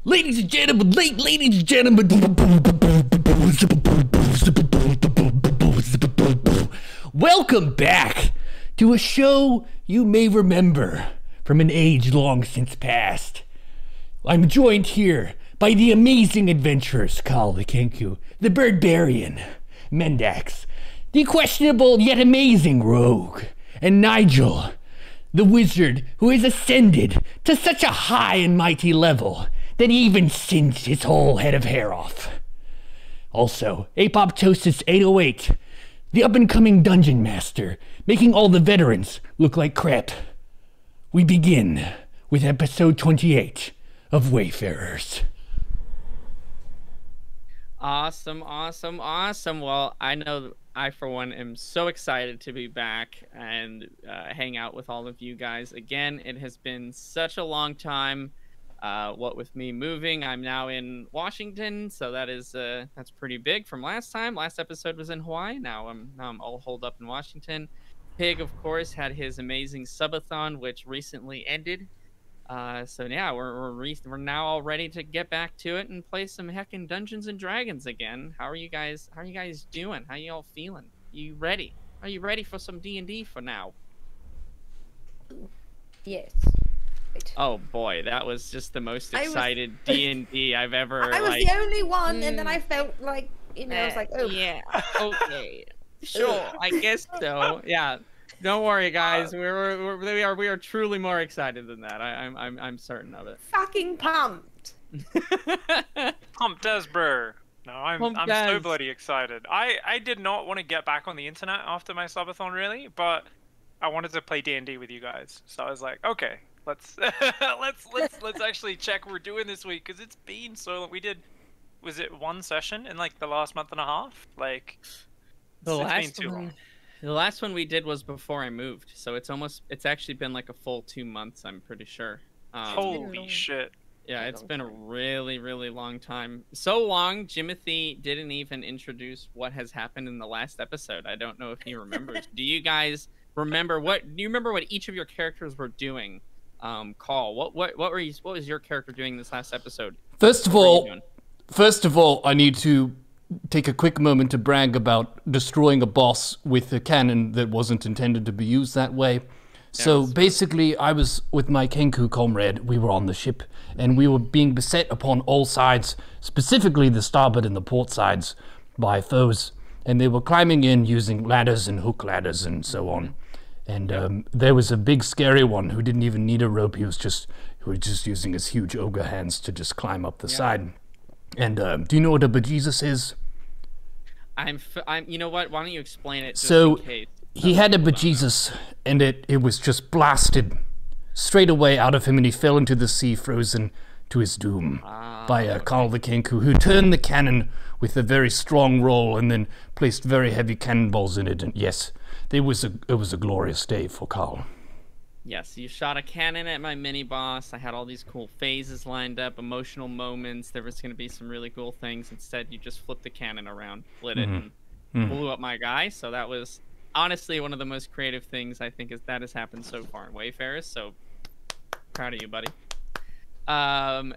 Ladies and gentlemen, ladies and gentlemen, welcome back to a show you may remember from an age long since past. I'm joined here by the amazing adventurers Carl the Kenku, the Birdbarian, Mendax, the questionable yet amazing Rogue, and Nigel, the wizard who has ascended to such a high and mighty level that he even singed his whole head of hair off. Also, Ep.28, the up-and-coming dungeon master, making all the veterans look like crap. We begin with episode 28 of Wayfarers. Awesome. Well, I know I, for one, am so excited to be back and hang out with all of you guys again. It has been such a long time. What with me moving, I'm now in Washington, so that's pretty big from last time. Last episode was in Hawaii. Now I'm all holed up in Washington. Pig, of course, had his amazing subathon, which recently ended. So yeah, we're now all ready to get back to it and play some heckin' Dungeons and Dragons again. How are you guys doing? How you all feeling? You ready? Are you ready for some D&D for now? Yes. Oh boy, that was just the most excited D&D I've ever. I was the only one, and then I felt like, I was like, oh yeah, okay, sure, I guess so. Yeah, don't worry, guys. We are truly more excited than that. I'm certain of it. Fucking pumped. Pumped as bro. No, I'm so bloody excited. I did not want to get back on the internet after my subathon, really, but I wanted to play D&D with you guys. So I was like, okay, let's actually check what we're doing this week, because it's been so long. Was it one session in like the last month and a half? Like, it's been too long. The last one we did was before I moved, so it's actually been like a full 2 months, I'm pretty sure. Holy shit. Yeah, it's been a really, really long time. So long, Jimothy didn't even introduce what has happened in the last episode. I don't know if he remembers. Do you guys remember what each of your characters were doing? Carl, what was your character doing this last episode? First of all, I need to take a quick moment to brag about destroying a boss with a cannon that wasn't intended to be used that way. So basically, I was with my Kenku comrade. We were on the ship, and we were being beset upon all sides, specifically the starboard and the port sides, by foes. And they were climbing in using ladders and hook ladders and so on. And there was a big scary one who didn't even need a rope. He was just using his huge ogre hands to just climb up the side. And do you know what a bejesus is? You know what? Why don't you explain it? Just so in case. He had a bejesus, and it was just blasted straight away out of him, and he fell into the sea, frozen to his doom by Carl the Kenku, who turned the cannon with a very strong roll and then placed very heavy cannonballs in it. And yes, it was a glorious day for Carl. Yes, you shot a cannon at my mini-boss. I had all these cool phases lined up, emotional moments. There was going to be some really cool things. Instead, you just flipped the cannon around, lit it, and blew up my guy. So that was honestly one of the most creative things I think that has happened so far in Wayfarers. So proud of you, buddy.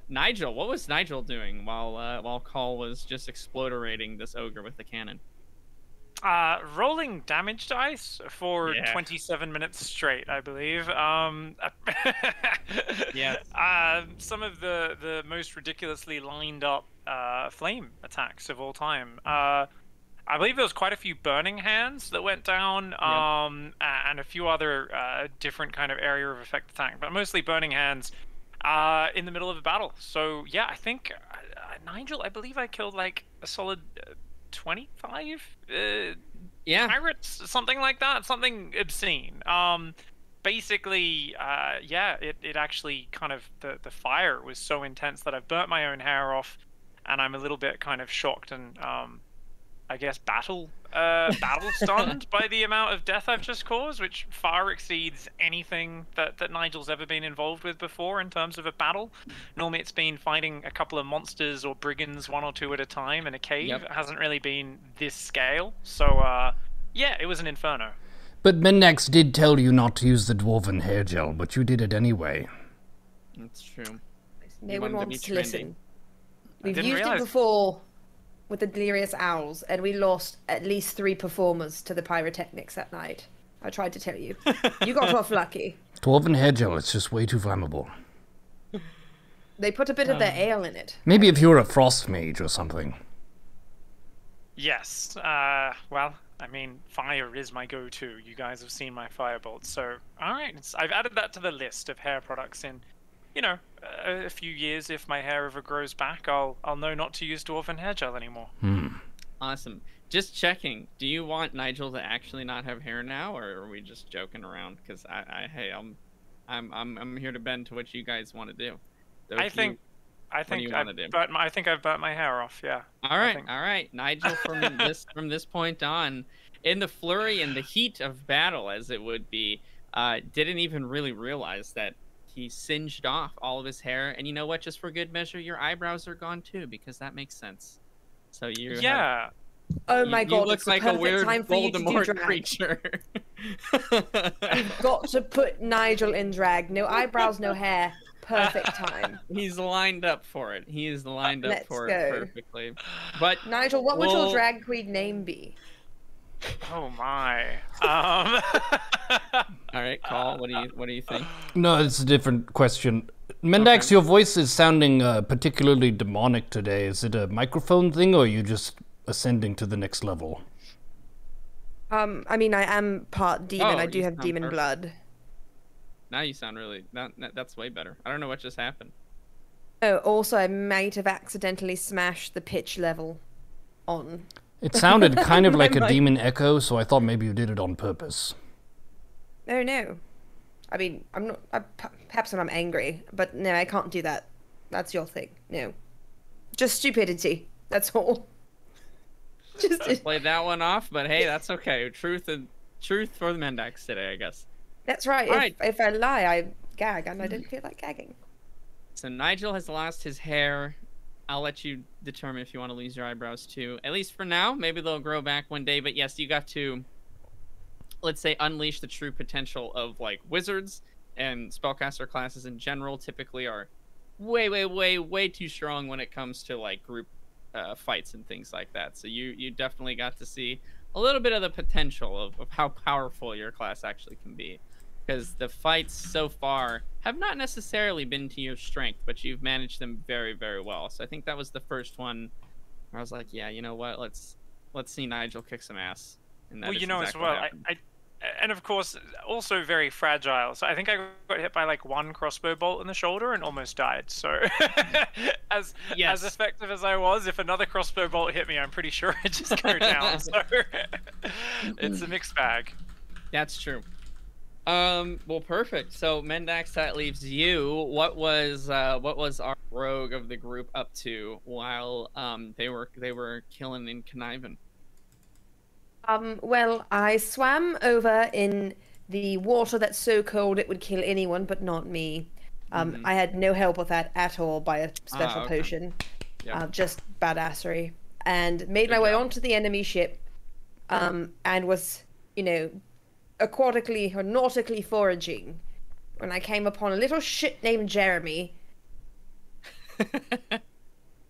Nigel, what was Nigel doing while Carl was just exploderating this ogre with the cannon? Rolling damage dice for 27 minutes straight, I believe. Some of the most ridiculously lined up flame attacks of all time. I believe there was quite a few burning hands that went down, and a few other different kind of area of effect attack, but mostly burning hands in the middle of a battle. So yeah, I think Nigel, I believe I killed like a solid 25 pirates, something like that, something obscene. Basically, it actually kind of, the fire was so intense that I've burnt my own hair off, and I'm a little bit kind of shocked and I guess battle stunned by the amount of death I've just caused, which far exceeds anything that Nigel's ever been involved with before in terms of a battle. Normally it's been fighting a couple of monsters or brigands, one or two at a time in a cave. It hasn't really been this scale. So yeah, it was an inferno. But Mendax did tell you not to use the dwarven hair gel, but you did it anyway. That's true. No You one wanted to be wants to trendy. listen. We've didn't used realize- it before with the Delirious Owls, and we lost at least 3 performers to the pyrotechnics that night. I tried to tell you. You got off lucky. Dwarven hair gel, it's just way too flammable. They put a bit of their ale in it. Maybe if you're a frost mage or something. Yes. Well, I mean, fire is my go-to. You guys have seen my firebolt, so all right. I've added that to the list of hair products. In, a few years, if my hair ever grows back, I'll know not to use dwarven hair gel anymore. Awesome. Just checking. Do you want Nigel to actually not have hair now, or are we just joking around? Because I'm here to bend to what you guys want to do. So I if think do you wanna do? I think I've burnt my hair off. Yeah. All right, Nigel. From this point on, in the flurry and the heat of battle, as it would be, didn't even really realize that he singed off all of his hair. And you know what? Just for good measure, your eyebrows are gone too, because that makes sense. So you Yeah. Oh my god, you look it's the like a perfect weird time for you to do Voldemort drag. creature. You've got to put Nigel in drag. No eyebrows, no hair. Perfect time. He's lined up for it. He is lined up Let's for go. it perfectly. But Nigel, what would your Well- drag queen name be? Oh my. all right, Call. What do you think? No, it's a different question. Mendax, Okay. your voice is sounding particularly demonic today. Is it a microphone thing, or are you just ascending to the next level? I mean, I am part demon. Oh, I do you have sound demon perfect. blood. Now you sound really. That's way better. I don't know what just happened. Oh, also, I might have accidentally smashed the pitch level on. It sounded kind of like a My mic. demon echo, so I thought maybe you did it on purpose. Oh no. I mean, I'm not. Perhaps when I'm angry, but no, I can't do that. That's your thing. No, just stupidity. That's all. Just Played that one off, but hey, that's okay. Truth for the Mendax today, I guess. that's right. All right. If I lie, I gag, and I don't feel like gagging. So Nigel has lost his hair. I'll let you determine if you want to lose your eyebrows too. At least for now. Maybe they'll grow back one day. But yes, you got to, let's say, unleash the true potential of like wizards and spellcaster classes in general. Typically are way too strong when it comes to like group fights and things like that. So you definitely got to see a little bit of the potential of how powerful your class actually can be. Because the fights so far have not necessarily been to your strength, but you've managed them very, very well. So I think that was the first one where I was like, yeah, you know what? Let's see Nigel kick some ass. And that Well, is you know exactly as well, what happened. and of course, also very fragile. So I think I got hit by like one crossbow bolt in the shoulder and almost died. So as effective as I was, if another crossbow bolt hit me, I'm pretty sure I'd just go down. So it's a mixed bag. That's true. Well, perfect. So Mendax, that leaves you. What was our rogue of the group up to while they were killing and conniving? Well, I swam over in the water that's so cold it would kill anyone, but not me. I had no help with that at all by a special okay. potion. Yep. Just badassery. And made my way onto the enemy ship, and was, aquatically or nautically foraging when I came upon a little shit named Jeremy,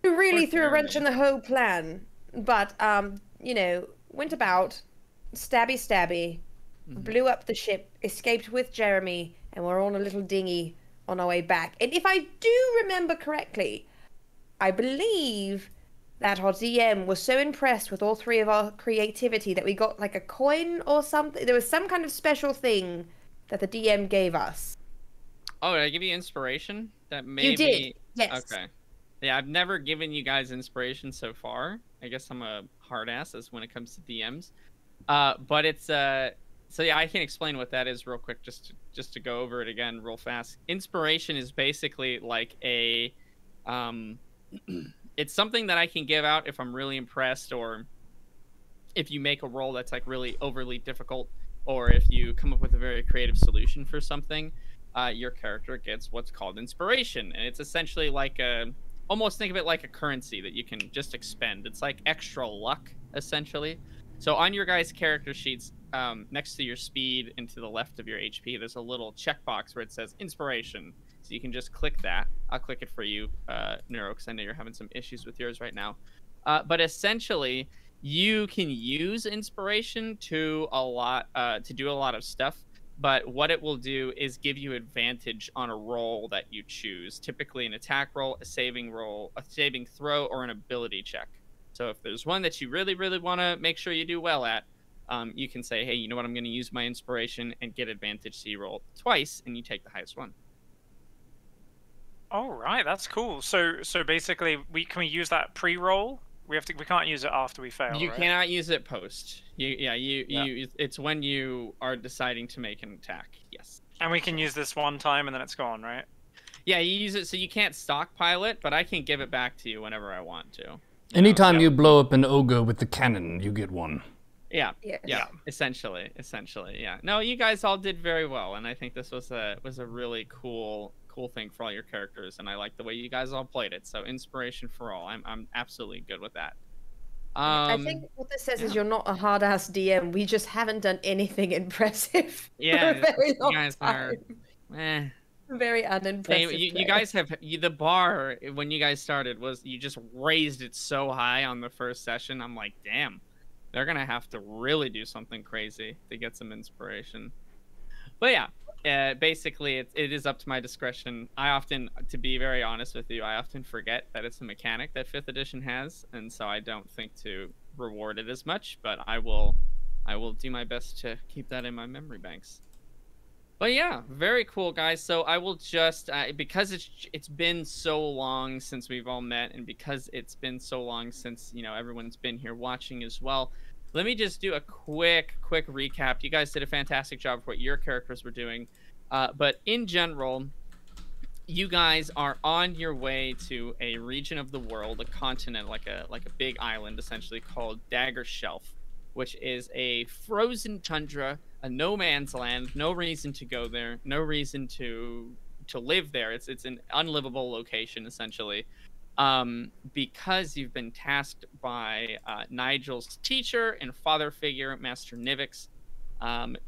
who really Poor threw a wrench in Jeremy. the whole plan. But, went about, stabby, blew up the ship, escaped with Jeremy, and we're on a little dinghy on our way back. And if I do remember correctly, I believe that our DM was so impressed with all three of our creativity that we got like a coin or something. There was some kind of special thing that the DM gave us. Oh, did I give you inspiration? That maybe You did, yes. Okay. Yeah, I've never given you guys inspiration so far. I guess I'm a hard ass as when it comes to DMs. But it's so yeah, I can explain what that is real quick just to go over it again real fast. Inspiration is basically like a it's something that I can give out if I'm really impressed, or if you make a roll that's like really overly difficult, or if you come up with a very creative solution for something, your character gets what's called inspiration. And it's essentially like almost think of it like a currency that you can just expend. It's like extra luck, essentially. So on your guys' character sheets, next to your speed and to the left of your HP, there's a little checkbox where it says inspiration. So you can just click that. I'll click it for you, Neuro, because I know you're having some issues with yours right now. But essentially, you can use inspiration to do a lot of stuff. But what it will do is give you advantage on a roll that you choose, typically an attack roll, a saving throw, or an ability check. So if there's one that you really, really want to make sure you do well at, you can say, hey, you know what, I'm going to use my inspiration and get advantage. So you roll twice, and you take the highest one. All right, that's cool. So basically, can we use that pre-roll? We can't use it after we fail. You right? cannot use it post. It's when you are deciding to make an attack. Yes. And we can use this one time, and then it's gone, right? Yeah, you use it so you can't stockpile it, but I can give it back to you whenever I want to. Anytime you blow up an ogre with the cannon, you get one. Yeah. Yes. Yeah. Essentially. Yeah. No, you guys all did very well, and I think this was a really cool thing for all your characters, and I like the way you guys all played it. So inspiration for all. I'm absolutely good with that. I think what this says is you're not a hard ass DM. We just haven't done anything impressive for a very long time. Very unimpressive. You guys have the bar when you guys started was you just raised it so high on the first session. I'm like, damn, they're gonna have to really do something crazy to get some inspiration. But yeah, basically it is up to my discretion. I often, to be very honest with you, I often forget that it's a mechanic that 5th edition has, and so I don't think to reward it as much. But I will do my best to keep that in my memory banks. But yeah, very cool, guys. So I will just, because it's been so long since we've all met, and because it's been so long since, everyone's been here watching as well, let me just do a quick recap. You guys did a fantastic job of what your characters were doing. But in general, you guys are on your way to a region of the world, a continent, like a big island, essentially, called Daggershelf, which is a frozen tundra, a no man's land, no reason to go there, no reason to live there. It's an unlivable location, essentially, because you've been tasked by Nigel's teacher and father figure, Master Nivix,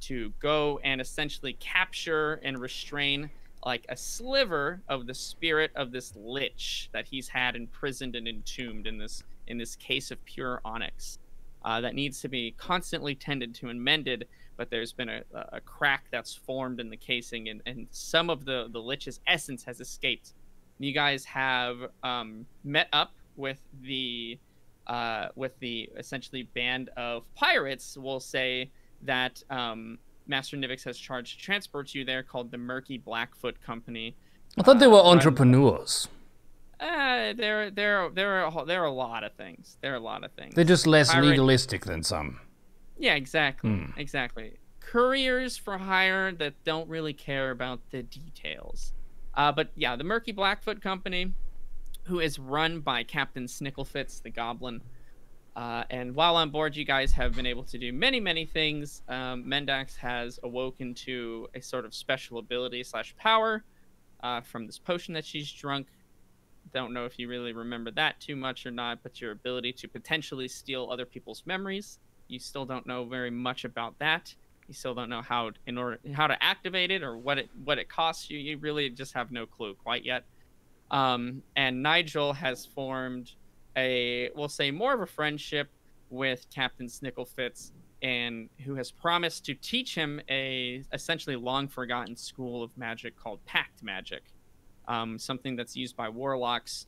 to go and essentially capture and restrain like a sliver of the spirit of this lich that he's had imprisoned and entombed in this case of pure onyx. That needs to be constantly tended to and mended, but there's been a crack that's formed in the casing, and some of the lich's essence has escaped. You guys have met up with the essentially band of pirates, we'll say, that Master Nivix has charged to transport you there, called the Murky Blackfoot Company. I thought they were entrepreneurs. There are a lot of things. They're just less legalistic than some. Yeah, exactly. Exactly. Couriers for hire that don't really care about the details. But yeah, the Murky Blackfoot Company, who is run by Captain Snicklefitz, the Goblin. And while on board, you guys have been able to do many, many things. Mendax has awoken to a sort of special ability / power from this potion that she's drunk. Don't know if you really remember that too much or not, but your ability to potentially steal other people's memories. You still don't know very much about that. You still don't know how to activate it or what it costs you. You really just have no clue quite yet. And Nigel has formed we'll say more of a friendship with Captain Snicklefitz, and who has promised to teach him a essentially long forgotten school of magic called Pact Magic. Something that's used by warlocks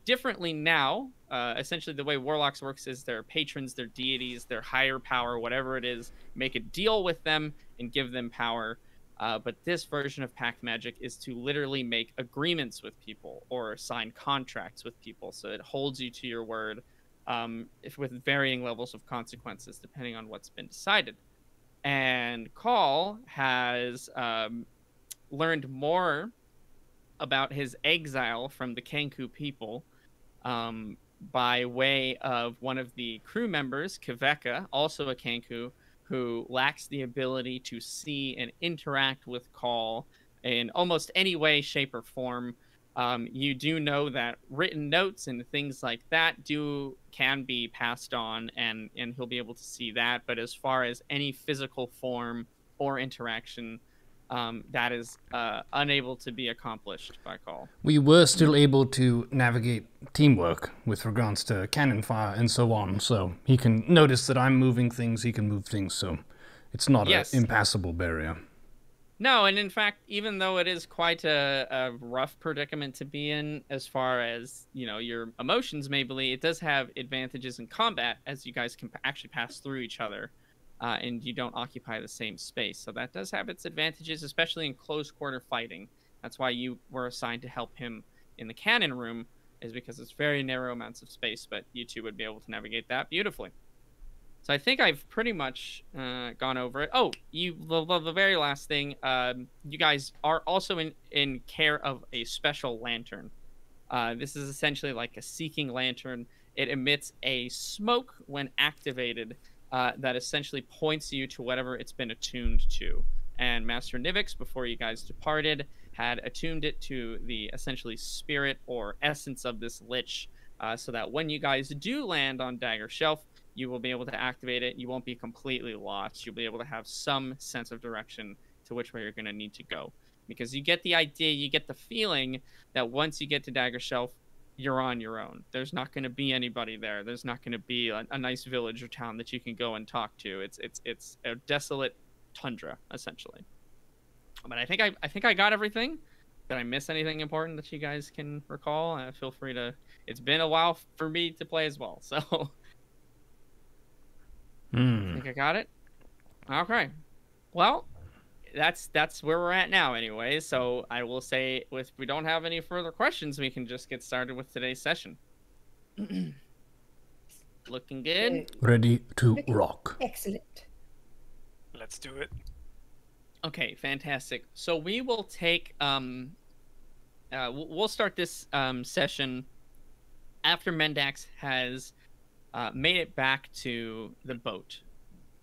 differently now. Essentially, the way warlocks works is their patrons, their deities, their higher power, whatever it is, make a deal with them and give them power. But this version of Pact Magic is to literally make agreements with people or sign contracts with people. So it holds you to your word, with varying levels of consequences depending on what's been decided. And Call has learned more about his exile from the Kenku people by way of one of the crew members, Kaveka, also a Kenku, who lacks the ability to see and interact with Call in almost any way, shape, or form. You do know that written notes and things like that can be passed on, and he'll be able to see that. But as far as any physical form or interaction, that is unable to be accomplished by Call. We were still able to navigate teamwork with regards to cannon fire and so on, so he can notice that I'm moving things, he can move things, so it's not an impassable barrier. No, and in fact, even though it is quite a rough predicament to be in as far as, your emotions may be, it does have advantages in combat as you guys can actually pass through each other and you don't occupy the same space. So that does have its advantages, especially in close quarter fighting. That's why you were assigned to help him in the cannon room, is because it's very narrow amounts of space, but you two would be able to navigate that beautifully. So I think I've pretty much gone over it. Oh, the very last thing, you guys are also in care of a special lantern. This is essentially like a seeking lantern. It emits a smoke when activated that essentially points you to whatever it's been attuned to. And Master Nivix, before you guys departed, had attuned it to the essentially spirit or essence of this lich, so that when you guys do land on Daggershelf, you will be able to activate it. You won't be completely lost. You'll be able to have some sense of direction to which way you're going to need to go. Because you get the idea, you get the feeling that once you get to Daggershelf, you're on your own. There's not going to be anybody there. There's not going to be a nice village or town that you can go and talk to. It's a desolate tundra, essentially. But I think I got everything. Did I miss anything important that you guys can recall? Feel free to. It's been a while for me to play as well, so. I think I got it. Okay. Well, that's where we're at now anyway. So I will say, if we don't have any further questions, we can just get started with today's session. Looking good. Ready to rock. Excellent. Let's do it. Okay, fantastic. So we will take we'll start this session after Mendax has made it back to the boat.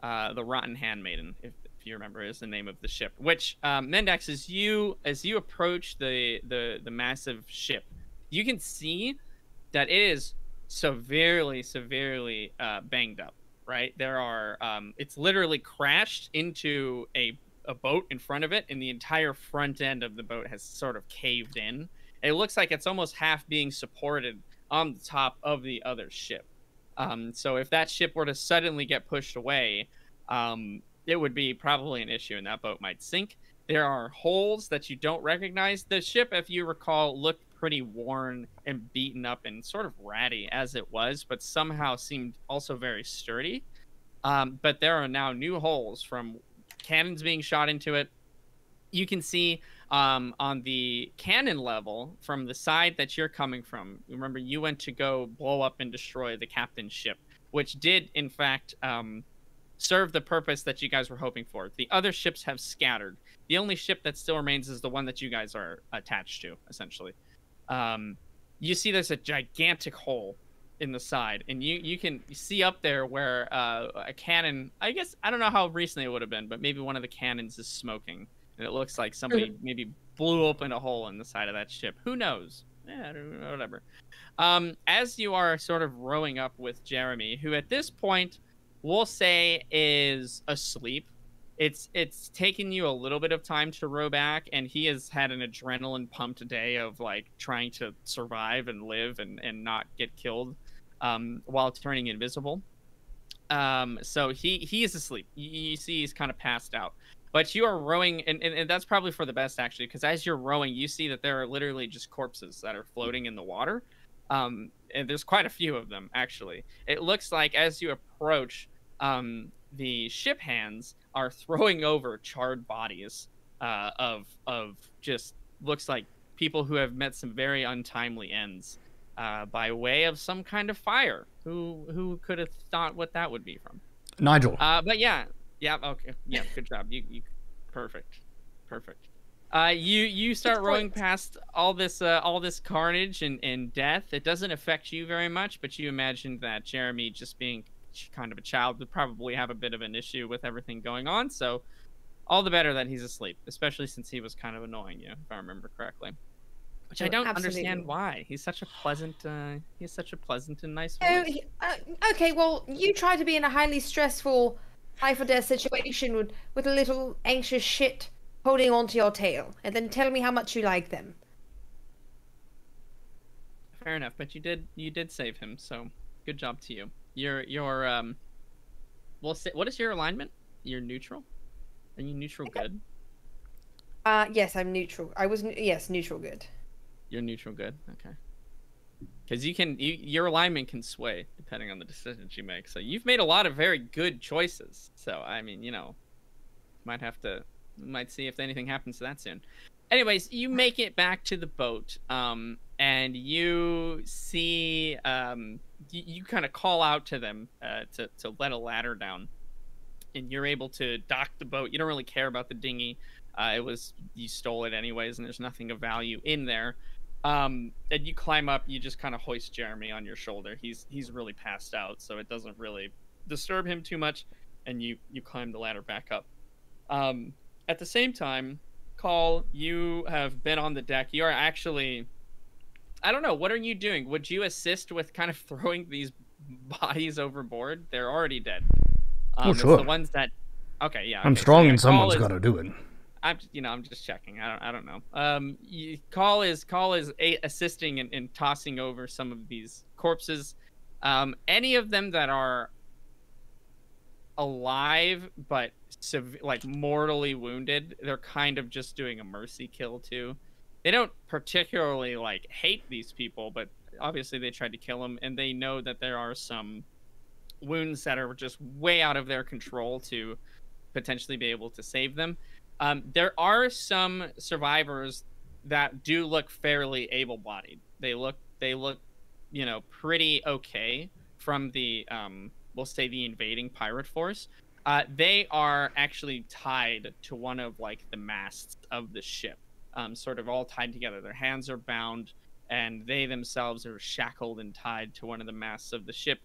The Rotten Handmaiden, if you remember, is the name of the ship. Which Mendax, as you approach the massive ship, you can see that it is severely banged up. Right, there are it's literally crashed into a boat in front of it, and the entire front end of the boat has sort of caved in. It looks like it's almost half being supported on the top of the other ship. So if that ship were to suddenly get pushed away, it would be probably an issue, and that boat might sink. There are holes that you don't recognize. The ship, if you recall, looked pretty worn and beaten up and sort of ratty as it was, but somehow seemed also very sturdy. But there are now new holes from cannons being shot into it. You can see on the cannon level from the side that you're coming from. Remember, you went to go blow up and destroy the captain's ship, which did, in fact, serve the purpose that you guys were hoping for. The other ships have scattered. The only ship that still remains is the one that you guys are attached to, essentially. You see there's a gigantic hole in the side, and you can see up there where a cannon, I guess, I don't know how recently it would have been, but maybe one of the cannons is smoking, and it looks like somebody maybe blew open a hole in the side of that ship. Who knows? Yeah, I don't know, whatever. As you are sort of rowing up with Jeremy, who at this point we'll say is asleep. It's taken you a little bit of time to row back, and he has had an adrenaline pumped day of like trying to survive and live and not get killed while turning invisible. So he is asleep. You see he's kind of passed out. But you are rowing, and that's probably for the best, actually, because as you're rowing, you see that there are literally just corpses that are floating in the water. And there's quite a few of them, actually. It looks like as you approach, the ship hands are throwing over charred bodies of just looks like people who have met some very untimely ends by way of some kind of fire. Who could have thought what that would be from? Nigel. But yeah, okay, yeah, good job. You perfect. You start rowing past all this carnage and death. It doesn't affect you very much, but you imagine that Jeremy, just being kind of a child, would probably have a bit of an issue with everything going on. So all the better that he's asleep, especially since he was kind of annoying you, if I remember correctly. Which I don't understand why. He's such a pleasant and nice voice. Okay, well, you try to be in a highly stressful life or death situation with a little anxious shit holding onto your tail, and then tell me how much you like them. Fair enough, but you did save him, so good job to you. We'll say, what is your alignment? You're neutral? Are you neutral good? Yes, I'm neutral. Yes, neutral good. You're neutral good, okay. Because your alignment can sway depending on the decisions you make. So you've made a lot of very good choices. So I mean, might see if anything happens to that soon. Anyways, you make it back to the boat, and you see, you kind of call out to them to let a ladder down, and you're able to dock the boat. You don't really care about the dinghy. You stole it anyways, and there's nothing of value in there. And you climb up, you just kind of hoist Jeremy on your shoulder. He's really passed out, so it doesn't really disturb him too much, and you climb the ladder back up. At the same time, Call, you have been on the deck. You are actually, I don't know, what are you doing? Would you assist with kind of throwing these bodies overboard? They're already dead. Sure. It's the ones that, okay, yeah. I'm strong, and someone's got to do it. I'm just checking. I don't know. Call is assisting in tossing over some of these corpses. Any of them that are alive but mortally wounded, they're kind of just doing a mercy kill too. They don't particularly hate these people, but obviously they tried to kill them, and they know that there are some wounds that are just way out of their control to potentially be able to save them. There are some survivors that do look fairly able-bodied. They look, pretty okay from the, we'll say, the invading pirate force. They are actually tied to one of the masts of the ship, sort of all tied together. Their hands are bound, and they themselves are shackled and tied to one of the masts of the ship.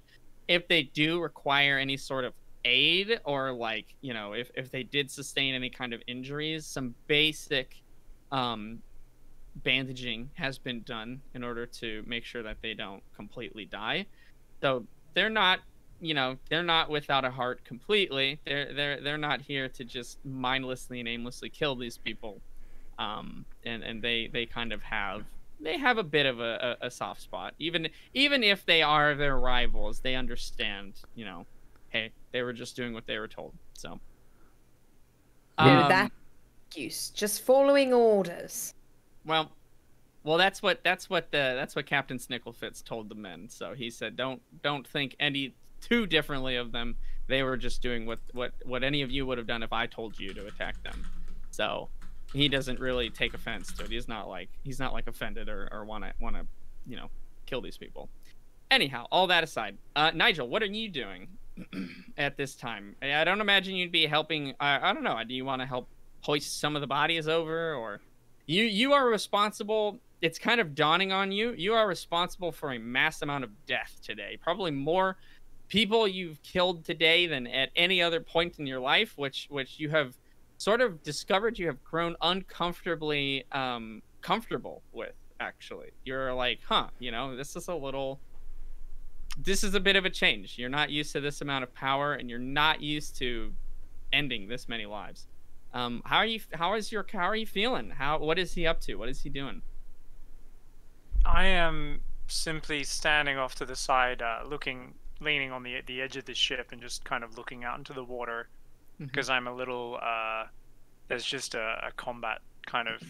If they do require any sort of aid, or if they did sustain any kind of injuries, some basic bandaging has been done in order to make sure that they don't completely die. So they're not without a heart completely. They're not here to just mindlessly and aimlessly kill these people. And they kind of have a bit of a soft spot. Even if they are their rivals, they understand, hey, they were just doing what they were told. So that excuse, just following orders. Well, that's what Captain Snicklefitz told the men. So he said, don't think any too differently of them. They were just doing what any of you would have done if I told you to attack them. So he doesn't really take offense to it. He's not offended or wanna kill these people. Anyhow, all that aside, Nigel, what are you doing at this time? I don't imagine you'd be helping. I don't know. Do you want to help hoist some of the bodies over, or you are responsible? It's kind of dawning on you. You are responsible for a mass amount of death today. Probably more people you've killed today than at any other point in your life, which you have sort of discovered you have grown uncomfortably comfortable with. Actually, you're like, this is a bit of a change. You're not used to this amount of power, and you're not used to ending this many lives. How are you feeling? What is he up to? What is he doing? I am simply standing off to the side, leaning on the edge of the ship and just kind of looking out into the water, because I'm a little, there's just a combat kind of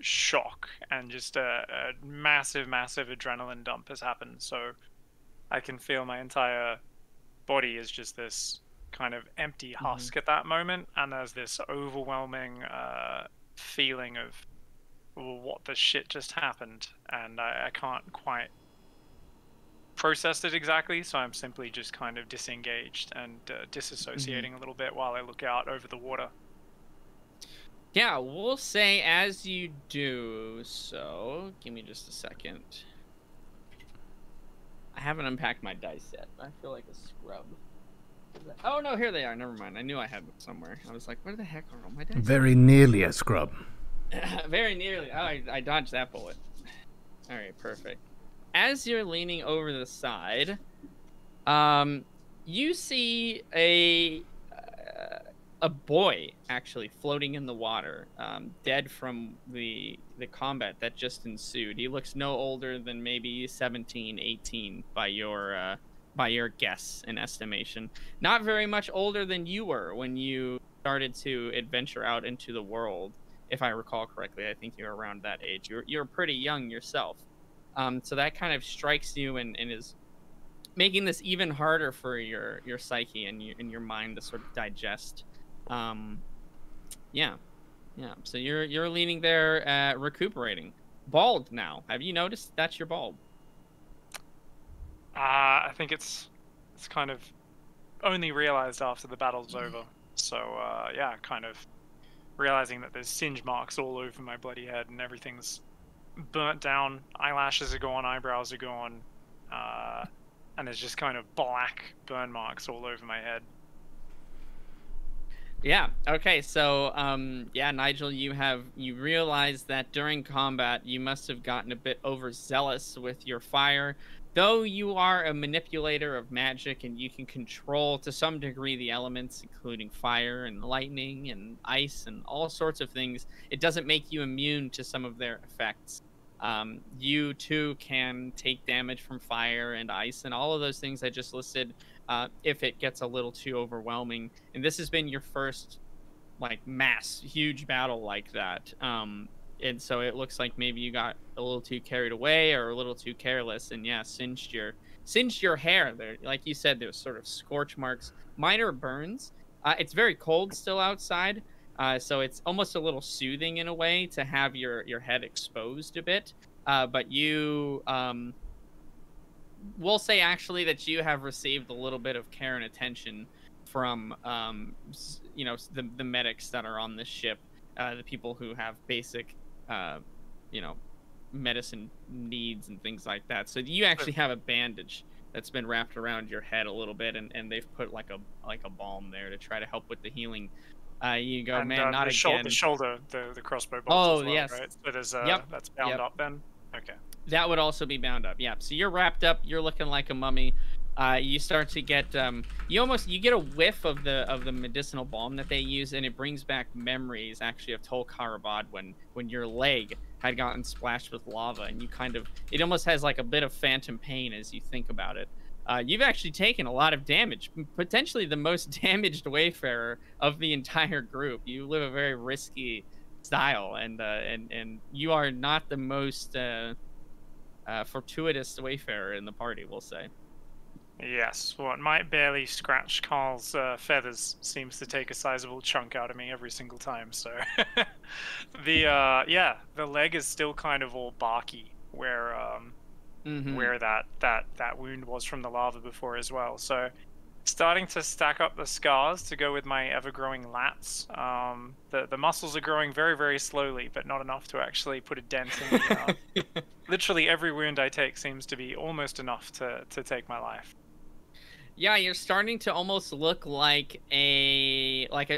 shock, and just a massive adrenaline dump has happened. So I can feel my entire body is just this kind of empty husk at that moment, and there's this overwhelming feeling of what the shit just happened, and I can't quite process it exactly, so I'm simply just kind of disengaged and disassociating a little bit while I look out over the water. Yeah, we'll say as you do so, give me just a second. I haven't unpacked my dice yet. I feel like a scrub. Oh no, here they are. Never mind. I knew I had them somewhere. I was like, where the heck are all my dice? Very nearly a scrub. Very nearly. Oh, I dodged that bullet. All right, perfect. As you're leaning over the side, you see a a boy actually floating in the water, dead from the combat that just ensued. He looks no older than maybe 17, 18 by your guess and estimation. Not very much older than you were when you started to adventure out into the world. If I recall correctly, I think you're around that age. You're pretty young yourself. So that kind of strikes you and is making this even harder for your psyche and your mind to sort of digest. Yeah. So you're leaning there, recuperating. Bald now. Have you noticed that you're bald? I think it's kind of only realized after the battle's over. So yeah, kind of realizing that there's singe marks all over my bloody head and everything's burnt down. Eyelashes are gone, eyebrows are gone, and there's just kind of black burn marks all over my head. Yeah. Okay. So, yeah, Nigel, you realize that during combat you must have gotten a bit overzealous with your fire. Though you are a manipulator of magic and you can control to some degree the elements, including fire and lightning and ice and all sorts of things, it doesn't make you immune to some of their effects. You too can take damage from fire and ice and all of those things I just listed if it gets a little too overwhelming. And this has been your first like huge battle like that. And so it looks like maybe you got a little too carried away or a little too careless, and yeah, singed your hair there. Like you said, there's sort of scorch marks, minor burns. It's very cold still outside, so it's almost a little soothing in a way to have your head exposed a bit. But you will say actually that you have received a little bit of care and attention from the medics that are on this ship, the people who have basic medicine needs and things like that. So you actually have a bandage that's been wrapped around your head a little bit, and they've put like a balm there to try to help with the healing. You go, and, man, not again. The shoulder, the crossbow bolt as well, yes. Right? So there's Yep. That's bound up then? Okay. That would also be bound up, yeah. So you're wrapped up, you're looking like a mummy. You start to get you get a whiff of the medicinal balm that they use, and it brings back memories actually of Tol Karabad when your leg had gotten splashed with lava, and it almost has like a bit of phantom pain as you think about it. You've actually taken a lot of damage, potentially the most damaged Wayfarer of the entire group. You live a very risky style, and you are not the most fortuitous Wayfarer in the party, we'll say. Yes, what might barely scratch Carl's feathers seems to take a sizable chunk out of me every single time. So the leg is still kind of all barky where that wound was from the lava before as well. So starting to stack up the scars to go with my ever-growing lats. The muscles are growing very, very slowly, but not enough to actually put a dent in the literally every wound I take seems to be almost enough to take my life. Yeah, you're starting to almost look like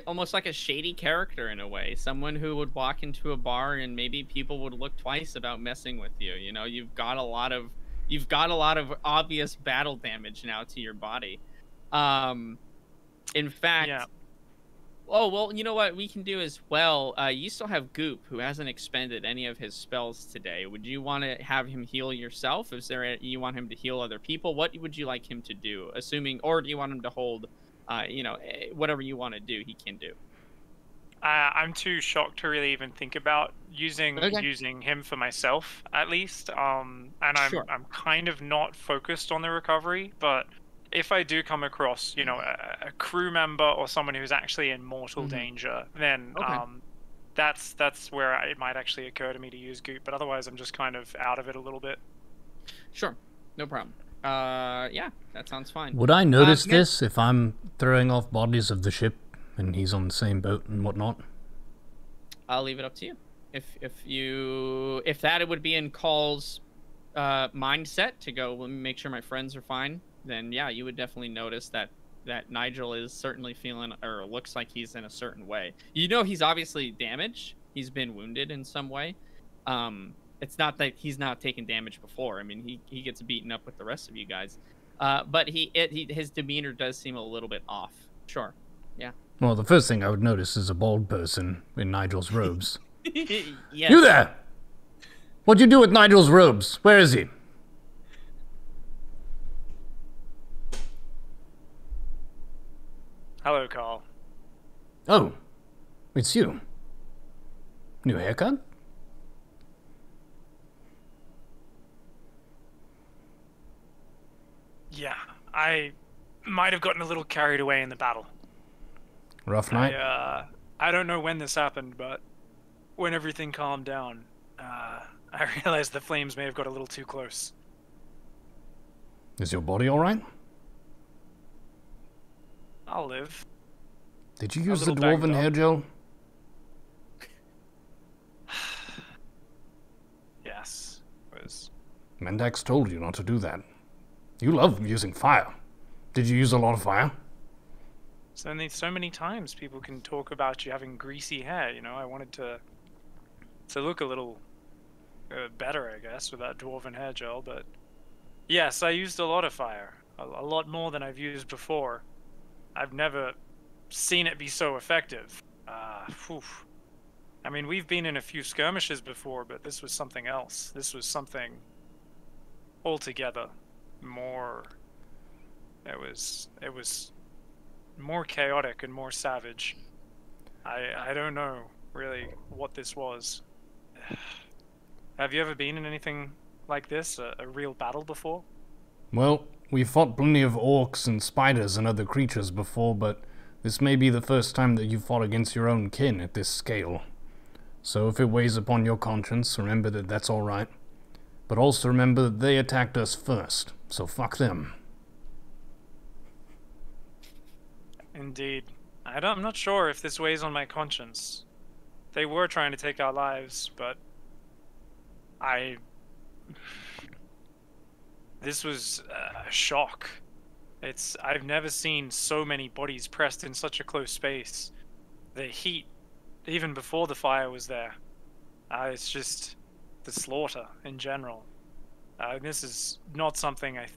almost like a shady character in a way. Someone who would walk into a bar and maybe people would look twice about messing with you. You know, you've got a lot of obvious battle damage now to your body. In fact, yeah. Oh, well, you know what we can do as well? You still have Goop, who hasn't expended any of his spells today. Would you want to have him heal yourself? You want him to heal other people? What would you like him to do? Or do you want him to hold, whatever you want to do, he can do? I'm too shocked to really even think about using him for myself, at least. And I'm kind of not focused on the recovery, but if I do come across, a crew member or someone who's actually in mortal danger, then that's where it might actually occur to me to use Goop. But otherwise, I'm just kind of out of it a little bit. Sure, no problem. Yeah, that sounds fine. Would I notice this if I'm throwing off bodies of the ship and he's on the same boat and whatnot? I'll leave it up to you. If that would be in Call's mindset to go, let me make sure my friends are fine, then yeah, you would definitely notice that Nigel is certainly feeling, or looks like he's in a certain way. He's obviously damaged. He's been wounded in some way. It's not that he's not taken damage before. I mean, he gets beaten up with the rest of you guys. But his demeanor does seem a little bit off. Sure. Yeah. Well, the first thing I would notice is a bald person in Nigel's robes. Yes. You there! What'd you do with Nigel's robes? Where is he? Hello, Carl. Oh, it's you. New haircut? Yeah, I might have gotten a little carried away in the battle. Rough night? I don't know when this happened, but when everything calmed down, I realized the flames may have got a little too close. Is your body alright? I'll live. Did you use the little banged dwarven up. hair gel? Yes, it was. Mendax told you not to do that. You love using fire. Did you use a lot of fire? So many times people can talk about you having greasy hair, you know. I wanted to look a little better, I guess, with that dwarven hair gel, but yes, I used a lot of fire. A lot more than I've used before. I've never seen it be so effective. I mean, we've been in a few skirmishes before, but this was something else. This was something altogether more. It was more chaotic and more savage. I don't know really what this was. Have you ever been in anything like this, a real battle before? Well, we've fought plenty of orcs and spiders and other creatures before, but this may be the first time that you've fought against your own kin at this scale. So if it weighs upon your conscience, remember that that's alright. But also remember that they attacked us first, so fuck them. Indeed. I'm not sure if this weighs on my conscience. They were trying to take our lives, but this was a shock. I've never seen so many bodies pressed in such a close space. The heat, even before the fire was there. It's just the slaughter in general. This is not something I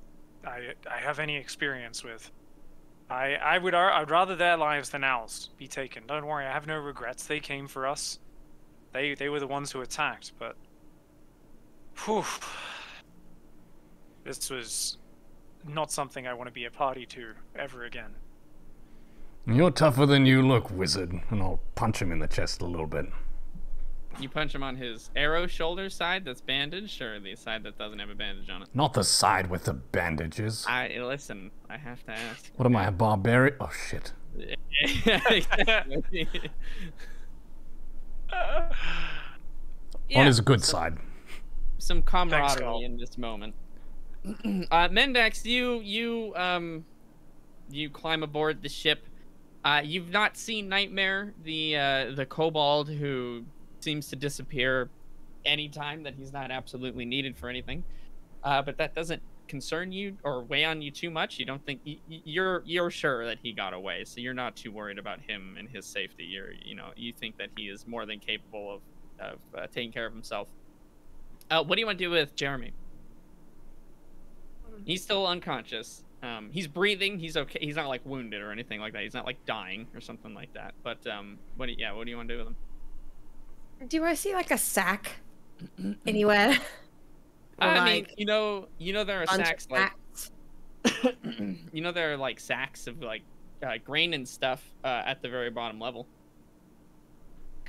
have any experience with. I'd rather their lives than ours be taken. Don't worry, I have no regrets. They came for us. They were the ones who attacked, but whew, this was not something I want to be a party to ever again. You're tougher than you look, wizard, and I'll punch him in the chest a little bit. You punch him on his arrow shoulder side that's bandaged, or the side that doesn't have a bandage on it? Not the side with the bandages. Listen, I have to ask. What am I, a barbarian? Oh, shit. Exactly. On his good side. Some camaraderie Carl. in this moment. Mendax, you climb aboard the ship. You've not seen Nightmare, the kobold who seems to disappear anytime that he's not absolutely needed for anything. But that doesn't concern you or weigh on you too much. You don't think you're sure that he got away, so you're not too worried about him and his safety. You think that he is more than capable of taking care of himself. What do you want to do with Jeremy? He's still unconscious. He's breathing. He's okay. He's not like wounded or anything like that. He's not like dying or something like that. But what do you want to do with him? Do I see like a sack anywhere? I mean, you know there are sacks like there are like sacks of like grain and stuff at the very bottom level.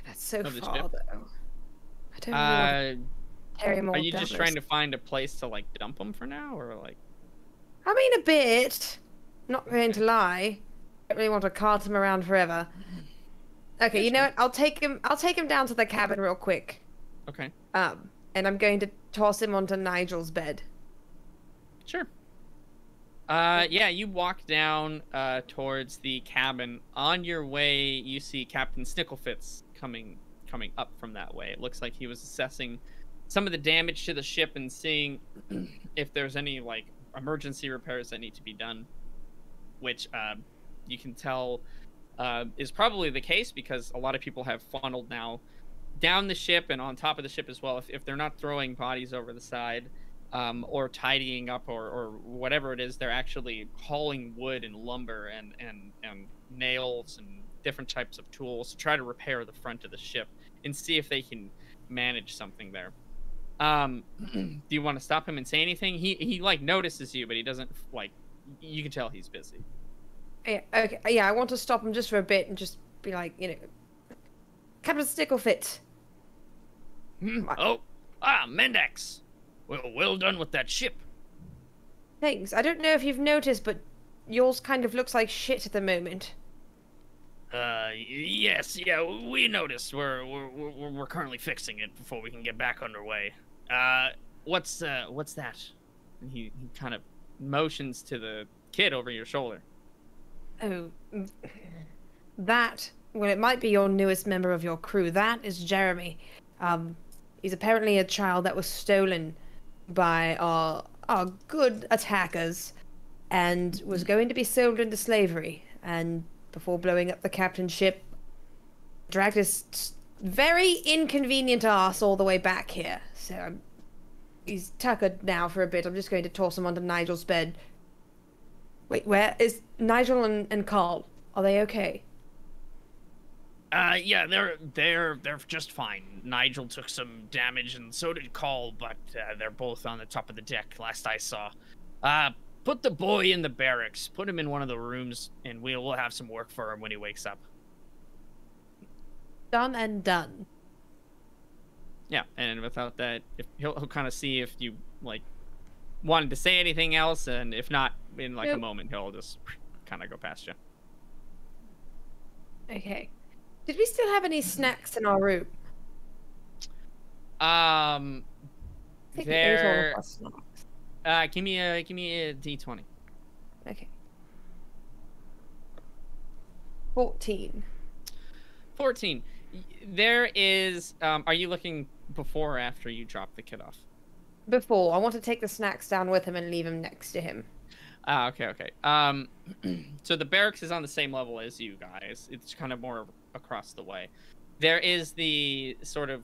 That's so of the far ship. though. I don't really want to carry more Are you down just this. trying to find a place to like dump them for now, or like? I mean, a bit. Not going to lie. I don't really want to cart him around forever. Okay, you know what? I'll take him down to the cabin real quick. Okay. And I'm going to toss him onto Nigel's bed. Sure. Yeah, you walk down towards the cabin. On your way, you see Captain Snicklefitz coming up from that way. It looks like he was assessing some of the damage to the ship and seeing if there's any like emergency repairs that need to be done, which you can tell is probably the case because a lot of people have funneled now down the ship and on top of the ship as well. If they're not throwing bodies over the side or tidying up or whatever it is, they're actually hauling wood and lumber and nails and different types of tools to try to repair the front of the ship and see if they can manage something there. Do you want to stop him and say anything? He like notices you, but he doesn't like. You can tell he's busy. Yeah, okay. Yeah, I want to stop him just for a bit and just be like, Captain Sticklefit. Mendax. Well done with that ship. Thanks. I don't know if you've noticed, but yours kind of looks like shit at the moment. Yes, yeah, we noticed. We're currently fixing it before we can get back underway. What's that? And he kind of motions to the kid over your shoulder. Oh, well, it might be your newest member of your crew. That is Jeremy. He's apparently a child that was stolen by our good attackers and was going to be sold into slavery. And before blowing up the captain's ship, dragged his very inconvenient ass all the way back here. So he's tuckered now for a bit. I'm just going to toss him onto Nigel's bed. Wait, where is Nigel and Carl? Are they okay? Yeah, they're just fine. Nigel took some damage, and so did Carl, but they're both on the top of the deck, last I saw. Put the boy in the barracks. Put him in one of the rooms, and we'll have some work for him when he wakes up. Done and done. Yeah, and without that, he'll kind of see if you like wanted to say anything else, and if not, in like a moment, he'll just kind of go past you. Okay. Did we still have any snacks in our room? There. We ate all of our snacks. Give me a D20. Okay. 14. 14. There is. Are you looking before or after you drop the kid off? Before. I want to take the snacks down with him and leave him next to him. Okay. So the barracks is on the same level as you guys. It's kind of more across the way. There is the sort of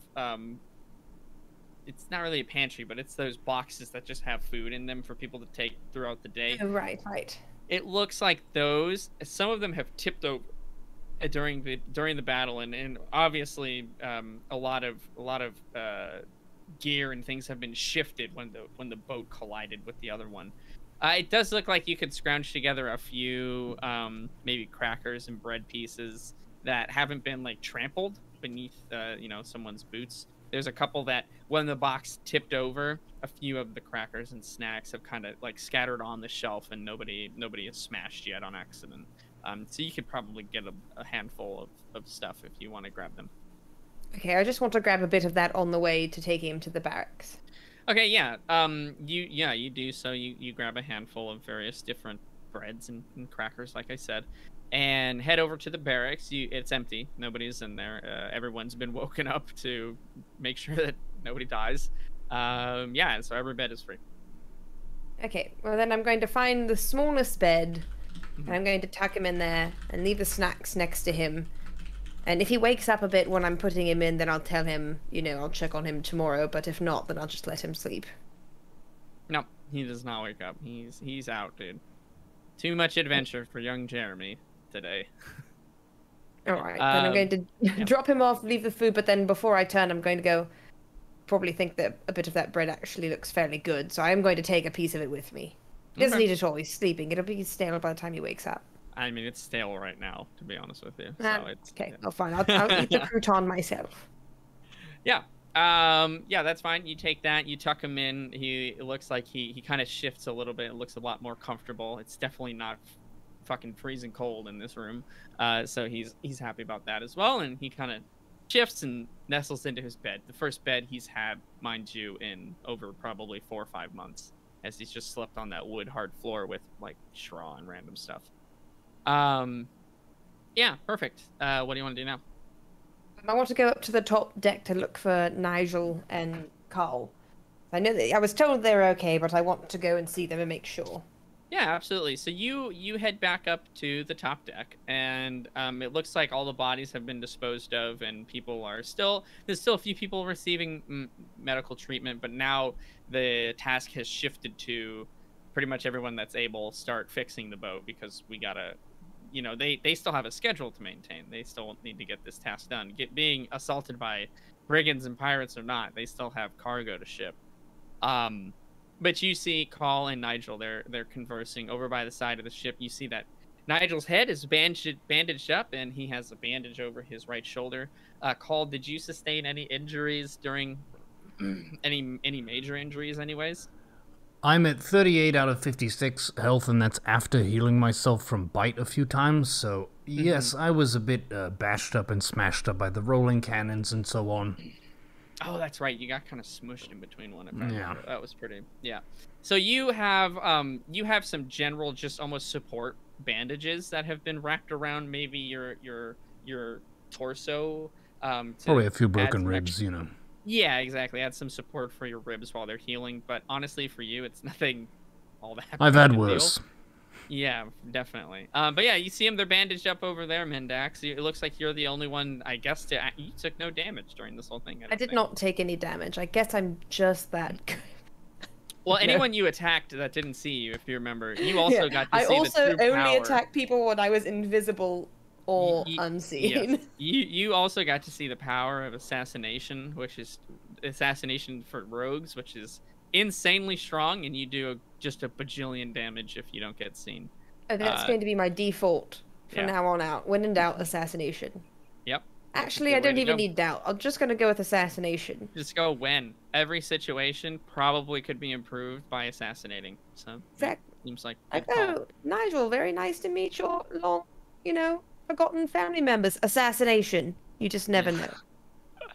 it's not really a pantry, but it's those boxes that just have food in them for people to take throughout the day. Oh, right. It looks like those. Some of them have tipped over during the battle, and obviously a lot of gear and things have been shifted when the boat collided with the other one. It does look like you could scrounge together a few maybe crackers and bread pieces that haven't been like trampled beneath someone's boots. There's a couple that when the box tipped over, a few of the crackers and snacks have kind of like scattered on the shelf, and nobody has smashed yet on accident. So you could probably get a handful of stuff if you want to grab them. Okay, I just want to grab a bit of that on the way to take him to the barracks. Okay, yeah. You do so. You grab a handful of various different breads and crackers, like I said, and head over to the barracks. It's empty. Nobody's in there. Everyone's been woken up to make sure that nobody dies. And so every bed is free. Okay, well then I'm going to find the smallest bed, and I'm going to tuck him in there and leave the snacks next to him. And if he wakes up a bit when I'm putting him in, then I'll tell him, I'll check on him tomorrow. But if not, then I'll just let him sleep. No, he does not wake up. He's out, dude. Too much adventure for young Jeremy today. All right, then I'm going to drop him off, leave the food, but then before I turn, I'm going to go probably think that a bit of that bread actually looks fairly good. So I'm going to take a piece of it with me. He doesn't need it all. He's sleeping. It'll be stale by the time he wakes up. I mean, it's stale right now, to be honest with you. So it's okay. Oh, fine. I'll eat the crouton myself. Yeah. That's fine. You take that. You tuck him in. It looks like he kind of shifts a little bit. It looks a lot more comfortable. It's definitely not fucking freezing cold in this room. So he's happy about that as well. And he kind of shifts and nestles into his bed. The first bed he's had, mind you, in over probably 4 or 5 months, as he's just slept on that wood hard floor with like straw and random stuff. Perfect. What do you want to do now? I want to go up to the top deck to look for Nigel and Carl. I know that I was told they were okay, but I want to go and see them and make sure. Yeah, absolutely. So you head back up to the top deck, and it looks like all the bodies have been disposed of, and there's still a few people receiving medical treatment, but now the task has shifted to pretty much everyone that's able start fixing the boat, because we gotta you know, they still have a schedule to maintain. They still need to get this task done. Being assaulted by brigands and pirates or not, they still have cargo to ship. But you see Call and Nigel, they're conversing over by the side of the ship. You see that Nigel's head is bandaged up, and he has a bandage over his right shoulder. Call, did you sustain any injuries during any major injuries anyways? I'm at 38 out of 56 health, and that's after healing myself from bite a few times, so yes, I was a bit bashed up and smashed up by the rolling cannons and so on. Oh, that's right. You got kind of smushed in between one of them. Yeah. That was pretty. Yeah. So you have some general, just almost support bandages that have been wrapped around maybe your torso. Probably a few broken ribs, you know. Yeah, exactly. Add some support for your ribs while they're healing. But honestly, for you, it's nothing all that. I've had worse. Yeah, definitely. But yeah, you see them. They're bandaged up over there, Mendax. It looks like you're the only one, I guess, you took no damage during this whole thing. I did not take any damage. I guess I'm just that good. Well, anyone you attacked that didn't see you, if you remember, you also got to see the true I also only power. attacked people when I was invisible or unseen. Yes. You also got to see the power of assassination, which is assassination for rogues, which is insanely strong, and you do just a bajillion damage if you don't get seen. And that's going to be my default from now on out. When in doubt, assassination. Yep. Actually, I don't even need doubt. I'm just going to go with assassination. Just go when. Every situation probably could be improved by assassinating. So seems like Nigel, very nice to meet your long, forgotten family members. Assassination. You just never know.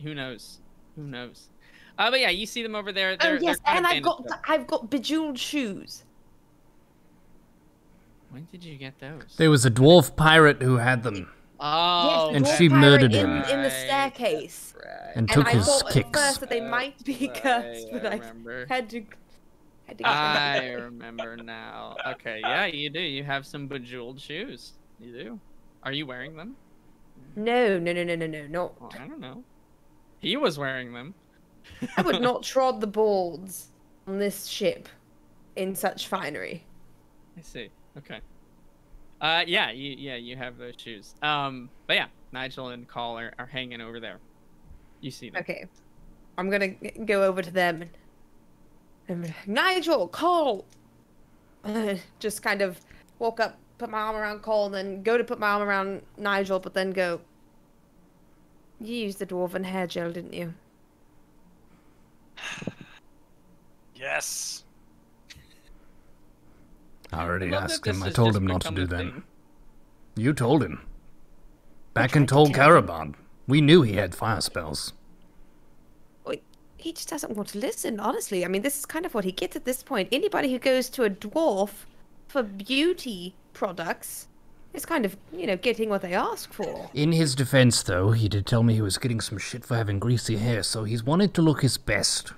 Who knows? Who knows? But yeah, you see them over there. Yes, and I've got bejeweled shoes. When did you get those? There was a dwarf pirate who had them. Oh, yes, and she murdered him in the staircase. Right. And took his I thought kicks. At first that they might be cursed, but I had to get I remember now. Okay, yeah, you do. You have some bejeweled shoes. You do. Are you wearing them? No. Well, I don't know. He was wearing them. I would not trod the boards on this ship in such finery. I see. Okay. You have those shoes. But yeah, Nigel and Call are hanging over there. You see them. Okay. I'm gonna go over to them and be like, Nigel, Call! Just kind of walk up, put my arm around Call, and then go to put my arm around Nigel, but then go, you used the dwarven hair gel, didn't you? Yes. I already asked him. I told him not to do that. You told him. Back in Tol Karabad. We knew he had fire spells. He just doesn't want to listen, honestly. I mean, this is kind of what he gets at this point. Anybody who goes to a dwarf for beauty products is kind of, getting what they ask for. In his defense, though, he did tell me he was getting some shit for having greasy hair, so he's wanted to look his best.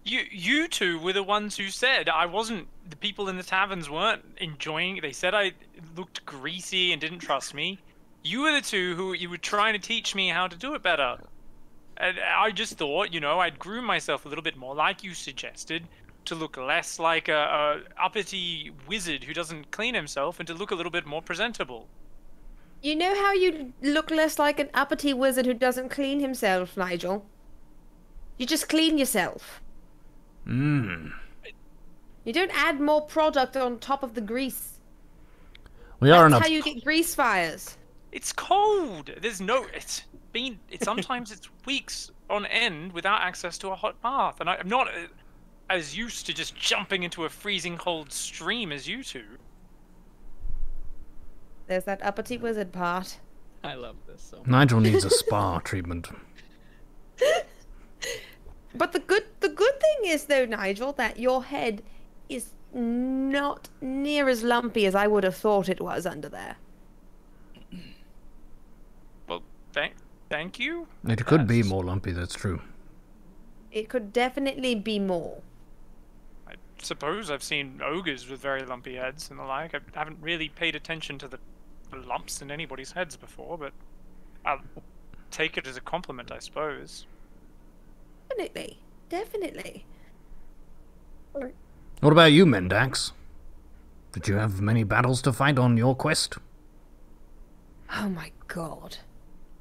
You two were the ones who said I wasn't. The people in the taverns weren't enjoying it. They said I looked greasy and didn't trust me. You were the two who you were trying to teach me how to do it better. And I just thought, I'd groom myself a little bit more, like you suggested, to look less like a uppity wizard who doesn't clean himself, and to look a little bit more presentable. You know how you look less like an uppity wizard who doesn't clean himself, Nigel? You just clean yourself. You don't add more product on top of the grease. That's how you get grease fires. It's cold. Sometimes it's weeks on end without access to a hot bath, and I'm not as used to just jumping into a freezing cold stream as you two. There's that uppity wizard part. I love this so much. Nigel needs a spa treatment. But the good thing is, though, Nigel, that your head is not near as lumpy as I would have thought it was under there. Well, thank you. It could be more lumpy, that's true. It could definitely be more. I suppose I've seen ogres with very lumpy heads and the like. I haven't really paid attention to the lumps in anybody's heads before, but I'll take it as a compliment, I suppose. Definitely. What about you, Mendax? Did you have many battles to fight on your quest? Oh my god.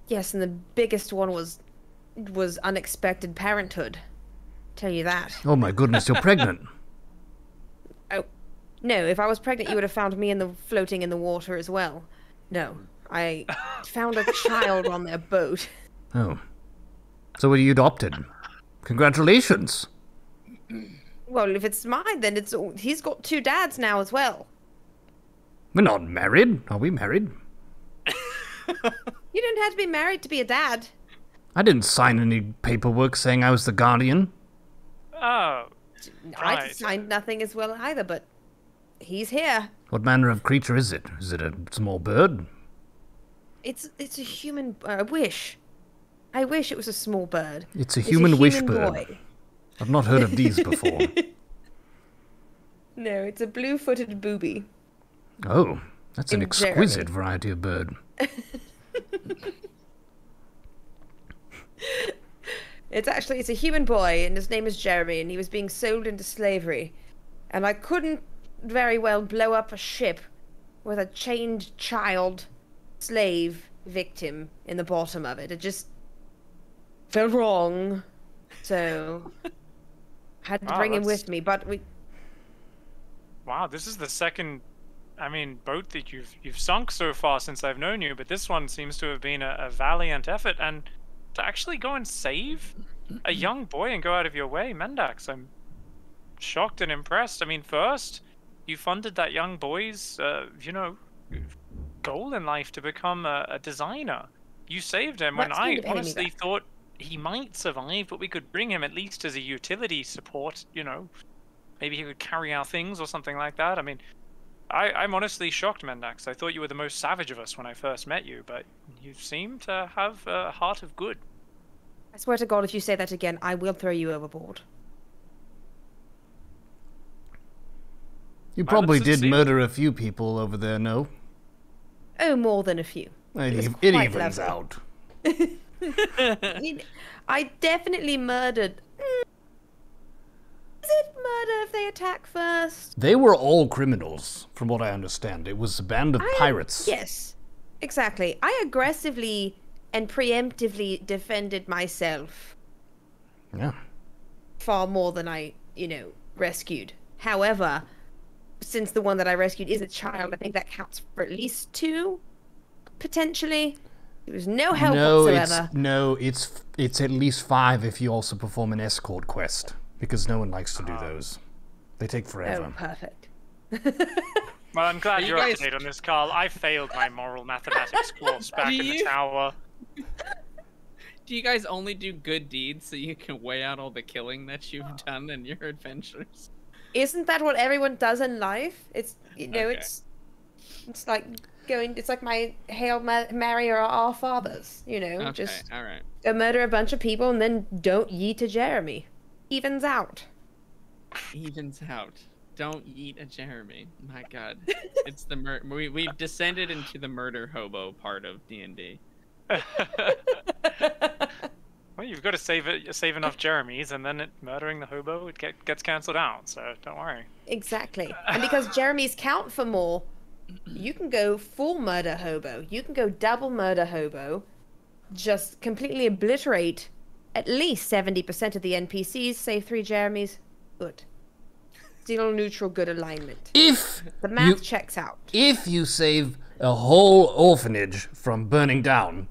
Yes, and the biggest one was unexpected parenthood. Tell you that. Oh my goodness, you're pregnant. Oh, no, if I was pregnant, you would have found me floating in the water as well. No, I found a child on their boat. Oh. So were you adopted? Congratulations. Well, if it's mine, then he's got 2 dads now as well. We're not married. Are we married? You don't have to be married to be a dad. I didn't sign any paperwork saying I was the guardian. Oh, I right. signed nothing as well either, but he's here. What manner of creature is it? Is it a small bird? It's a human. I wish it was a small bird. It's a human wish bird. boy. I've not heard of these before. No, it's a blue-footed booby. Oh, that's an In exquisite Jeremy. variety of bird. It's a human boy, and his name is Jeremy, and he was being sold into slavery. And I couldn't very well blow up a ship with a chained child slave victim in the bottom of it. It just felt wrong. So had to Wow, bring him that's- with me, but we Wow, this is the second, boat that you've sunk so far since I've known you, but this one seems to have been a valiant effort, and to actually go and save a young boy and go out of your way, Mendax, I'm shocked and impressed. First, you funded that young boy's, goal in life to become a designer. You saved him when That's going I to pay me honestly back. thought he might survive, but we could bring him at least as a utility support, Maybe he could carry our things or something like that. I'm honestly shocked, Mendax. I thought you were the most savage of us when I first met you, but you seem to have a heart of good. I swear to God, if you say that again, I will throw you overboard. You probably would did succeed. murder a few people over there, no? Oh, more than a few. It, was it quite evens lovely. out. I definitely murdered. Is it murder if they attack first? They were all criminals, from what I understand. It was a band of pirates. Yes, exactly. I aggressively and preemptively defended myself Yeah. far more than I, rescued. However, since the one that I rescued is a child, I think that counts for at least 2, potentially. There was no help whatsoever. It's at least 5 if you also perform an escort quest, because no one likes to do those. They take forever. Oh, perfect. Well, I'm glad you you're up guys- to date on this, Carl. I failed my moral mathematics course back in the you? tower. Do you guys only do good deeds so you can weigh out all the killing that you've done in your adventures? Isn't that what everyone does in life? It's Okay. it's like it's like my Hail Mary or Our Fathers, Okay, just all right. go murder a bunch of people and then don't yeet to Jeremy. Evens out. Evens out. Don't eat a Jeremy. My God, it's the we've descended into the murder hobo part of D&D. Well, you've got to save enough Jeremys, and then murdering the hobo gets cancelled out. So don't worry. Exactly. And because Jeremy's count for more, you can go full murder hobo. You can go double murder hobo. Just completely obliterate at least 70% of the NPCs, save 3 Jeremys. Good. Still neutral good alignment. If The math checks out. if you save a whole orphanage from burning down,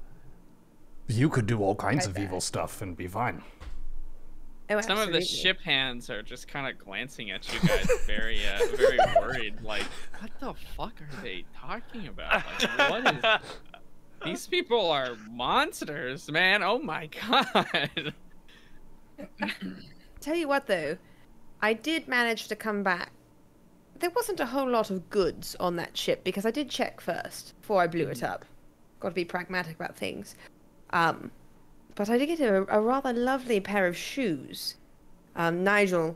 you could do all kinds of evil stuff and be fine. Oh, Some of the absolutely. ship hands are just kind of glancing at you guys, very worried. Like, what the fuck are they talking about? Like, what is? These people are monsters, man. Oh my God. Tell you what, though, I did manage to come back. There wasn't a whole lot of goods on that ship because I did check first before I blew it up. Got to be pragmatic about things. But I did get a rather lovely pair of shoes. Nigel,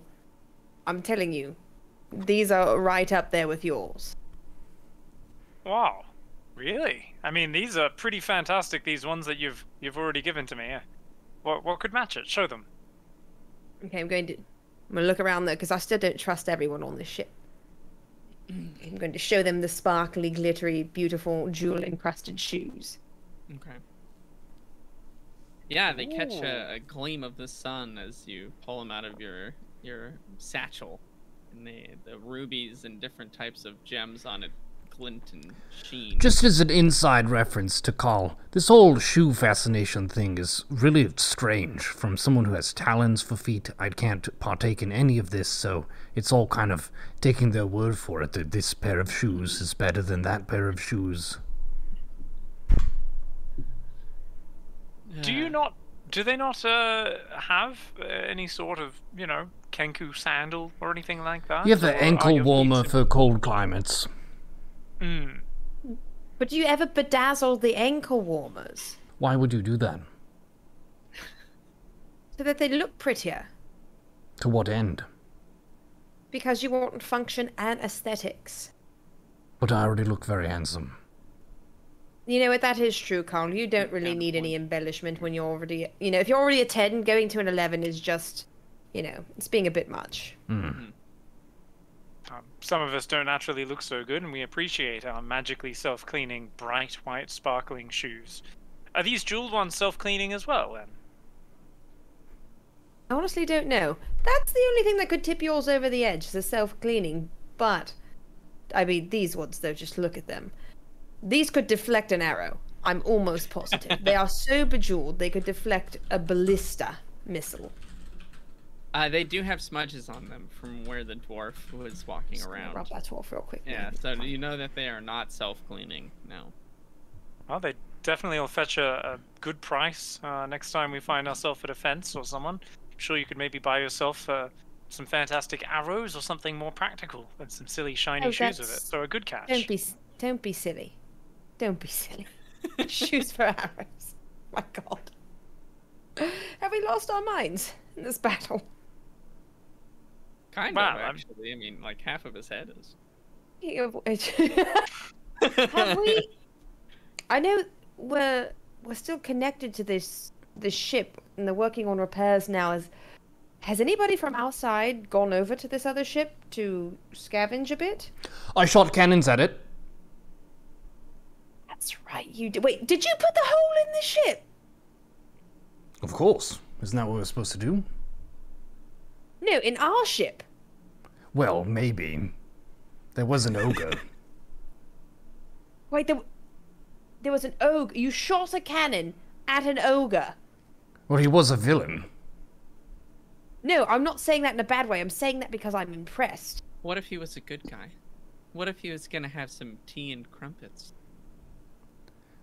I'm telling you, these are right up there with yours. Wow, really? These are pretty fantastic. These ones that you've already given to me. What could match it? Show them. Okay, I'm gonna look around though because I still don't trust everyone on this ship. I'm going to show them the sparkly, glittery, beautiful, jewel-encrusted shoes. Okay. Yeah, they catch a gleam of the sun as you pull them out of your satchel, and the rubies and different types of gems on it glint and sheen. Just as an inside reference to Carl, this whole shoe fascination thing is really strange. From someone who has talons for feet, I can't partake in any of this, so it's all kind of taking their word for it that this pair of shoes is better than that pair of shoes. Do they not have any sort of, Kenku sandal or anything like that? You have the Or are ankle your feet warmer sim- for cold climates. But do you ever bedazzle the ankle warmers Why would you do that? so that they look prettier? To what end? Because you want function and aesthetics. But I already look very handsome. You know what, that is true, Carl. You don't really need any embellishment when you're already, if you're already a 10, going to an 11 is just, it's being a bit much. Some of us don't naturally look so good, and we appreciate our magically self-cleaning, bright white, sparkling shoes. Are these jeweled ones self-cleaning as well, then? I honestly don't know. That's the only thing that could tip yours over the edge, the self-cleaning. But, I mean, these ones, though, just look at them. These could deflect an arrow. I'm almost positive. They are so bejeweled, they could deflect a ballista missile. They do have smudges on them from where the dwarf was walking around. Rub that off real quick. Yeah, so you know that they are not self-cleaning. No. Well, they definitely will fetch a good price next time we find ourselves at a fence or someone. I'm sure you could maybe buy yourself some fantastic arrows or something more practical than some silly shiny shoes with it. So a good catch. Don't be silly. Don't be silly. Shoes for arrows. My God. Have we lost our minds in this battle? Kind Wow, of, actually. I mean, like, half of his head is. Speaking of which, have we? I know we're still connected to this ship, and they're working on repairs now. Has anybody from outside gone over to this other ship to scavenge a bit? I shot cannons at it. That's right, you did. Wait, did you put the hole in the ship? Of course. Isn't that what we're supposed to do? No, in our ship. Well, maybe. There was an ogre. Wait, there was an ogre. You shot a cannon at an ogre. Well, he was a villain. No, I'm not saying that in a bad way. I'm saying that because I'm impressed. What if he was a good guy? What if he was gonna have some tea and crumpets?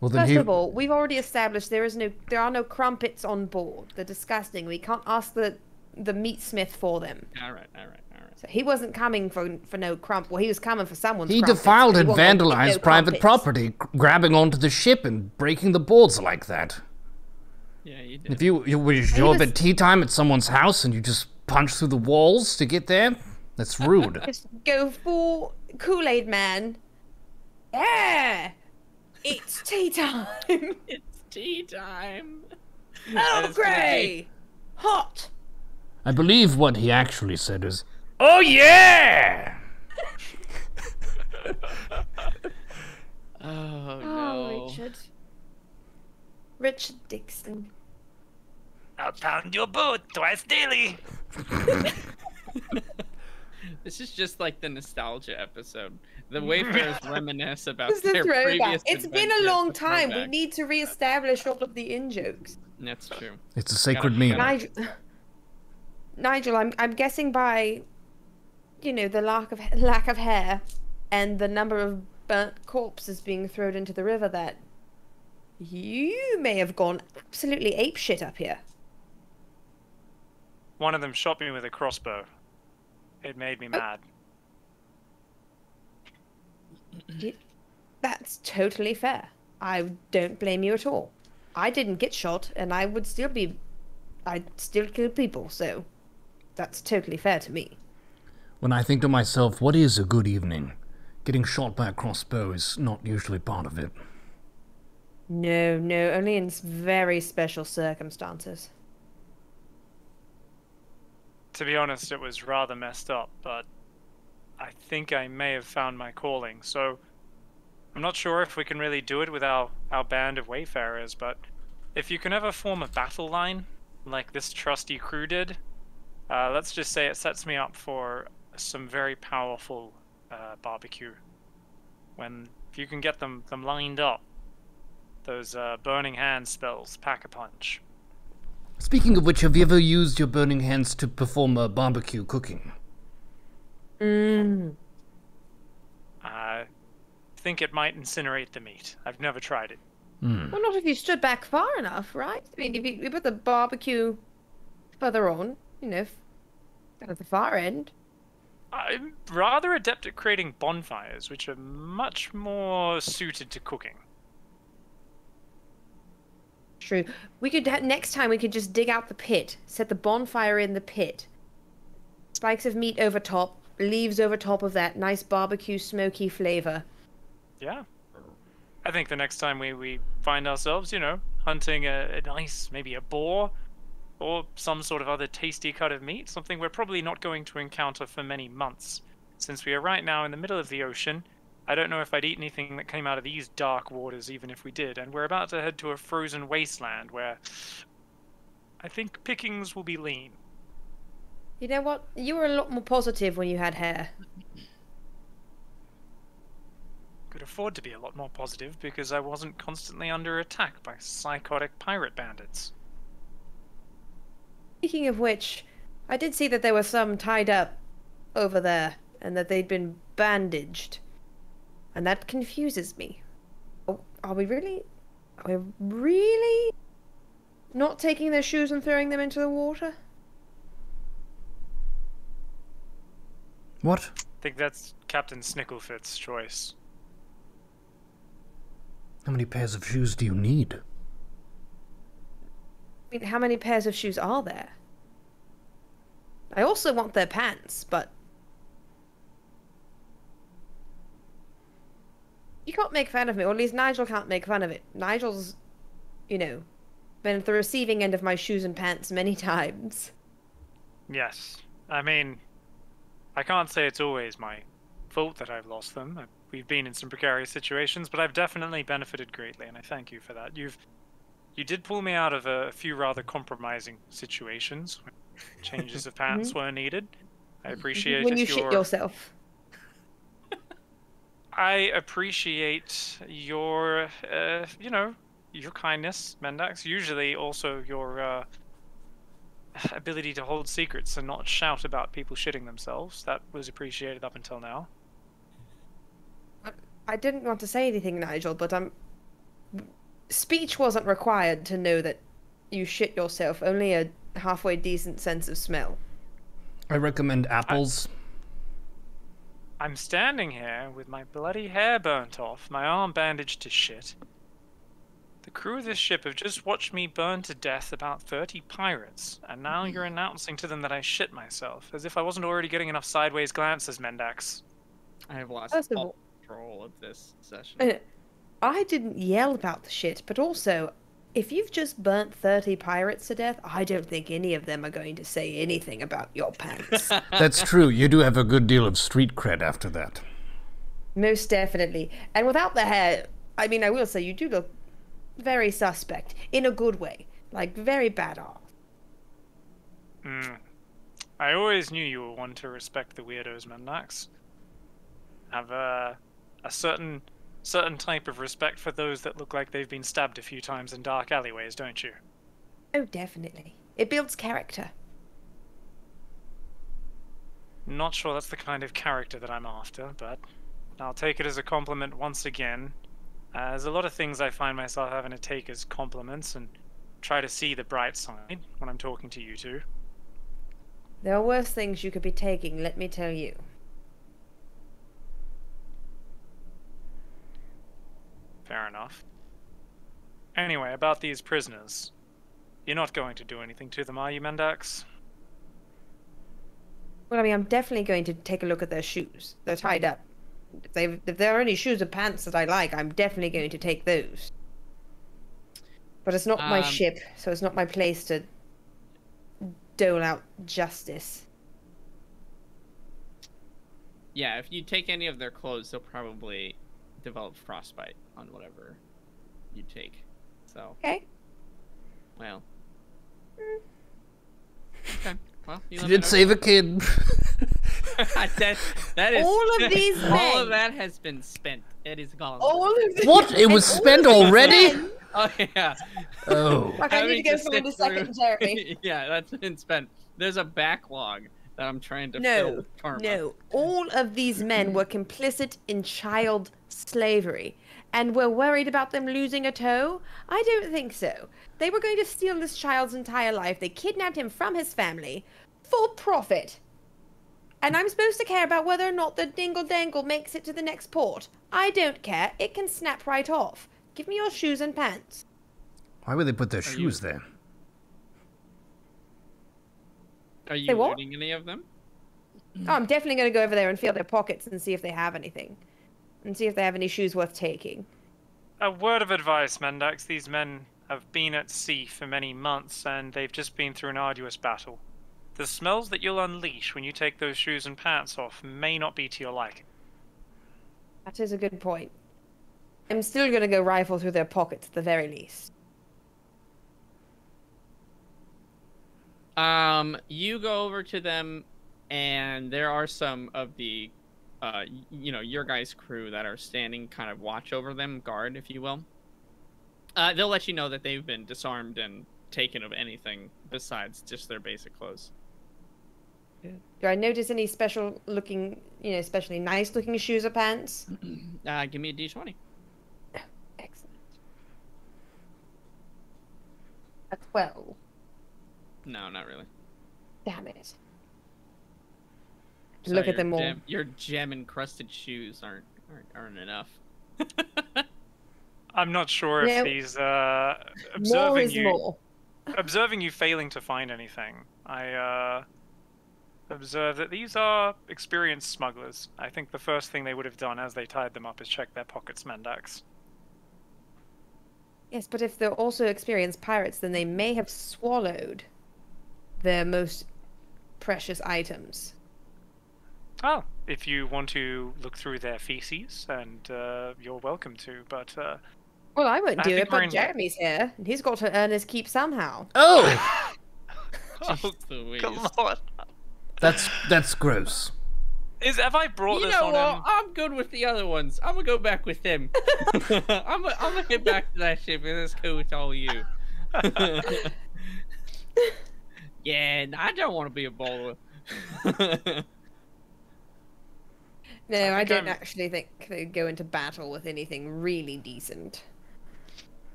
Well, then First of all, we've already established there are no crumpets on board. They're disgusting. We can't ask the meatsmith for them. All right. So he wasn't coming for no crump. Well, he was coming for someone's He crumpets, defiled but and he wasn't gonna vandalized get no private crumpets. property, grabbing onto the ship and breaking the boards like that. Yeah, you did. If you show up at tea time at someone's house and you just punch through the walls to get there, that's rude. Just go full Kool-Aid man. Yeah! It's tea time! It's tea time. Earl Grey! Hot! I believe what he actually said is, "Oh yeah!" Oh, no. Oh, Richard Dixon. I'll pound your boat twice daily. This is just like the nostalgia episode. The Wayfarers reminisce about This is their a throwback. previous It's been a adventures. long It's a time. We throwback. need to reestablish all of the in-jokes. That's true. It's a sacred Gotta- meal. Nigel, I'm guessing by, the lack of hair and the number of burnt corpses being thrown into the river that you may have gone absolutely apeshit up here. One of them shot me with a crossbow. It made me mad. That's totally fair. I don't blame you at all. I didn't get shot, and I'd still kill people, so that's totally fair to me. When I think to myself, what is a good evening? Getting shot by a crossbow is not usually part of it. No, only in very special circumstances. To be honest, it was rather messed up, but I think I may have found my calling. So I'm not sure if we can really do it with our band of Wayfarers, but if you can ever form a battle line like this trusty crew did, let's just say it sets me up for some very powerful barbecue. If you can get them lined up, those burning hand spells pack a punch. Speaking of which, have you ever used your burning hands to perform a barbecue cooking? I think it might incinerate the meat. I've never tried it. Well, not if you stood back far enough, right? I mean, if you put the barbecue further on, at the far end. I'm rather adept at creating bonfires, which are much more suited to cooking. True. We could next time we could just dig out the pit, set the bonfire in the pit, spikes of meat over top, leaves over top of that, nice barbecue smoky flavor. Yeah. I think the next time we find ourselves, hunting a nice, maybe a boar, or some sort of other tasty cut of meat, something we're probably not going to encounter for many months. Since we are right now in the middle of the ocean, I don't know if I'd eat anything that came out of these dark waters, even if we did, and we're about to head to a frozen wasteland where I think pickings will be lean. You know what? You were a lot more positive when you had hair. Could afford to be a lot more positive because I wasn't constantly under attack by psychotic pirate bandits. Speaking of which, I did see that there were some tied up over there, and that they'd been bandaged. And that confuses me. Oh, are we really not taking their shoes and throwing them into the water? What? I think that's Captain Snicklefit's choice. How many pairs of shoes do you need? I mean, how many pairs of shoes are there? I also want their pants, but you can't make fun of me, or at least Nigel can't make fun of it. Nigel's, been at the receiving end of my shoes and pants many times. Yes. I mean, I can't say it's always my fault that I've lost them. We've been in some precarious situations, but I've definitely benefited greatly, and I thank you for that. You did pull me out of a few rather compromising situations. Changes of pants were needed. I appreciate when you shit yourself. I appreciate your, your kindness, Mendax. Usually also your ability to hold secrets and not shout about people shitting themselves. That was appreciated up until now. I didn't want to say anything, Nigel, but speech wasn't required to know that you shit yourself. Only a halfway decent sense of smell. I recommend apples. I'm standing here with my bloody hair burnt off, my arm bandaged to shit. The crew of this ship have just watched me burn to death about 30 pirates, and now you're announcing to them that I shit myself, as if I wasn't already getting enough sideways glances, Mendax. I have lost First of all all- control of this session. I didn't yell about the shit, but also, if you've just burnt 30 pirates to death, I don't think any of them are going to say anything about your pants. That's true. You do have a good deal of street cred after that. Most definitely. And without the hair, I mean, I will say you do look very suspect, in a good way. Like, very badass. I always knew you were one to respect the weirdos, Mendax. Have a certain type of respect for those that look like they've been stabbed a few times in dark alleyways, don't you? Oh, definitely. It builds character. Not sure that's the kind of character that I'm after, but I'll take it as a compliment once again. There's a lot of things I find myself having to take as compliments and try to see the bright side when I'm talking to you two. There are worse things you could be taking, let me tell you. Fair enough. Anyway, about these prisoners. You're not going to do anything to them, are you, Mendax? Well, I mean, I'm definitely going to take a look at their shoes. They're tied up. If there are any shoes or pants that I like, I'm definitely going to take those. But it's not my ship, so it's not my place to dole out justice. Yeah, if you take any of their clothes, they'll probably develop frostbite on whatever you take. So. Okay. Well. Okay. Well, you She let me did know. save a kid. that is All of these all of men. that has been spent. It is gone. All of these, What? It was and all spent of these already? men- Oh yeah. Oh. Fuck, I need to go Having find a sit second through- Jeremy. Yeah, that's been spent. There's a backlog that I'm trying to fill No, with karma. no. All of these men were complicit in child slavery. And were worried about them losing a toe? I don't think so. They were going to steal this child's entire life. They kidnapped him from his family for profit. And I'm supposed to care about whether or not the dingle-dangle makes it to the next port. I don't care. It can snap right off. Give me your shoes and pants. Why would they put their shoes there? Are Say you what? looting any of them? Oh, I'm definitely going to go over there and feel their pockets and see if they have anything. And see if they have any shoes worth taking. A word of advice, Mendax. These men have been at sea for many months, and they've just been through an arduous battle. The smells that you'll unleash when you take those shoes and pants off may not be to your liking. That is a good point. I'm still going to go rifle through their pockets at the very least. You go over to them, and there are some of the, your guys' crew that are standing, kind of watch over them, guard, if you will. They'll let you know that they've been disarmed and taken of anything besides just their basic clothes. Do I notice any special looking, especially nice looking shoes or pants? Give me a d20. Excellent. A 12. No, not really. Damn it. So Look at your them all. Your gem encrusted shoes aren't enough. I'm not sure if No. these More observing is you more. observing you failing to find anything. I observe that these are experienced smugglers. I think the first thing they would have done as they tied them up is check their pockets, Mendax. Yes, but if they're also experienced pirates, then they may have swallowed their most precious items. Oh, if you want to look through their feces, and you're welcome to, but Well, I won't I do think it, we're but in- Jeremy's here, and he's got to earn his keep somehow. Oh! oh, Louise. come on. That's gross. Have I brought You this know on what? him? I'm good with the other ones. I'm gonna go back with them. I'm gonna get back to that ship, and it's cool with all you. Yeah, I don't want to be a bowler. No, I I think don't I'm- actually think they'd go into battle with anything really decent.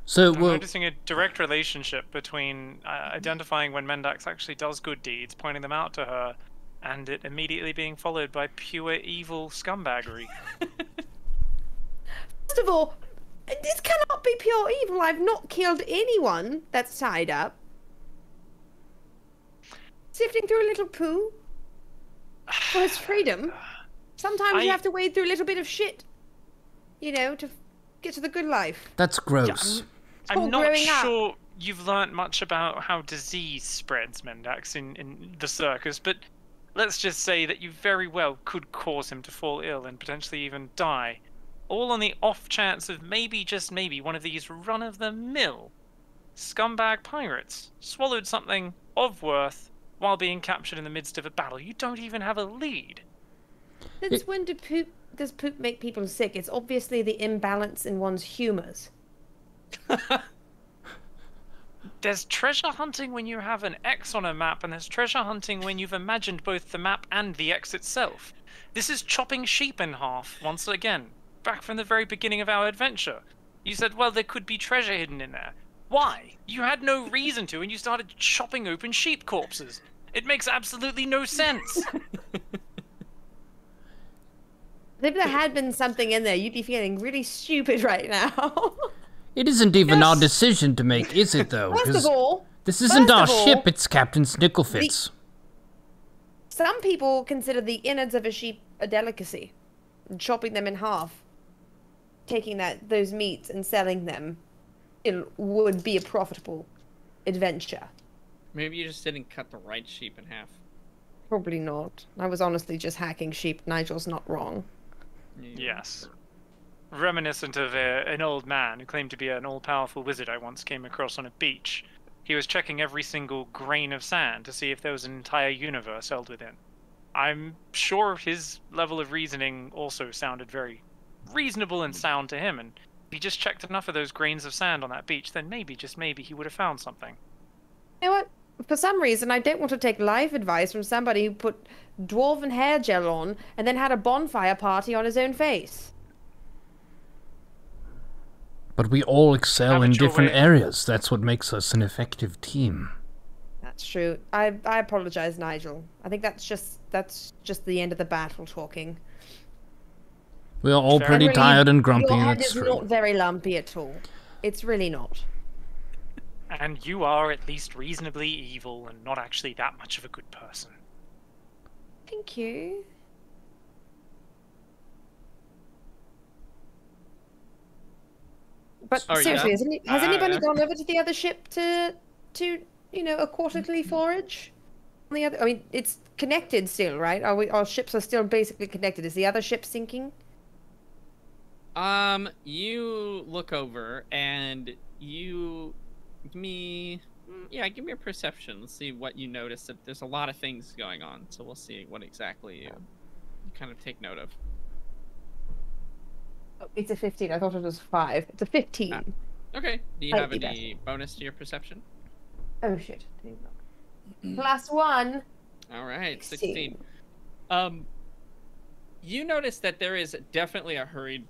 So, I'm well, noticing a direct relationship between identifying when Mendax actually does good deeds, pointing them out to her, and it immediately being followed by pure evil scumbaggery. First of all, this cannot be pure evil. I've not killed anyone that's tied up. Sifting through a little poo for his freedom. Sometimes you I- have to wade through a little bit of shit, to get to the good life. that's gross. called I'm not growing up. sure you've learnt much about how disease spreads, Mendax, in the circus, but let's just say that you very well could cause him to fall ill and potentially even die. All on the off chance of maybe, just maybe, one of these run-of-the-mill scumbag pirates swallowed something of worth while being captured in the midst of a battle. You don't even have a lead. Since when does poop make people sick? It's obviously the imbalance in one's humors. There's treasure hunting when you have an X on a map, and there's treasure hunting when you've imagined both the map and the X itself. This is chopping sheep in half, once again. Back from the very beginning of our adventure. You said, well, there could be treasure hidden in there. Why? You had no reason to, and you started chopping open sheep corpses. It makes absolutely no sense. If there had been something in there, you'd be feeling really stupid right now. It isn't even our Yes. decision to make, is it, though? First 'Cause of all, this isn't first our of all, ship, it's Captain Snicklefitz. some people consider the innards of a sheep a delicacy. And chopping them in half, taking those meats and selling them, it would be a profitable adventure. Maybe you just didn't cut the right sheep in half. Probably not. I was honestly just hacking sheep. Nigel's not wrong. Yes. Reminiscent of an old man who claimed to be an all-powerful wizard I once came across on a beach. He was checking every single grain of sand to see if there was an entire universe held within. I'm sure his level of reasoning also sounded very reasonable and sound to him, and if he just checked enough of those grains of sand on that beach, then maybe, just maybe, he would have found something. You know what? For some reason, I don't want to take life advice from somebody who put dwarven hair gel on and then had a bonfire party on his own face. But we all excel Have in it your different way. areas. That's what makes us an effective team. That's true. I apologize, Nigel. I think that's just the end of the battle talking. We are all Fair pretty Really, tired and grumpy, Your head that's is true. not very lumpy at all. It's really not. And you are at least reasonably evil and not actually that much of a good person. Thank you. But Are you seriously, done? has anybody Yeah. gone over to the other ship to aquatically forage? On the other, I mean, it's connected still, right? Our ships are still basically connected. Is the other ship sinking? You look over and you give me a perception. Let's see what you notice. There's a lot of things going on, so we'll see what exactly you kind of take note of. Oh, it's a 15. I thought it was 5. It's a 15. Okay. Do you have Slightly any bonus to your perception? Oh shit. +1. All right, 16. 16. You notice that there is definitely a hurried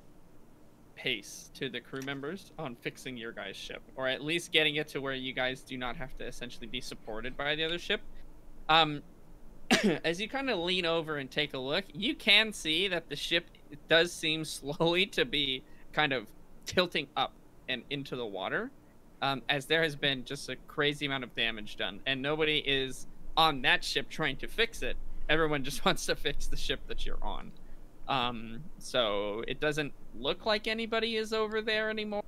pace to the crew members on fixing your guys' ship, or at least getting it to where you guys do not have to essentially be supported by the other ship. As you kind of lean over and take a look, you can see that the ship does seem slowly to be kind of tilting up and into the water, as there has been just a crazy amount of damage done, and nobody is on that ship trying to fix it. Everyone just wants to fix the ship that you're on. So it doesn't look like anybody is over there anymore.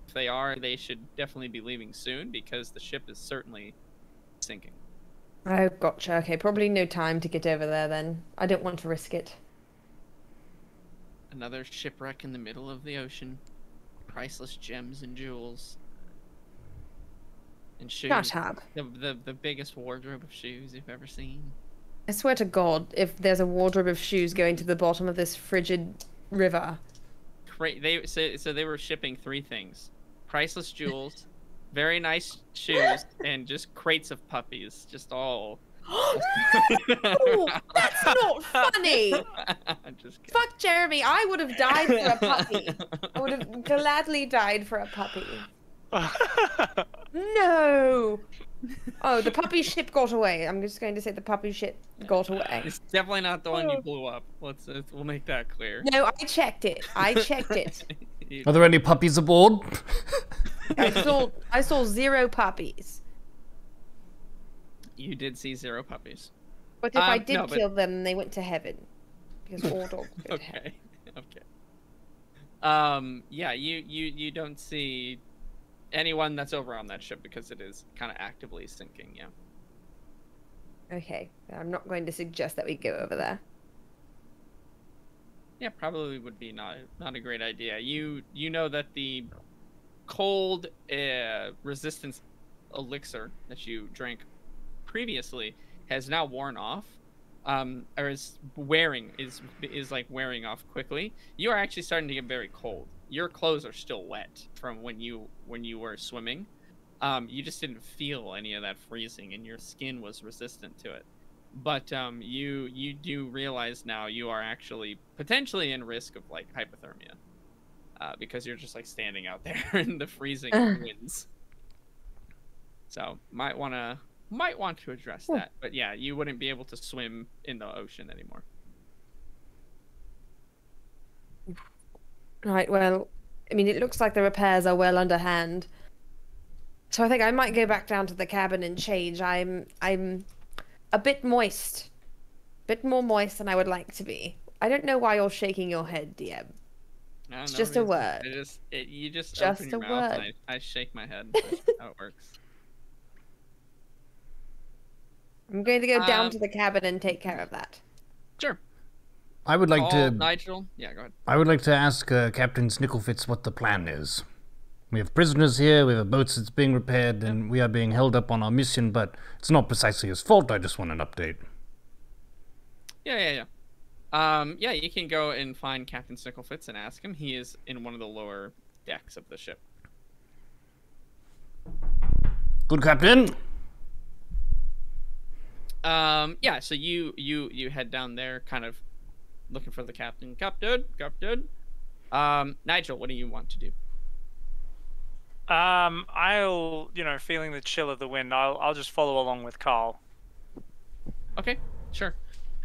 If they are, they should definitely be leaving soon, because the ship is certainly sinking. Oh, gotcha. Okay, probably no time to get over there then. I don't want to risk it. Another shipwreck in the middle of the ocean. Priceless gems and jewels. And shoes. Shut up. The biggest wardrobe of shoes you've ever seen. I swear to God, if there's a wardrobe of shoes going to the bottom of this frigid river. So they were shipping 3 things: priceless jewels, very nice shoes, and just crates of puppies. Just all. Oh, that's not funny! I'm just kidding. Fuck Jeremy, I would have died for a puppy. I would have gladly died for a puppy. No! Oh, the puppy ship got away. I'm just going to say the puppy ship got away. It's definitely not the one you blew up. We'll make that clear. No, I checked it. I checked it. Are there any puppies aboard? I saw 0 puppies. You did see 0 puppies. But if I No, did but- kill them, they went to heaven. Because all dogs go to heaven. Okay. Yeah, you don't see anyone that's over on that ship, because it is kind of actively sinking. Yeah. Okay, I'm not going to suggest that we go over there. Yeah, probably would be not a great idea. You know that the cold resistance elixir that you drank previously has now worn off, or is like wearing off quickly. You are actually starting to get very cold. Your clothes are still wet from when you were swimming. You just didn't feel any of that freezing, and your skin was resistant to it. But you do realize now you are actually potentially in risk of like hypothermia, because you're just like standing out there in the freezing winds. So might want to address that. But yeah, you wouldn't be able to swim in the ocean anymore. Right, well, I mean, it looks like the repairs are well underhand. So I think I might go back down to the cabin and change. I'm a bit moist. A bit more moist than I would like to be. I don't know why you're shaking your head, DM. It's just a word. You just Just open your a mouth word. and I shake my head. That's how it works. I'm going to go down to the cabin and take care of that. Sure. I would like to. Nigel. Yeah, go ahead. I would like to ask Captain Snicklefitz what the plan is. We have prisoners here, we have a boat that's being repaired, and we are being held up on our mission, but it's not precisely his fault. I just want an update. Yeah. Yeah, you can go and find Captain Snicklefitz and ask him. He is in one of the lower decks of the ship. Good, Captain. Yeah, so you head down there, kind of looking for the captain. Captain. Nigel, what do you want to do? I'll, feeling the chill of the wind, I'll just follow along with Carl. Okay, sure.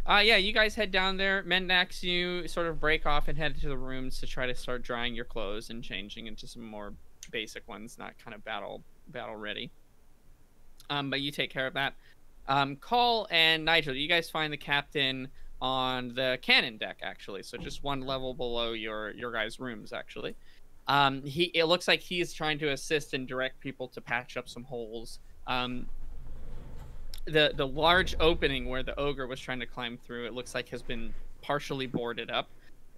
Yeah, you guys head down there. Mendax, you sort of break off and head to the rooms to try to start drying your clothes and changing into some more basic ones, not kind of battle ready. But you take care of that. Carl and Nigel, you guys find the captain on the cannon deck, actually. So just one level below your guys' rooms, actually. It looks like he's trying to assist and direct people to patch up some holes. The large opening where the ogre was trying to climb through, it looks like has been partially boarded up.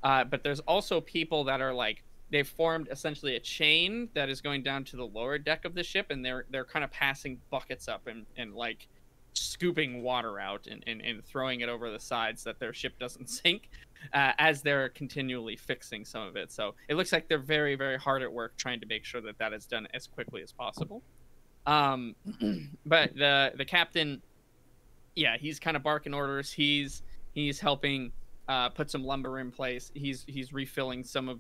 But there's also people that are like, they've formed essentially a chain that is going down to the lower deck of the ship, and they're kind of passing buckets up and like scooping water out and throwing it over the sides so that their ship doesn't sink, as they're continually fixing some of it. So it looks like they're very, very hard at work trying to make sure that that is done as quickly as possible. But the captain, yeah, he's kind of barking orders. He's helping put some lumber in place. He's refilling some of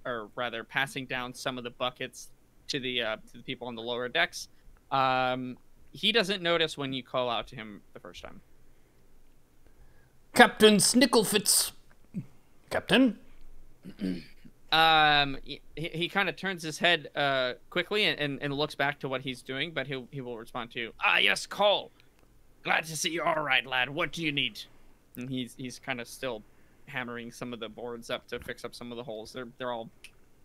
or rather passing down some of the buckets to the people on the lower decks. He doesn't notice when you call out to him the first time. Captain Snicklefitz. Captain? He kind of turns his head quickly and looks back to what he's doing, but he will respond to you. Yes, Cole. Glad to see you all right, lad. What do you need? And he's kind of still hammering some of the boards up to fix up some of the holes. They're all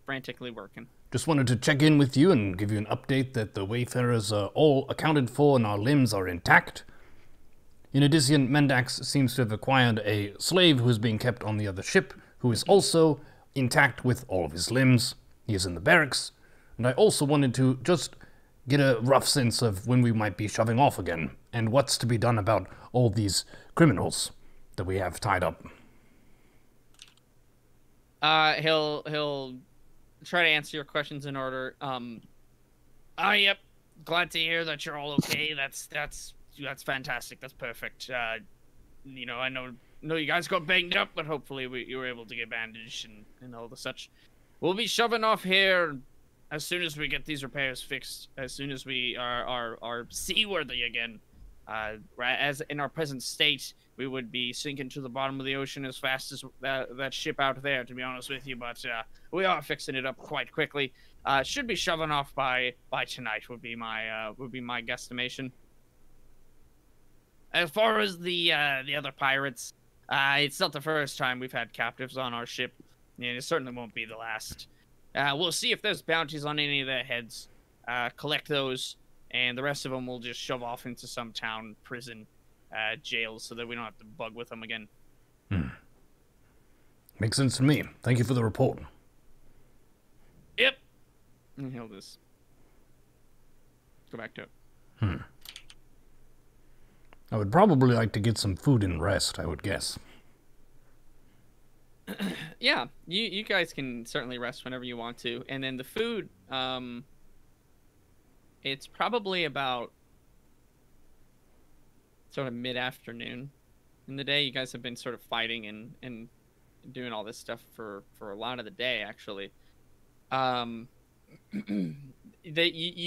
frantically working. Just wanted to check in with you and give you an update that the Wayfarers are all accounted for and our limbs are intact. In addition, Mendax seems to have acquired a slave who is being kept on the other ship, who is also intact with all of his limbs. He is in the barracks. And I also wanted to just get a rough sense of when we might be shoving off again, and what's to be done about all these criminals that we have tied up. He'll try to answer your questions in order. Yep. Glad to hear that you're all okay. That's fantastic. That's perfect. I know you guys got banged up, but hopefully you were able to get bandaged and all the such. We'll be shoving off here as soon as we get these repairs fixed. As soon as we are seaworthy again. As in our present state, we would be sinking to the bottom of the ocean as fast as that ship out there, to be honest with you. But we are fixing it up quite quickly. Should be shoving off by tonight. Would be my guesstimation. As far as the other pirates, it's not the first time we've had captives on our ship, and it certainly won't be the last. We'll see if there's bounties on any of their heads. Collect those. And the rest of them will just shove off into some town prison jail so that we don't have to bug with them again. Makes sense to me. Thank you for the report. Yep. And he'll just go back to it. I would probably like to get some food and rest, I would guess. Yeah, you guys can certainly rest whenever you want to. And then the food, it's probably about sort of mid-afternoon in the day. You guys have been sort of fighting and doing all this stuff for a lot of the day, actually. You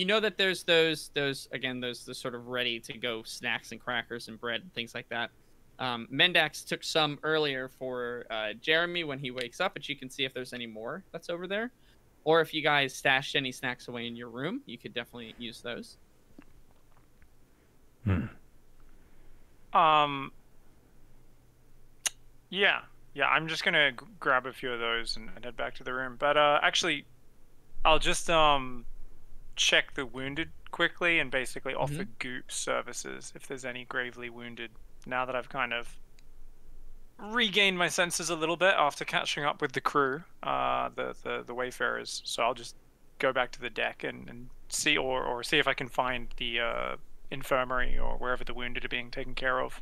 know that there's those sort of ready-to-go snacks and crackers and bread and things like that. Mendax took some earlier for Jeremy when he wakes up, but you can see if there's any more that's over there. Or if you guys stashed any snacks away in your room, you could definitely use those. Yeah, I'm just gonna grab a few of those and head back to the room. But actually, I'll just check the wounded quickly and basically offer goop services if there's any gravely wounded. Now that I've kind of regained my senses a little bit after catching up with the crew, the Wayfarers. So I'll just go back to the deck and see or see if I can find the infirmary or wherever the wounded are being taken care of.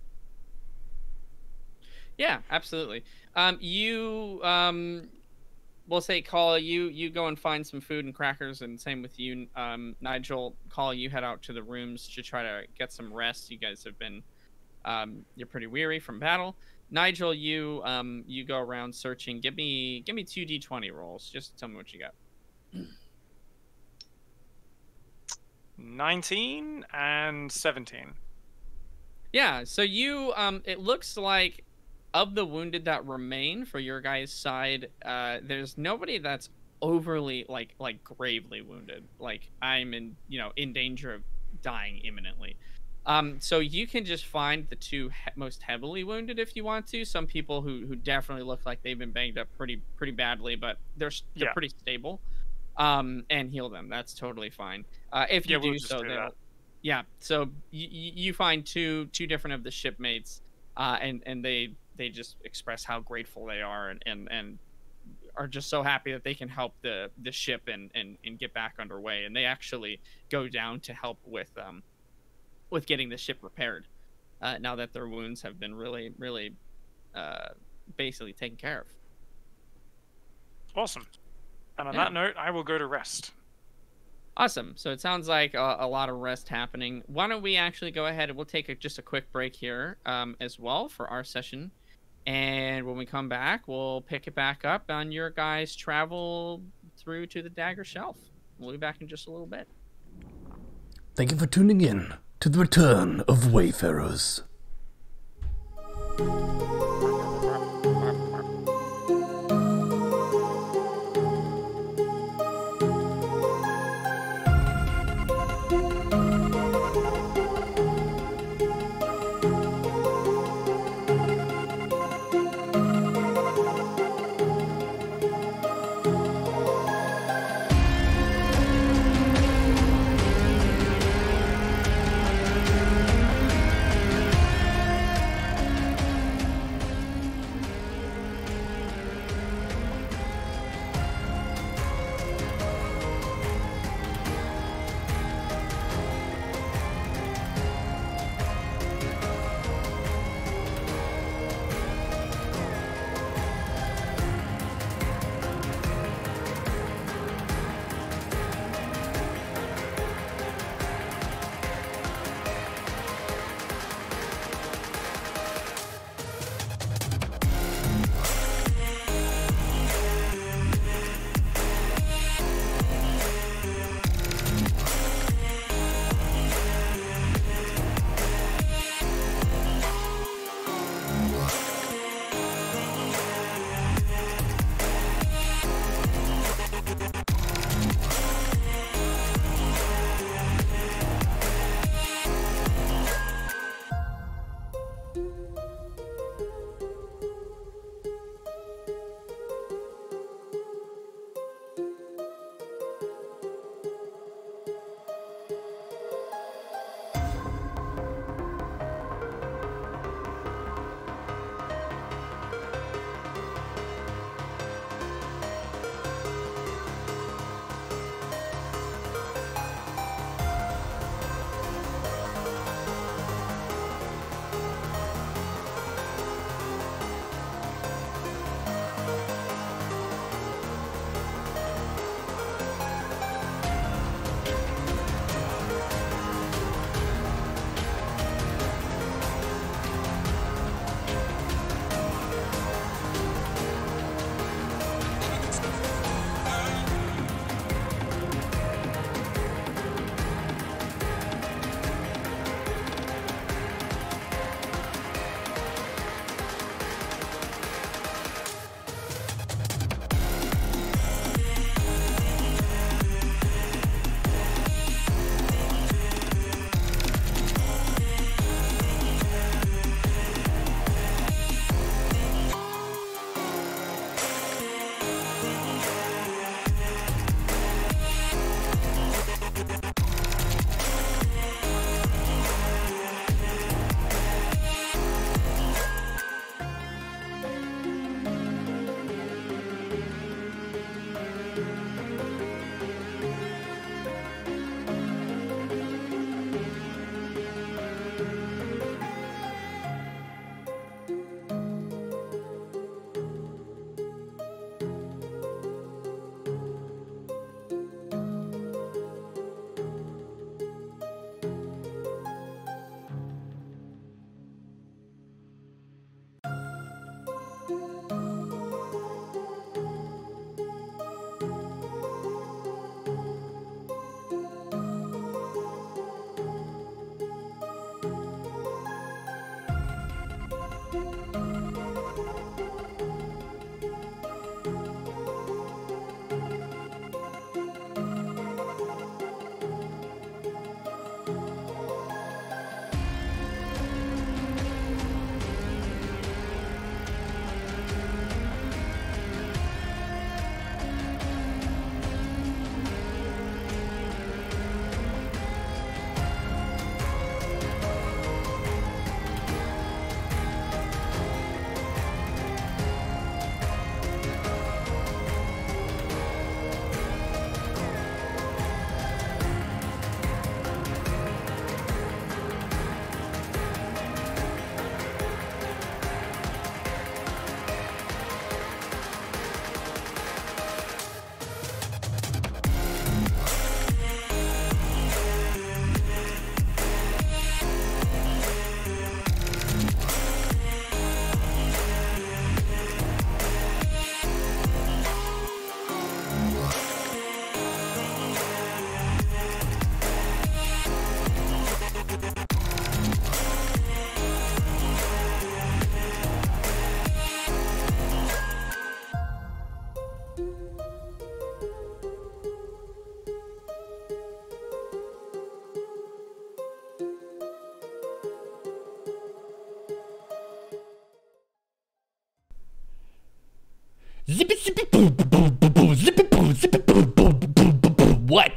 Yeah, absolutely. We'll say, Call, you go and find some food and crackers, and same with you, Nigel. Call, you head out to the rooms to try to get some rest. You guys have been, you're pretty weary from battle. Nigel, you go around searching. Give me 2 d20 rolls. Just tell me what you got. 19 and 17. Yeah, so you, it looks like of the wounded that remain for your guys' side, there's nobody that's overly like gravely wounded. Like I'm in danger of dying imminently. So you can just find the two most heavily wounded if you want to. Some people who definitely look like they've been banged up pretty badly, but they're pretty stable. And heal them. That's totally fine. If you do so, yeah. So you find two different of the shipmates, and they just express how grateful they are and are just so happy that they can help the ship and get back underway. And they actually go down to help with getting the ship repaired, now that their wounds have been really basically taken care of. Awesome. And on that note, I will go to rest. Awesome. So it sounds like a lot of rest happening. Why don't we actually go ahead and we'll take just a quick break here as well for our session. And when we come back, we'll pick it back up on your guys' travel through to the Daggershelf. We'll be back in just a little bit. Thank you for tuning in to the return of Wayfarers.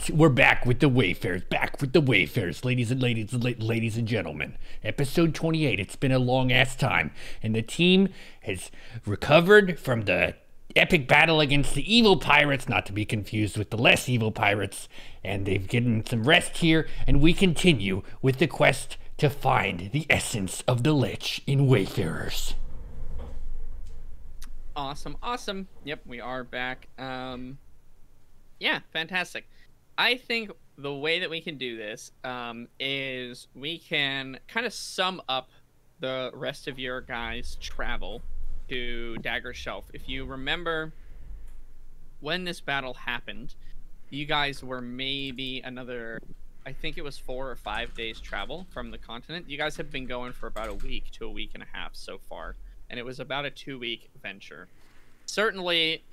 we're back with the Wayfarers, ladies and gentlemen. Episode 28. It's been a long ass time, and the team has recovered from the epic battle against the evil pirates, not to be confused with the less evil pirates, and they've gotten some rest here, and we continue with the quest to find the essence of the Lich in Wayfarers. Awesome. Yep, we are back. Yeah, fantastic. I think the way that we can do this is we can kind of sum up the rest of your guys' travel to Daggershelf. If you remember when this battle happened, you guys were maybe another, I think it was 4 or 5 days travel from the continent. You guys have been going for about a week to a week and a half so far, and it was about a 2-week venture. Certainly,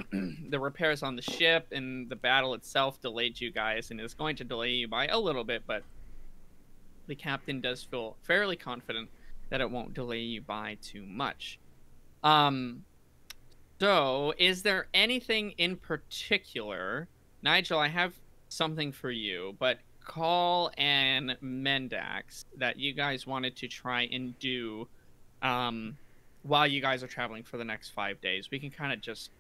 the repairs on the ship and the battle itself delayed you guys, and is going to delay you by a little bit, but the captain does feel fairly confident that it won't delay you by too much. So, is there anything in particular, Nigel, I have something for you, but Call and Mendax, that you guys wanted to try and do, while you guys are traveling for the next 5 days? We can kind of just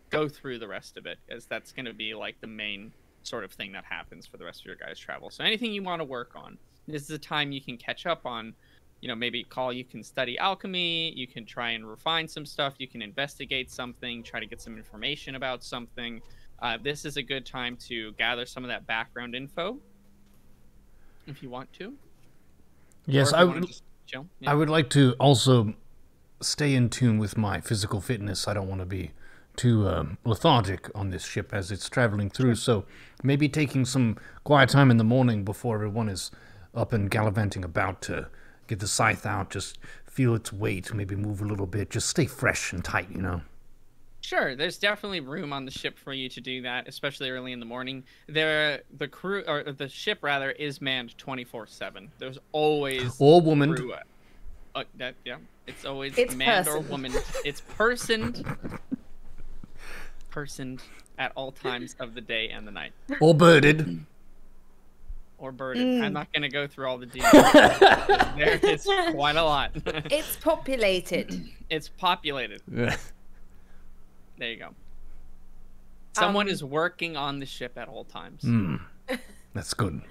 go through the rest of it, as that's going to be like the main sort of thing that happens for the rest of your guys' travel. So anything you want to work on, this is a time you can catch up on. You know, maybe Call, you can study alchemy, you can try and refine some stuff, you can investigate something, try to get some information about something. This is a good time to gather some of that background info, if you want to. Yes, I would. Yeah. I would like to also stay in tune with my physical fitness. I don't want to be too lethargic on this ship as it's traveling through. So maybe taking some quiet time in the morning before everyone is up and gallivanting about to get the scythe out, just feel its weight, maybe move a little bit, just stay fresh and tight, you know? Sure, there's definitely room on the ship for you to do that, especially early in the morning. The crew, or the ship rather, is manned 24/7. There's always or woman. It's always it's manned personed. or woman. It's personed at all times of the day and the night. Or birded. Or birded. I'm not going to go through all the details. There is quite a lot. It's populated. It's populated. There you go. Someone is working on the ship at all times. That's good.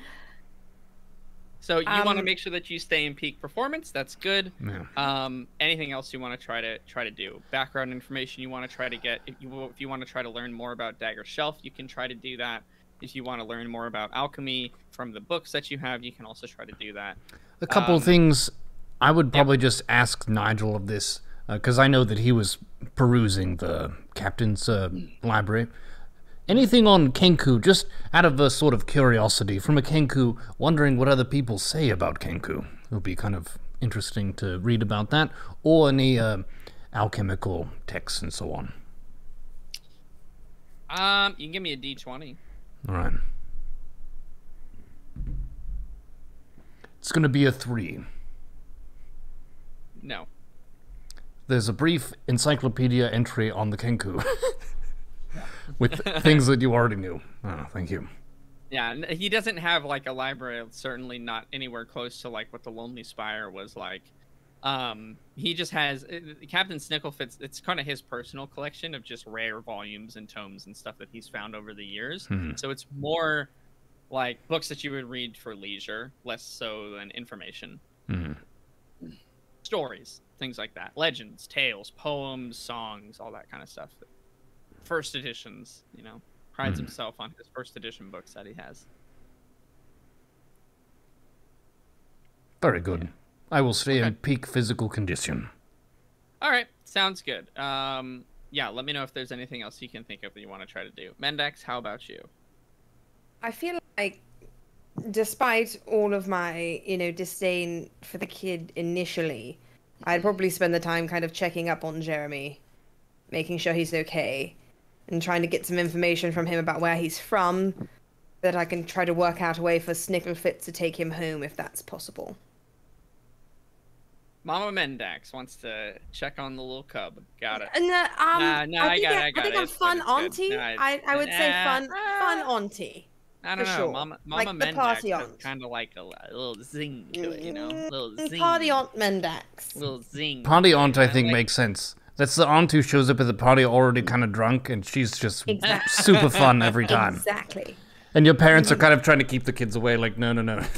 So you want to make sure that you stay in peak performance. That's good. Yeah. Anything else you want to try to do? Background information you want to try to get. If you want to try to learn more about Daggershelf, you can try to do that. If you want to learn more about alchemy from the books that you have, you can also try to do that. A couple of things. I would probably just ask Nigel of this, because I know that he was perusing the captain's library. Anything on Kenku, just out of a sort of curiosity, from a Kenku, wondering what other people say about Kenku. It would be kind of interesting to read about that, or any alchemical texts and so on. You can give me a D20. All right. It's going to be a 3. No. There's a brief encyclopedia entry on the Kenku with things that you already knew. Oh, thank you. Yeah, he doesn't have like a library. Certainly not anywhere close to like what the Lonely Spire was like. He just has Captain Snicklefitz. It's kind of his personal collection of just rare volumes and tomes and stuff that he's found over the years. So it's more like books that you would read for leisure, less so than information. Stories, things like that, legends, tales, poems, songs, all that kind of stuff. First editions, you know, prides himself on his first edition books that he has. Very good. Yeah. I will stay in peak physical condition. All right, sounds good. Yeah, let me know if there's anything else you can think of that you want to try to do. Mendax, how about you? I feel like, despite all of my, disdain for the kid initially, I'd probably spend the time kind of checking up on Jeremy, making sure he's okay, and trying to get some information from him about where he's from, that I can try to work out a way for Snicklefitz to take him home if that's possible. Mama Mendax wants to check on the little cub. Got it. I got it. think I'm fun auntie. I would say fun auntie. I don't For know. sure. Mama Like the Mendax party has aunt. kind of like a little zing to it, you know? A little zing. Party Aunt Mendax. Little zing. Party to it. aunt, I think, like- makes sense. That's the aunt who shows up at the party already kind of drunk, and she's just Exactly. super fun every time. Exactly. And your parents are kind of trying to keep the kids away, like, no,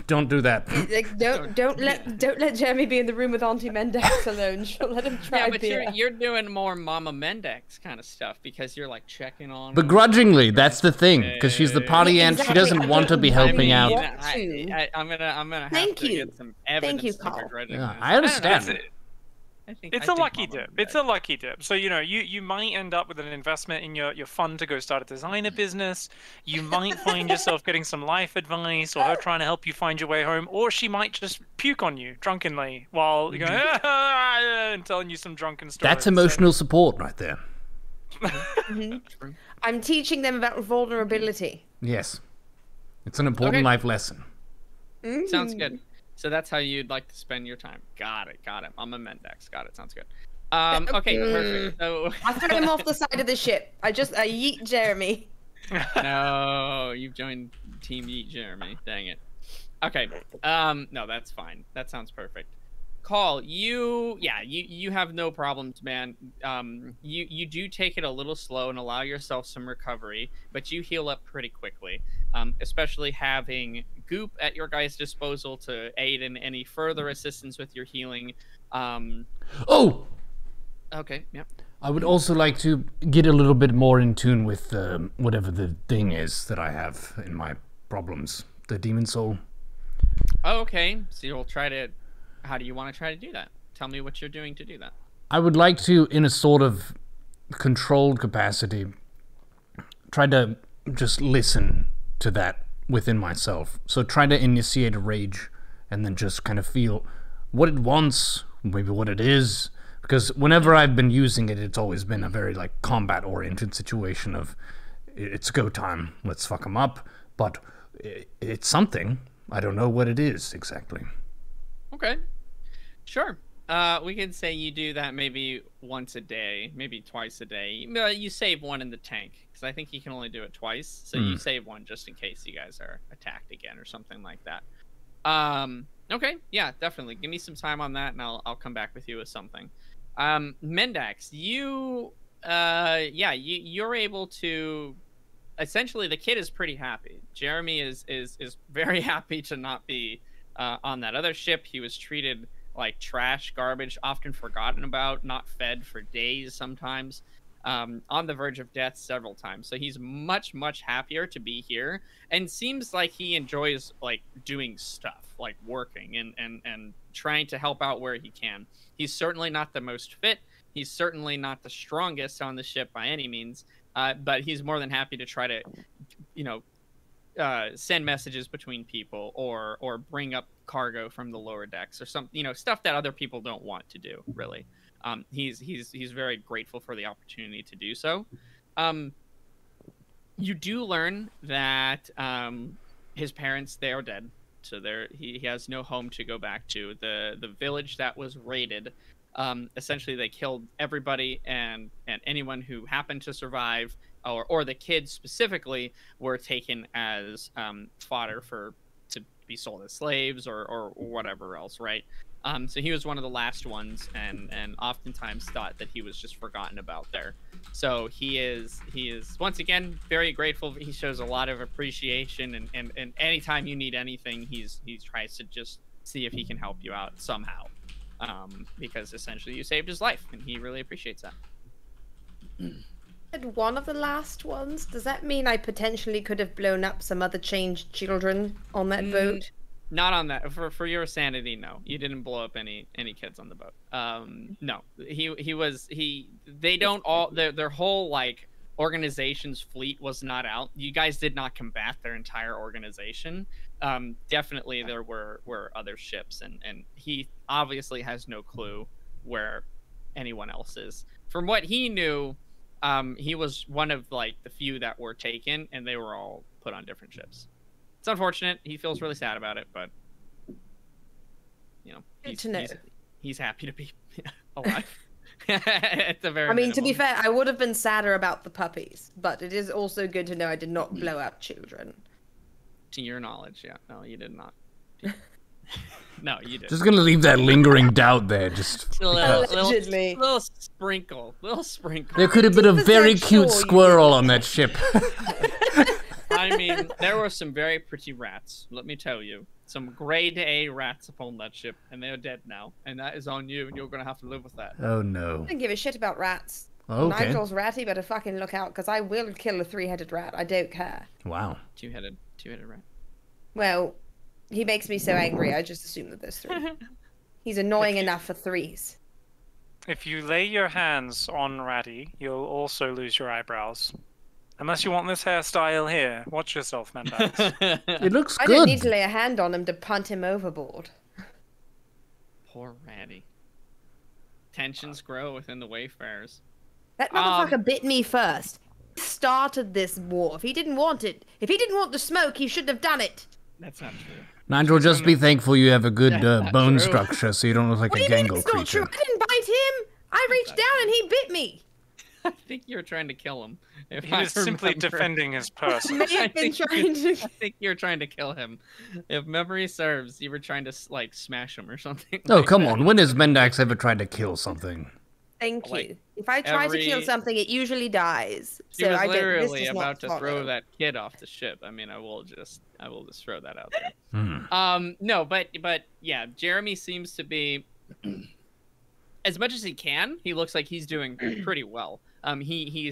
don't do that. Like, don't let Jeremy be in the room with Auntie Mendax alone. She'll let him try Yeah, but beer. you're doing more Mama Mendax kind of stuff because you're like checking on. Begrudgingly, that's the thing, because she's the party aunt. She Exactly. doesn't I want to don't be really helping out. want to. I'm gonna have Thank to you. get some evidence you, to Carl. begrudging Yeah, this. I understand. don't know. I It's a think lucky Mama dip. Mendax. It's a lucky dip. So, you might end up with an investment in your fund to go start a designer business. You might find yourself getting some life advice, or her trying to help you find your way home, or she might just puke on you drunkenly while you're going, and telling you some drunken stories. That's emotional support right there. I'm teaching them about vulnerability. Yes. It's an important life lesson. Sounds good. So that's how you'd like to spend your time. Got it. Mama Mendax. Got it. Sounds good. Okay, perfect. So I threw him off the side of the ship. I yeet Jeremy. no, you've joined Team Yeet Jeremy. Dang it. Okay. No, that's fine. That sounds perfect. Call, you have no problems, man. You do take it a little slow and allow yourself some recovery, but you heal up pretty quickly. Especially having Goop at your guys' disposal to aid in any further assistance with your healing. Oh! Okay, yep. I would also like to get a little bit more in tune with whatever the thing is that I have in my problems. The demon soul. Oh, okay. So you'll try to... How do you want to try to do that? Tell me what you're doing to do that. I would like to, in a sort of controlled capacity, try to just listen to that within myself. So try to initiate a rage and then just kind of feel what it wants, maybe what it is. Because whenever I've been using it, it's always been a very like combat-oriented situation of it's go time, let's fuck them up. But it's something. I don't know what it is exactly. Okay. Sure. We can say you do that maybe once a day, maybe twice a day. You save one in the tank, because I think you can only do it twice. So you save one just in case you guys are attacked again or something like that. Okay. Yeah, definitely. Give me some time on that, and I'll come back with you with something. Mendax, you're able to... Essentially, the kid is pretty happy. Jeremy is very happy to not be on that other ship. He was treated like trash, garbage, often forgotten about, not fed for days sometimes, on the verge of death several times. So he's much, much happier to be here, and seems like he enjoys like doing stuff, like working and trying to help out where he can. He's certainly not the most fit. He's certainly not the strongest on the ship by any means, but he's more than happy to try to, send messages between people or bring up cargo from the lower decks or some, stuff that other people don't want to do, really. He's very grateful for the opportunity to do so. You do learn that his parents, they are dead. So he has no home to go back to. The village that was raided, essentially they killed everybody and anyone who happened to survive, or the kids specifically were taken as fodder to be sold as slaves or whatever else, right? So he was one of the last ones, and oftentimes thought that he was just forgotten about there. So he is once again very grateful. He shows a lot of appreciation, and anytime you need anything, he tries to just see if he can help you out somehow, because essentially you saved his life, and he really appreciates that. One of the last ones? Does that mean I potentially could have blown up some other changed children on that boat? Not on that. For your sanity, no. You didn't blow up any kids on the boat. No. They don't all, their whole like organization's fleet was not out. You guys did not combat their entire organization. Definitely there were other ships, and he obviously has no clue where anyone else is. From what he knew, he was one of like the few that were taken, and they were all put on different ships. It's unfortunate. He feels really sad about it, but he's happy to be alive. At the very minimum. To be fair, I would have been sadder about the puppies, but it is also good to know I did not blow up children. To your knowledge, yeah. No, you did not. No, you did. Just gonna leave that lingering doubt there. Just Allegedly. Little sprinkle. there could have been a 90% very sure cute you squirrel on that ship. I mean, there were some very pretty rats. Let me tell you, some grade A rats upon that ship, and they're dead now. And that is on you, and you're gonna have to live with that. Oh no. I don't give a shit about rats. Okay. Nigel's ratty, better fucking look out, because I will kill a 3-headed rat. I don't care. Wow. Two-headed rat. Well, he makes me so angry, I just assume that there's 3. He's annoying enough for 3s. If you lay your hands on Ratty, you'll also lose your eyebrows. Unless you want this hairstyle here. Watch yourself, Mendax. It looks I good. don't need to lay a hand on him to punt him overboard. Poor Ratty. Tensions grow within the Wayfarers. That motherfucker bit me first. He started this war. If he didn't want the smoke, he shouldn't have done it. That's not true. Nigel, just be thankful you have a good That's bone true. structure so you don't look like What a do you mean gangle it's not true? creature. I didn't bite him. I reached down and he bit me. I think you were trying to kill him. If He I was simply remember. defending his person. May have been trying to. I think you were trying to kill him. If memory serves, you were trying to like smash him or something. Oh, like come that. on. When has Mendax ever tried to kill something? Thank Like, you. If I try to kill every- something, it usually dies. She So was I don't. This literally does not about to throw follow. that kid off the ship. I mean, I will just throw that out there. Hmm. No, but yeah, Jeremy seems to be, as much as he can, he looks like he's doing pretty well. He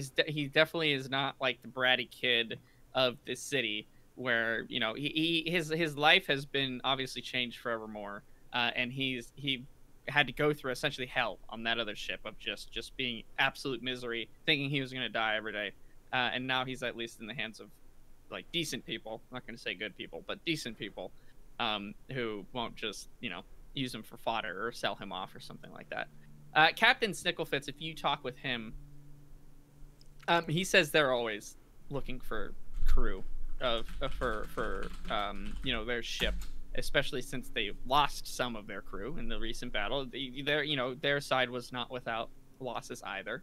definitely is not like the bratty kid of this city where, you know, his life has been obviously changed forevermore, and he had to go through essentially hell on that other ship of just being absolute misery, thinking he was going to die every day, and now he's at least in the hands of like decent people. I'm not going to say good people, but decent people, who won't just, you know, use him for fodder or sell him off or something like that. Captain Snicklefitz, if you talk with him, he says they're always looking for crew for you know, their ship, especially since they lost some of their crew in the recent battle. Their side was not without losses either.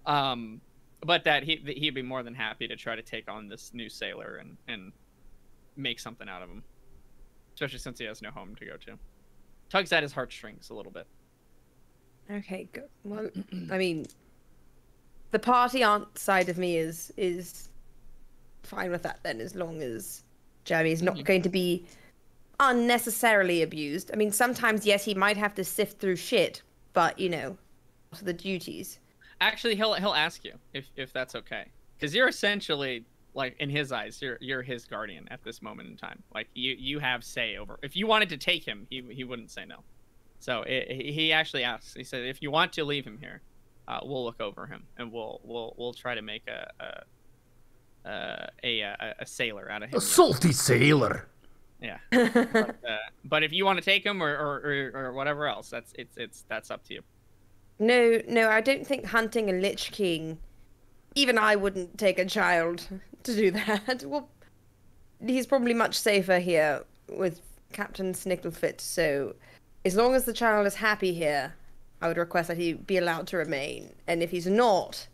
But that he'd be more than happy to try to take on this new sailor and make something out of him, especially since he has no home to go to. Tugs at his heartstrings a little bit. Okay, good. Well, I mean, the party aunt side of me is fine with that then, as long as Jeremy's not going to be unnecessarily abused. I mean, sometimes, yes, he might have to sift through shit, but, you know, the duties. Actually, he'll ask you if that's okay, because you're essentially, like, in his eyes, you're his guardian at this moment in time. Like, you have say over. If you wanted to take him, he wouldn't say no. So he actually asks. He said, if you want to leave him here, we'll look over him and we'll try to make a sailor out of him. A salty sailor. Yeah. But if you want to take him or whatever else, that's up to you. No, I don't think hunting a Lich King, even I wouldn't take a child to do that. Well, he's probably much safer here with Captain Snicklefit, so as long as the child is happy here, I would request that he be allowed to remain. And if he's not,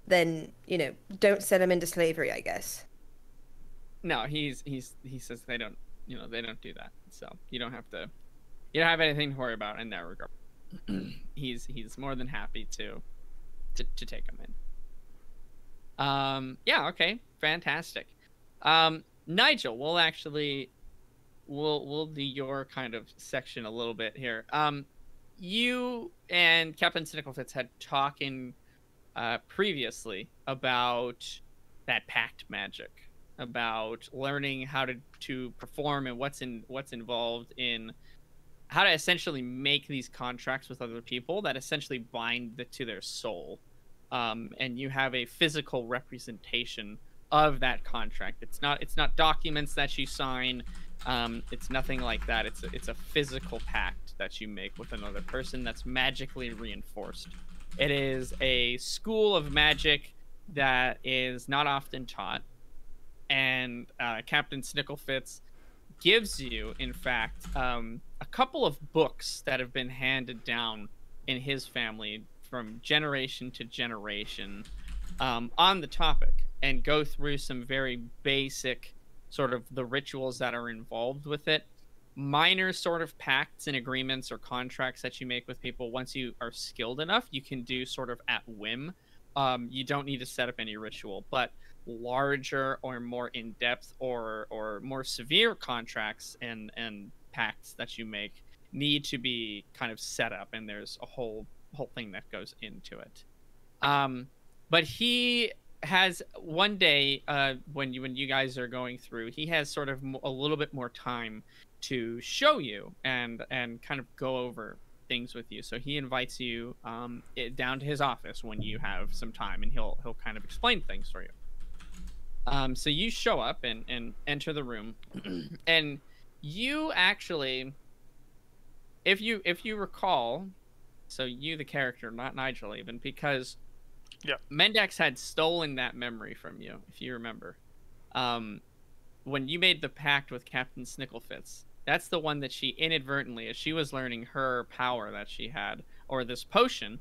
then, you know, don't sell him into slavery, I guess. No, he says they don't do that. So you don't have anything to worry about in that regard. He's more than happy to take him in. Yeah, okay, fantastic. Nigel, we'll do your kind of section a little bit here. You and Captain Snicklefitz had talking previously about that pact magic, about learning how to perform and what's involved in how to essentially make these contracts with other people that essentially bind to their soul. And you have a physical representation of that contract. It's not documents that you sign. It's nothing like that. It's a physical pact that you make with another person that's magically reinforced. It is a school of magic that is not often taught, and Captain Snicklefitz gives you, in fact, a couple of books that have been handed down in his family from generation to generation on the topic, and go through some very basic sort of the rituals that are involved with it. Minor sort of pacts and agreements or contracts that you make with people, once you are skilled enough, you can do sort of at whim. You don't need to set up any ritual, but larger or more in-depth or more severe contracts and pacts that you make need to be kind of set up, and there's a whole thing that goes into it. But he has one day, when you guys are going through, he has sort of a little bit more time to show you and kind of go over things with you. So he invites you down to his office when you have some time, and he'll kind of explain things for you. So you show up and enter the room, and you actually, if you recall, so you the character, not Nigel even, because Mendax had stolen that memory from you, if you remember. When you made the pact with Captain Snicklefitz, that's the one that she inadvertently, as she was learning her power that she had, or this potion,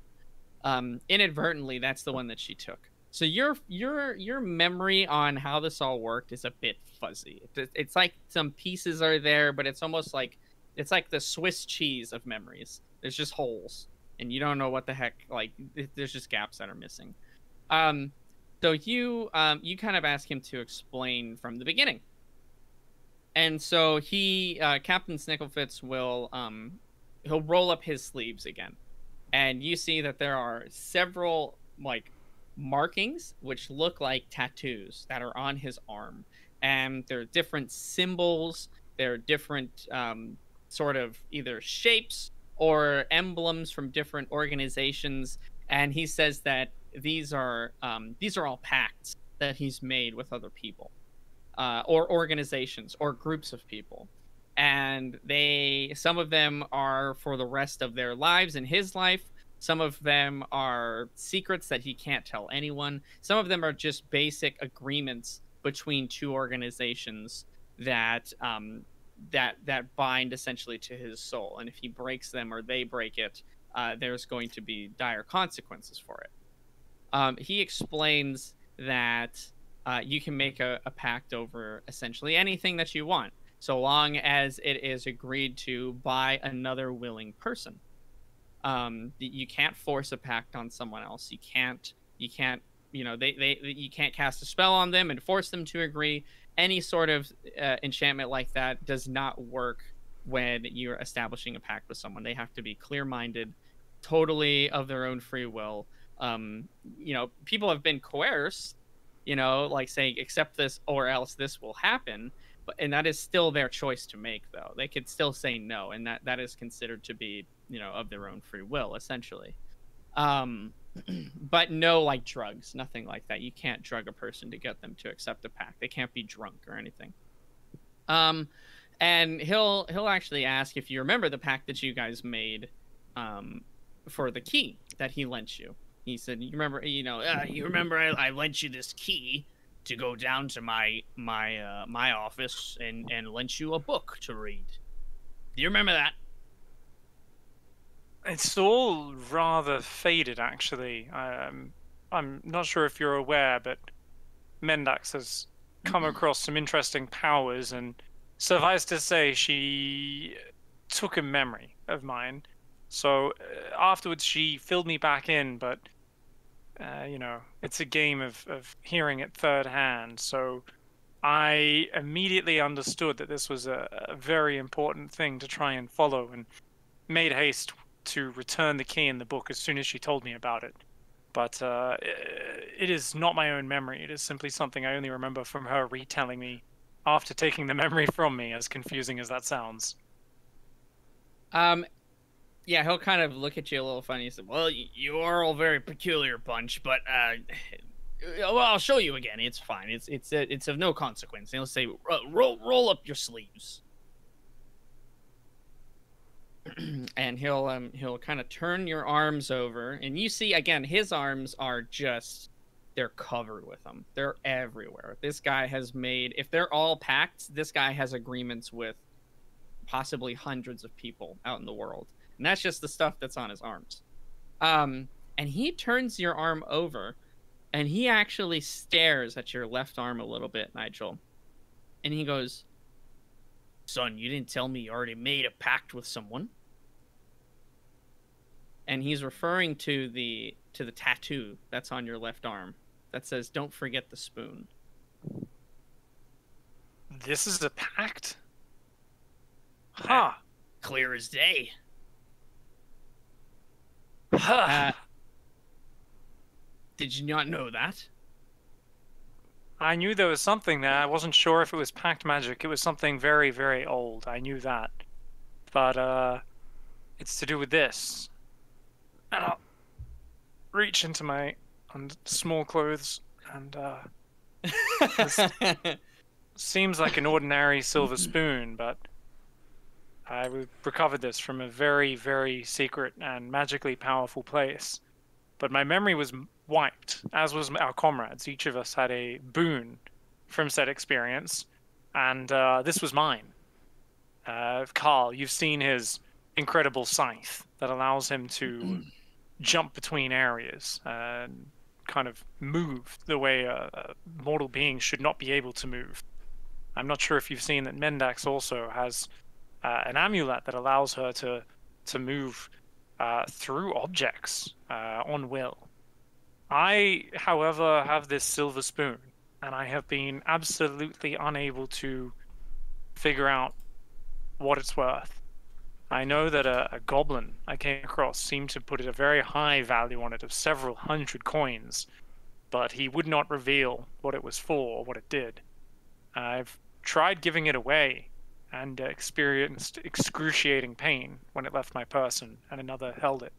inadvertently, that's the one that she took. So your memory on how this all worked is a bit fuzzy. It's like some pieces are there, but it's almost like it's like the Swiss cheese of memories. There's just holes, and you don't know what the heck. Like there's just gaps that are missing. So you kind of ask him to explain from the beginning. And so he, Captain Snicklefitz will, he'll roll up his sleeves again. And you see that there are several, like, markings which look like tattoos that are on his arm. And they're different symbols. They're different, sort of either shapes or emblems from different organizations. And he says that these are all pacts that he's made with other people. Or organizations or groups of people, and some of them are for the rest of their lives in his life. Some of them are secrets that he can't tell anyone. Some of them are just basic agreements between two organizations that that bind essentially to his soul. And if he breaks them or they break it, there's going to be dire consequences for it. He explains that you can make a pact over essentially anything that you want, so long as it is agreed to by another willing person. You can't force a pact on someone else. You can't, you can't cast a spell on them and force them to agree. Any sort of enchantment like that does not work when you're establishing a pact with someone. They have to be clear-minded, totally of their own free will. People have been coerced, like saying, accept this or else this will happen. And that is still their choice to make, though. They could still say no, and that is considered to be, of their own free will, essentially. But no, like drugs, nothing like that. You can't drug a person to get them to accept a pact. They can't be drunk or anything. And he'll actually ask if you remember the pact that you guys made for the key that he lent you. He said, you remember, I lent you this key to go down to my office and lent you a book to read. Do you remember that? It's all rather faded, actually. I'm not sure if you're aware, but Mendax has come across some interesting powers, and suffice to say, she took a memory of mine. So afterwards, she filled me back in, but it's a game of hearing it third hand. So I immediately understood that this was a very important thing to try and follow, and made haste to return the key and the book as soon as she told me about it. But it is not my own memory. It is simply something I only remember from her retelling me after taking the memory from me, as confusing as that sounds. Yeah, he'll kind of look at you a little funny. He said, well, you are all very peculiar bunch, but well, I'll show you again. It's fine. It's of no consequence. And he'll say, roll up your sleeves. And he'll kind of turn your arms over, and you see again his arms are they're covered with them. They're everywhere. This guy has made, if they're all packed, this guy has agreements with possibly hundreds of people out in the world. And that's just the stuff that's on his arms. And he turns your arm over, and he actually stares at your left arm a little bit, Nigel. And he goes, "Son, you didn't tell me you already made a pact with someone." And he's referring to the tattoo that's on your left arm that says, "Don't forget the spoon." This is a pact? Huh. Clear as day. Did you not know that? I knew there was something there. I wasn't sure if it was pact magic. It was something very, very old. I knew that. But, it's to do with this. And I'll reach into my small clothes and, this seems like an ordinary silver spoon, but I recovered this from a very, very secret and magically powerful place. But my memory was wiped, as was our comrades. Each of us had a boon from said experience, and this was mine. Carl, you've seen his incredible scythe that allows him to jump between areas and kind of move the way a mortal being should not be able to move. I'm not sure if you've seen that Mendax also has an amulet that allows her to move through objects on will. I, however, have this silver spoon, and I have been absolutely unable to figure out what it's worth. I know that a goblin I came across seemed to put a very high value on it of several hundred coins, but he would not reveal what it was for or what it did. I've tried giving it away and experienced excruciating pain when it left my person and another held it.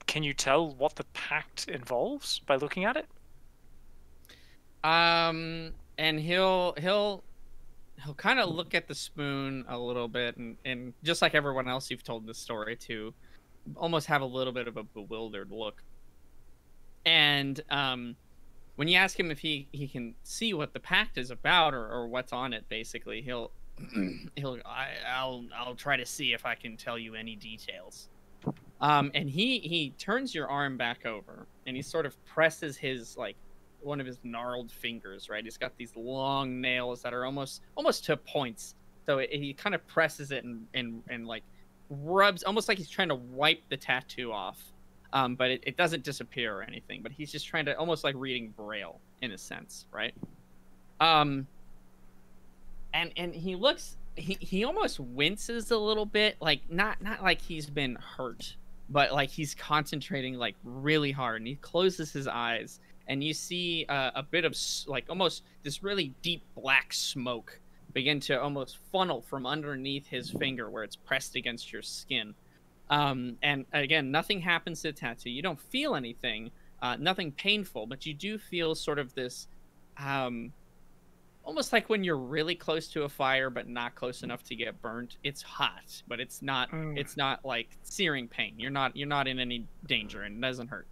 Can you tell what the pact involves by looking at it? And he'll kind of look at the spoon a little bit, and just like everyone else you've told this story to, almost have a little bit of a bewildered look. And when you ask him if he can see what the pact is about or what's on it, basically, I'll try to see if I can tell you any details. And he turns your arm back over, and he sort of presses his, like, one of his gnarled fingers, right? He's got these long nails that are almost to points. So he kind of presses it and like rubs, almost like he's trying to wipe the tattoo off. But it doesn't disappear or anything, but he's just trying to, almost like reading Braille in a sense, right? And he looks, he almost winces a little bit, like not like he's been hurt, but like he's concentrating like really hard, and he closes his eyes, and you see a bit of like almost this really deep black smoke begin to almost funnel from underneath his finger where it's pressed against your skin. And again, nothing happens to the tattoo. You don't feel anything, nothing painful, but you do feel sort of this, almost like when you're really close to a fire, but not close enough to get burnt. It's hot, but it's not like searing pain. You're not in any danger, and it doesn't hurt.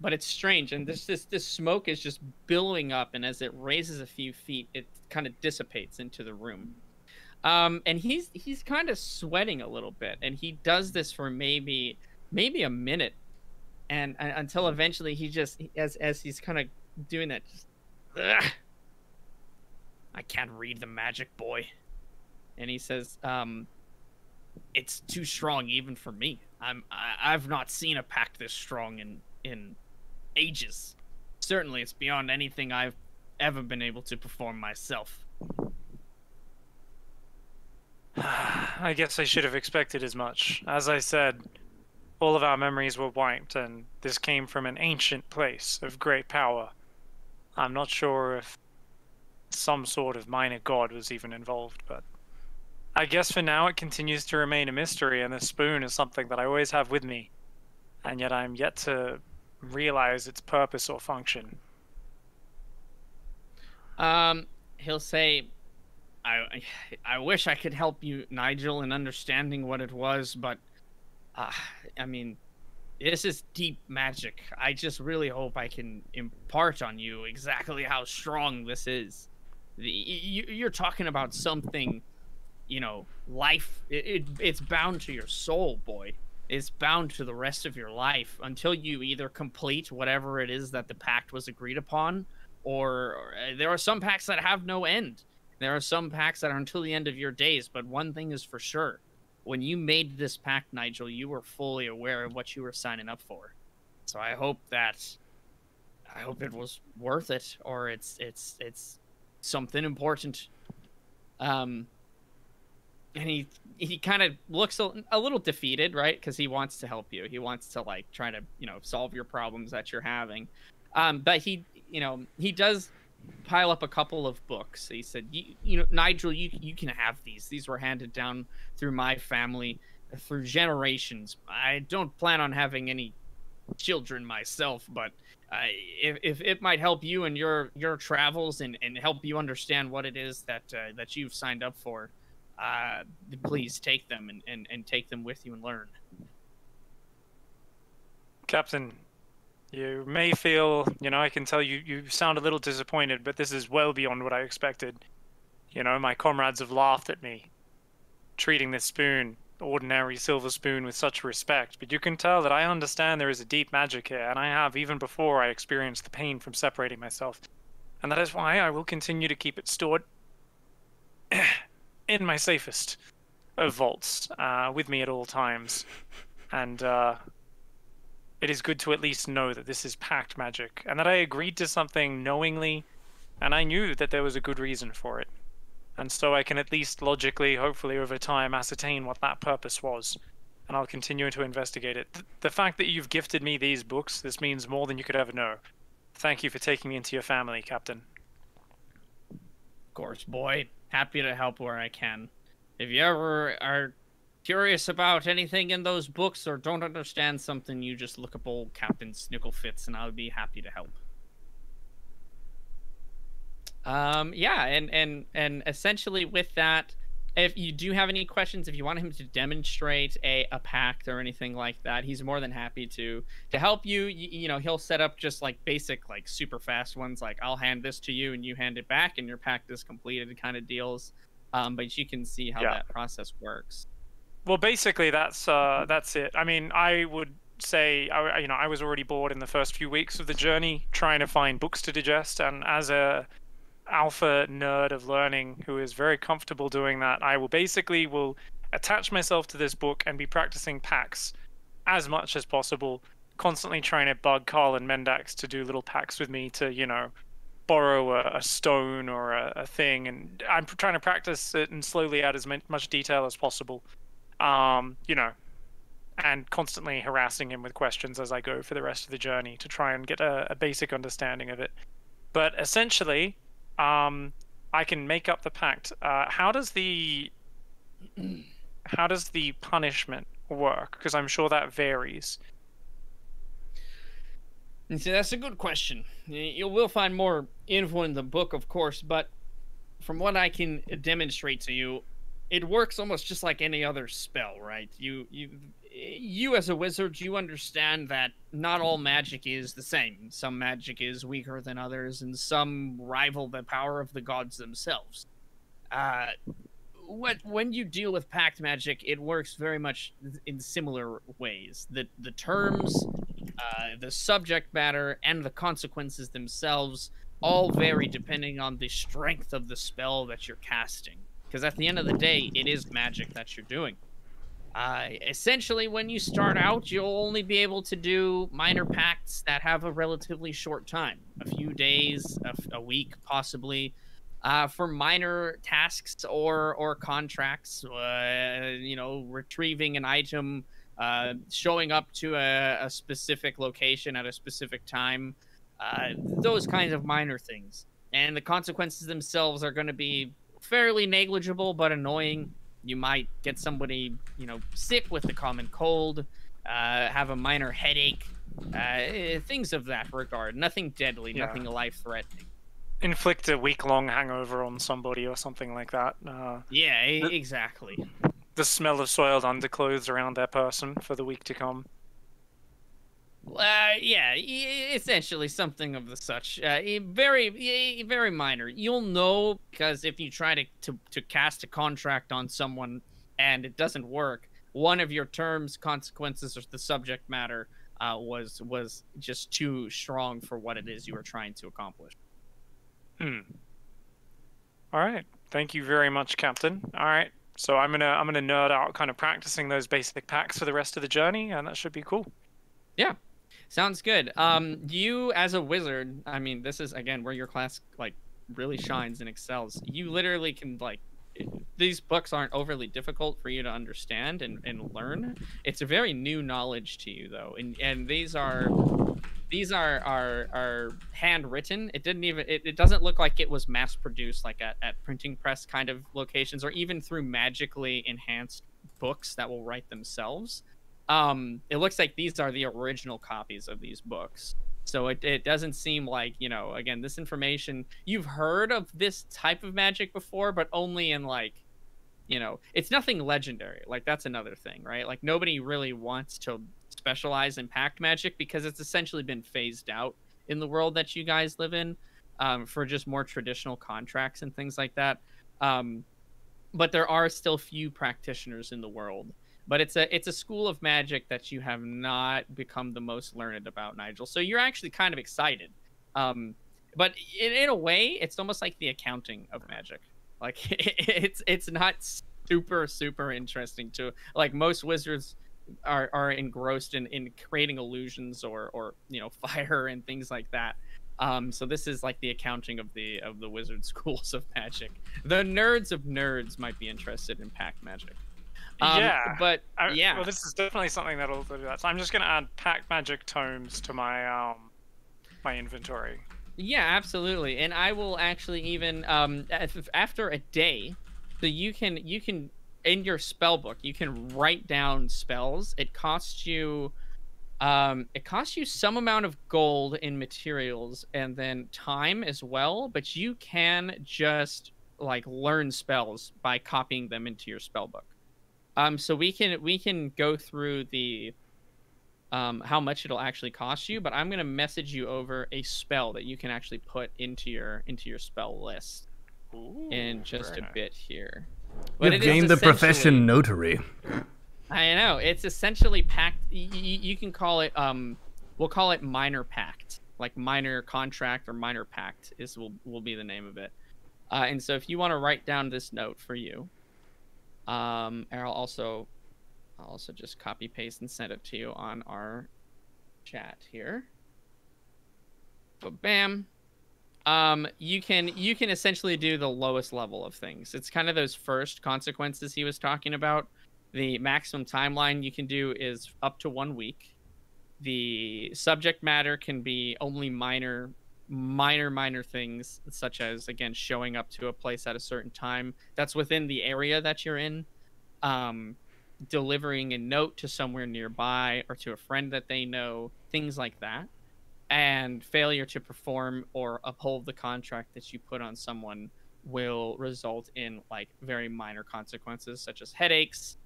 But it's strange, and this smoke is just billowing up, and as it raises a few feet, it kind of dissipates into the room. And he's kind of sweating a little bit, and he does this for maybe a minute, and until eventually he just, as he's kind of doing that, just, ugh, I can't read the magic, boy. And he says, it's too strong even for me. I've not seen a pact this strong in ages. Certainly it's beyond anything I've ever been able to perform myself. I guess I should have expected as much. As I said, all of our memories were wiped, and this came from an ancient place of great power. I'm not sure if some sort of minor god was even involved, but I guess for now it continues to remain a mystery, and the spoon is something that I always have with me, and yet I'm yet to realize its purpose or function. He'll say, I wish I could help you, Nigel, in understanding what it was, but I mean, this is deep magic. I just really hope I can impart on you exactly how strong this is. You're talking about something, you know, life. It's bound to your soul, boy. It's bound to the rest of your life until you either complete whatever it is that the pact was agreed upon, or there are some pacts that have no end. There are some pacts that are until the end of your days. But one thing is for sure: when you made this pact, Nigel, you were fully aware of what you were signing up for. So I hope it was worth it, or it's something important. And he kind of looks a little defeated, right? Because he wants to help you. He wants to like try to solve your problems that you're having. But he does pile up a couple of books. He said, Nigel, you can have these. These were handed down through my family through generations. I don't plan on having any children myself, but if it might help you in your travels and help you understand what it is that you've signed up for, please take them and take them with you and learn. Captain, you may feel, I can tell you sound a little disappointed, but this is well beyond what I expected. My comrades have laughed at me, treating this spoon, ordinary silver spoon, with such respect, but you can tell that I understand there is a deep magic here, and I have even before I experienced the pain from separating myself. And that is why I will continue to keep it stored in my safest of vaults, with me at all times. And it is good to at least know that this is pact magic, and that I agreed to something knowingly, and I knew that there was a good reason for it. And so I can at least logically, hopefully over time, ascertain what that purpose was. And I'll continue to investigate it. The fact that you've gifted me these books, this means more than you could ever know. Thank you for taking me into your family, Captain. Of course, boy. Happy to help where I can. If you ever are curious about anything in those books or don't understand something, you just look up old Captain Snicklefitz and I'll be happy to help. Yeah, and essentially with that, if you do have any questions, if you want him to demonstrate a pact or anything like that, he's more than happy to help you. He'll set up just like basic, like super fast ones, like I'll hand this to you and you hand it back and your pact is completed kind of deals. But you can see how that process works. Well, basically that's it. I mean, I would say, I was already bored in the first few weeks of the journey trying to find books to digest, and as a alpha nerd of learning who is very comfortable doing that, I will attach myself to this book and be practicing pacts as much as possible, constantly trying to bug Carl and Mendax to do little pacts with me to, borrow a stone or a thing, and I'm trying to practice it and slowly add as much detail as possible, and constantly harassing him with questions as I go for the rest of the journey to try and get a basic understanding of it. But essentially, I can make up the pact. How does the punishment work? Because I'm sure that varies. And see, that's a good question. You will find more info in the book, of course, but from what I can demonstrate to you, it works almost just like any other spell, right? You as a wizard, you understand that not all magic is the same. Some magic is weaker than others, and some rival the power of the gods themselves. When you deal with pact magic, it works very much in similar ways. The terms, the subject matter, and the consequences themselves all vary depending on the strength of the spell that you're casting. Because at the end of the day, it is magic that you're doing. Essentially, when you start out, you'll only be able to do minor pacts that have a relatively short time. A few days, a week, possibly. For minor tasks or contracts, retrieving an item, showing up to a specific location at a specific time, those kinds of minor things. And the consequences themselves are going to be fairly negligible but annoying. You might get somebody, sick with the common cold, have a minor headache, things of that regard. Nothing deadly, nothing life-threatening. Inflict a week-long hangover on somebody or something like that. Exactly. The smell of soiled underclothes around their person for the week to come. Essentially something of the such. Very minor. You'll know because if you try to cast a contract on someone and it doesn't work, one of your terms, consequences, or the subject matter was just too strong for what it is you were trying to accomplish. Hmm. All right. Thank you very much, Captain. All right. So I'm gonna nerd out kind of practicing those basic packs for the rest of the journey, and that should be cool. Yeah. Sounds good. You as a wizard, I mean, this is again where your class like really shines and excels. You literally can like these books aren't overly difficult for you to understand and learn. It's a very new knowledge to you though. And these are handwritten. It didn't even it doesn't look like it was mass produced like at printing press kind of locations or even through magically enhanced books that will write themselves. It looks like these are the original copies of these books. So it doesn't seem like, you know, again, this information, you've heard of this type of magic before, but only in like, you know, it's nothing legendary. Like that's another thing, right? Like nobody really wants to specialize in pact magic because it's essentially been phased out in the world that you guys live in, for just more traditional contracts and things like that. But there are still few practitioners in the world. But it's a school of magic that you have not become the most learned about, Nigel. So you're actually kind of excited. But in a way, it's almost like the accounting of magic. Like it's not super interesting to like most wizards are engrossed in creating illusions or you know fire and things like that. So this is like the accounting of the wizard schools of magic. The nerds of nerds might be interested in pact magic. Yeah, but yeah. Well, this is definitely something that'll do that. So I'm just gonna add pact magic tomes to my my inventory. Yeah, absolutely. And I will actually even after a day, so you can in your spell book you can write down spells. It costs you some amount of gold in materials and then time as well, but you can just like learn spells by copying them into your spell book. So we can go through the how much it'll actually cost you, but I'm gonna message you over a spell that you can actually put into your spell list. Ooh, In just a very nice. bit here. But You've it is gained the profession essentially- notary. I know it's essentially pact. You can call it we'll call it minor pact, like minor contract or minor pact will be the name of it. And so if you want to write down this note for you, and I'll also just copy paste and send it to you on our chat here. But bam. You can essentially do the lowest level of things. It's kind of those first consequences he was talking about. The maximum timeline you can do is up to 1 week. The subject matter can be only minor things, such as again showing up to a place at a certain time that's within the area that you're in, delivering a note to somewhere nearby or to a friend that they know, things like that. And failure to perform or uphold the contract that you put on someone will result in like very minor consequences such as headaches,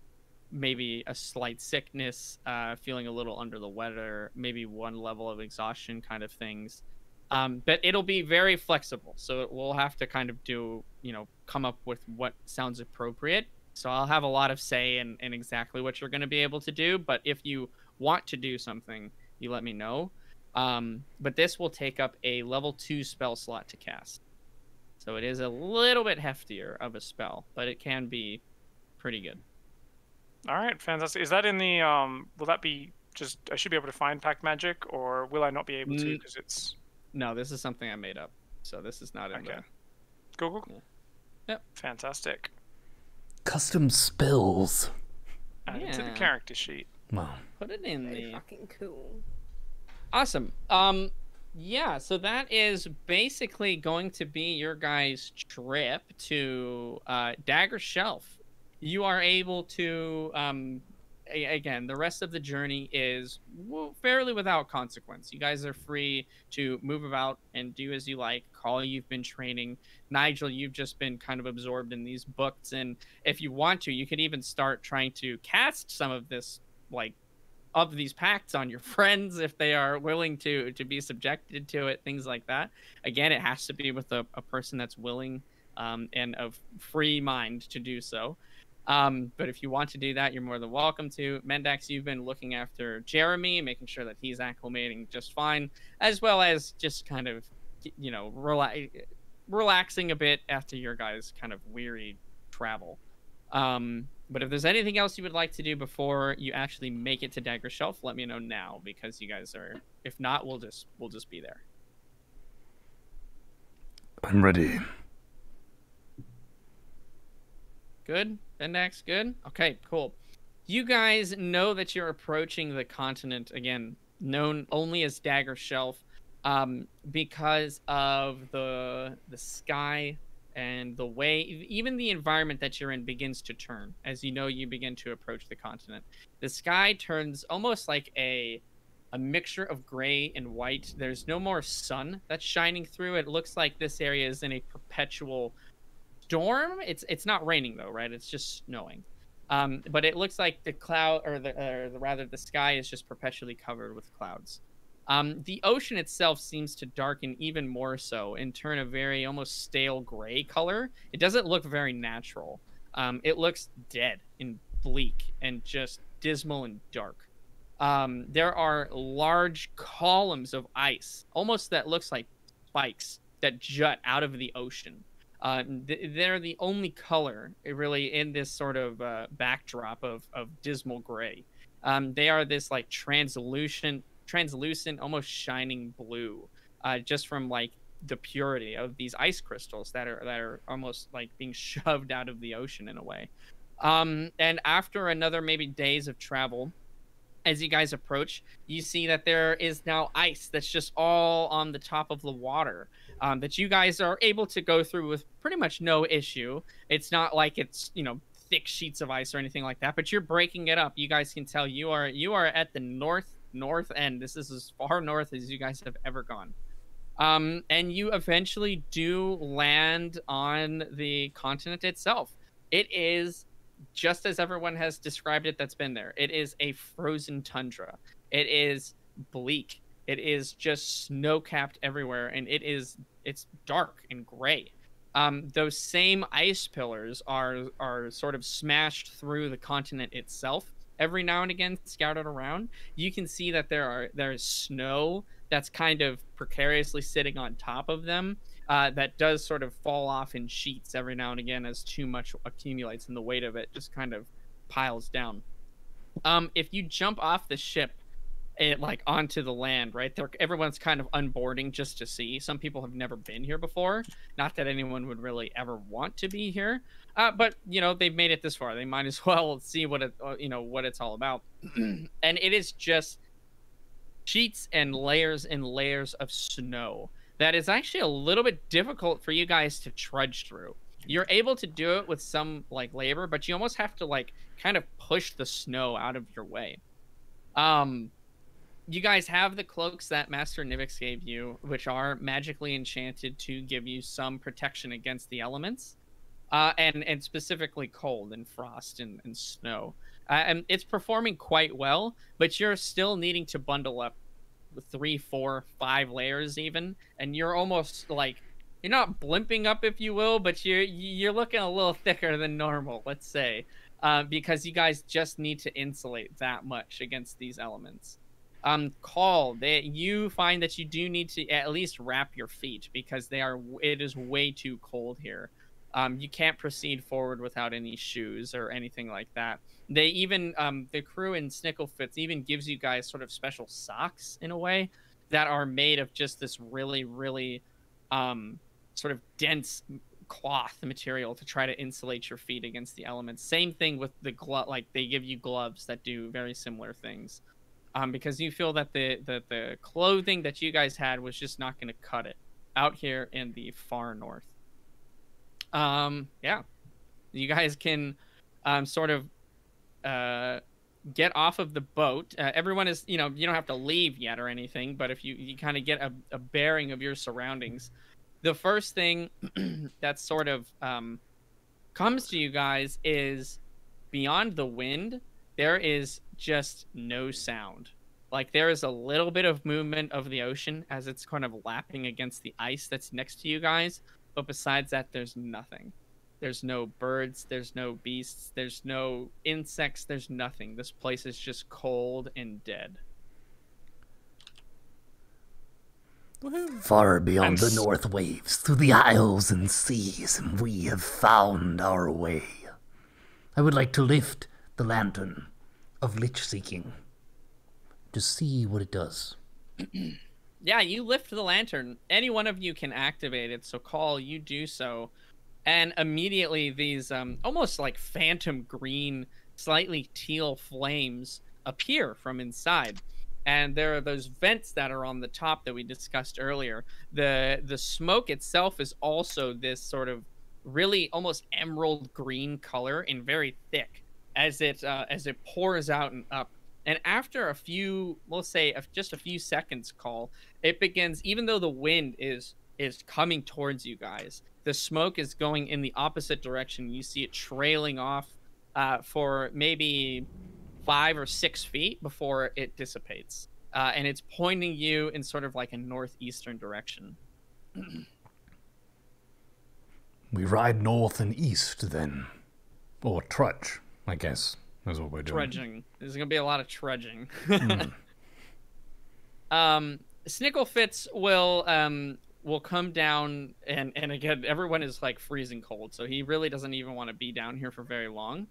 maybe a slight sickness, feeling a little under the weather, maybe one level of exhaustion kind of things. But it'll be very flexible, so we'll have to kind of do, you know, come up with what sounds appropriate. So I'll have a lot of say in exactly what you're going to be able to do, but if you want to do something, you let me know. But this will take up a level 2 spell slot to cast. So it is a little bit heftier of a spell, but it can be pretty good. All right, fantastic. Is that in the will that be just I should be able to find pact magic, or will I not be able to because it's No, this is something I made up. So this is not in okay. there. Cool. Yeah. Yep. Fantastic. Custom spells. Add it to the Yeah. character sheet. Wow. Put it in Very the fucking cool. Awesome. Yeah, so that is basically going to be your guys' trip to Daggershelf. You are able to again, the rest of the journey is fairly without consequence. You guys are free to move about and do as you like. Call, you've been training. Nigel, you've just been kind of absorbed in these books, and if you want to, you could even start trying to cast some of this like of these pacts on your friends if they are willing to be subjected to it, things like that. Again, it has to be with a person that's willing and of free mind to do so. But if you want to do that, you're more than welcome to. Mendax, you've been looking after Jeremy, making sure that he's acclimating just fine, as well as just kind of, you know, relaxing a bit after your guys' kind of weary travel. But if there's anything else you would like to do before you actually make it to Daggershelf, let me know now, because you guys are. If not, we'll just be there. I'm ready. Good? Bendax, good? Okay, cool. You guys know that you're approaching the continent, again, known only as Daggershelf, because of the sky and the way, even the environment that you're in begins to turn as you begin to approach the continent. The sky turns almost like a mixture of gray and white. There's no more sun that's shining through. It looks like this area is in a perpetual storm. It's not raining though, right? It's just snowing. But it looks like the cloud, or rather the sky is just perpetually covered with clouds. The ocean itself seems to darken even more so and turn a very almost stale gray color. It doesn't look very natural. It looks dead and bleak and just dismal and dark. There are large columns of ice, almost that looks like spikes that jut out of the ocean. They're the only color really in this sort of backdrop of dismal gray. They are this like translucent, almost shining blue, just from like the purity of these ice crystals that are almost like being shoved out of the ocean in a way. And after another maybe days of travel, as you guys approach, you see that there is now ice that's just all on the top of the water, that you guys are able to go through with pretty much no issue. It's not like it's, thick sheets of ice or anything like that, but you're breaking it up. You guys can tell you are at the north end. This is as far north as you guys have ever gone. And you eventually do land on the continent itself. It is just as everyone has described it that's been there. It is a frozen tundra. It is bleak. It is just snow-capped everywhere, and it's dark and gray. Those same ice pillars are sort of smashed through the continent itself. Every now and again, scattered around, you can see that there's snow that's kind of precariously sitting on top of them. That does sort of fall off in sheets every now and again as too much accumulates and the weight of it just kind of piles down. If you jump off the ship onto the land, right there, everyone's kind of unboarding just to see. Some people have never been here before. Not that anyone would really ever want to be here, but they've made it this far. They might as well see what it's all about. And it is just sheets and layers of snow that is actually a little bit difficult for you guys to trudge through. You're able to do it with some labor, but you almost have to kind of push the snow out of your way. You guys have the cloaks that Master Nivix gave you, which are magically enchanted to give you some protection against the elements, and specifically cold and frost and snow. And it's performing quite well, but you're still needing to bundle up 3, 4, 5 layers even, and you're almost you're not blimping up, if you will, but you're looking a little thicker than normal, let's say, because you guys just need to insulate that much against these elements. You find that you do need to at least wrap your feet because it is way too cold here. You can't proceed forward without any shoes or anything like that. They even, the crew in Snicklefitz even gives you guys sort of special socks in a way that are made of just this really, really sort of dense cloth material to try to insulate your feet against the elements. Same thing with the glove, they give you gloves that do very similar things. Because you feel that the clothing that you guys had was just not going to cut it out here in the far north. Yeah, you guys can sort of get off of the boat. Everyone is, you don't have to leave yet or anything, but if you kind of get a bearing of your surroundings, the first thing that sort of comes to you guys is beyond the wind, there is just no sound. There is a little bit of movement of the ocean as it's kind of lapping against the ice that's next to you guys. But besides that, there's nothing. There's no birds. There's no beasts. There's no insects. There's nothing. This place is just cold and dead. Far beyond the And north waves, through the isles and seas, and we have found our way. I would like to lift the lantern of lich seeking to see what it does. Yeah, you lift the lantern. Any one of you can activate it, so Call, you do so. And immediately these almost like phantom green, slightly teal flames appear from inside. And there are those vents that are on the top that we discussed earlier. The smoke itself is also this sort of really almost emerald green color and very thick as it pours out and up. And after a few, we'll say just a few seconds, Call, it begins, even though the wind is coming towards you guys, the smoke is going in the opposite direction. You see it trailing off for maybe 5 or 6 feet before it dissipates. And it's pointing you in sort of like a northeastern direction. We ride north and east then. Or trudge, I guess. That's what we're doing. Trudging. There's going to be a lot of trudging. Snicklefitz will come down, and again, everyone is like freezing cold, so he really doesn't even want to be down here for very long.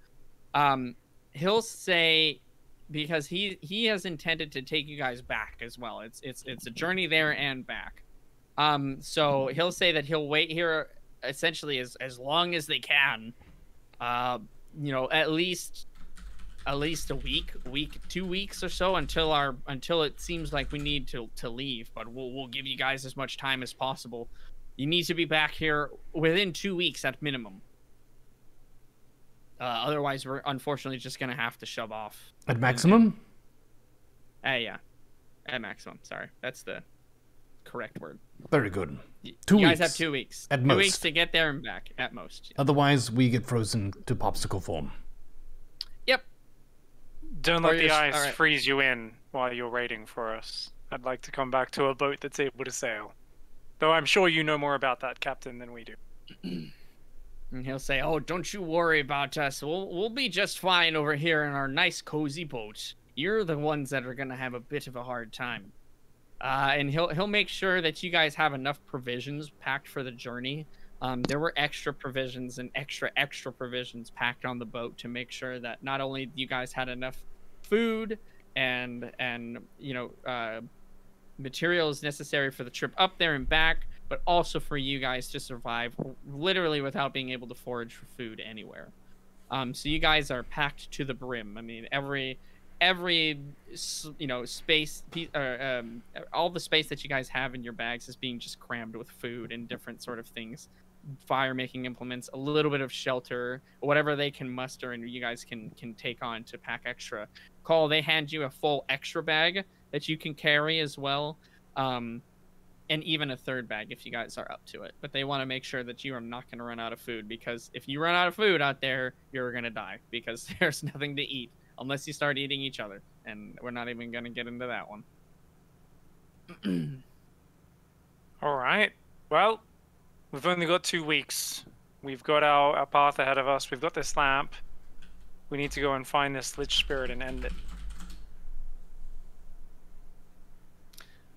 He'll say, because he has intended to take you guys back as well. It's a journey there and back. So he'll say that he'll wait here essentially as long as they can. At least a week, 2 weeks or so until it seems like we need to leave. But we'll give you guys as much time as possible. You need to be back here within 2 weeks at minimum. Otherwise, we're unfortunately just gonna have to shove off. At maximum? Yeah, at maximum. Sorry, that's the correct word. Very good. 2 weeks. You guys have 2 weeks. At 2 most. weeks to get there and back, at most. Otherwise, we get frozen to popsicle form. Yep. Don't let the ice all right. freeze you in while you're waiting for us. I'd like to come back to a boat that's able to sail. Though I'm sure you know more about that, Captain, than we do. And he'll say, "Oh, don't you worry about us. We'll be just fine over here in our nice cozy boat. You're the ones that are gonna have a bit of a hard time." And he'll make sure that you guys have enough provisions packed for the journey. There were extra provisions and extra provisions packed on the boat to make sure that not only you guys had enough food and materials necessary for the trip up there and back, but also for you guys to survive literally without being able to forage for food anywhere. So you guys are packed to the brim. I mean, every space, all the space that you guys have in your bags is being just crammed with food and different sort of things, fire making implements, a little bit of shelter, whatever they can muster, and you guys can take on to pack extra. Call, they hand you a full extra bag that you can carry as well, and even a third bag if you guys are up to it. But they want to make sure that you are not going to run out of food, because if you run out of food out there, you're going to die, because there's nothing to eat unless you start eating each other, and we're not even going to get into that one. All right. Well, we've only got 2 weeks. We've got our path ahead of us. We've got this lamp. We need to go and find this lich spirit and end it.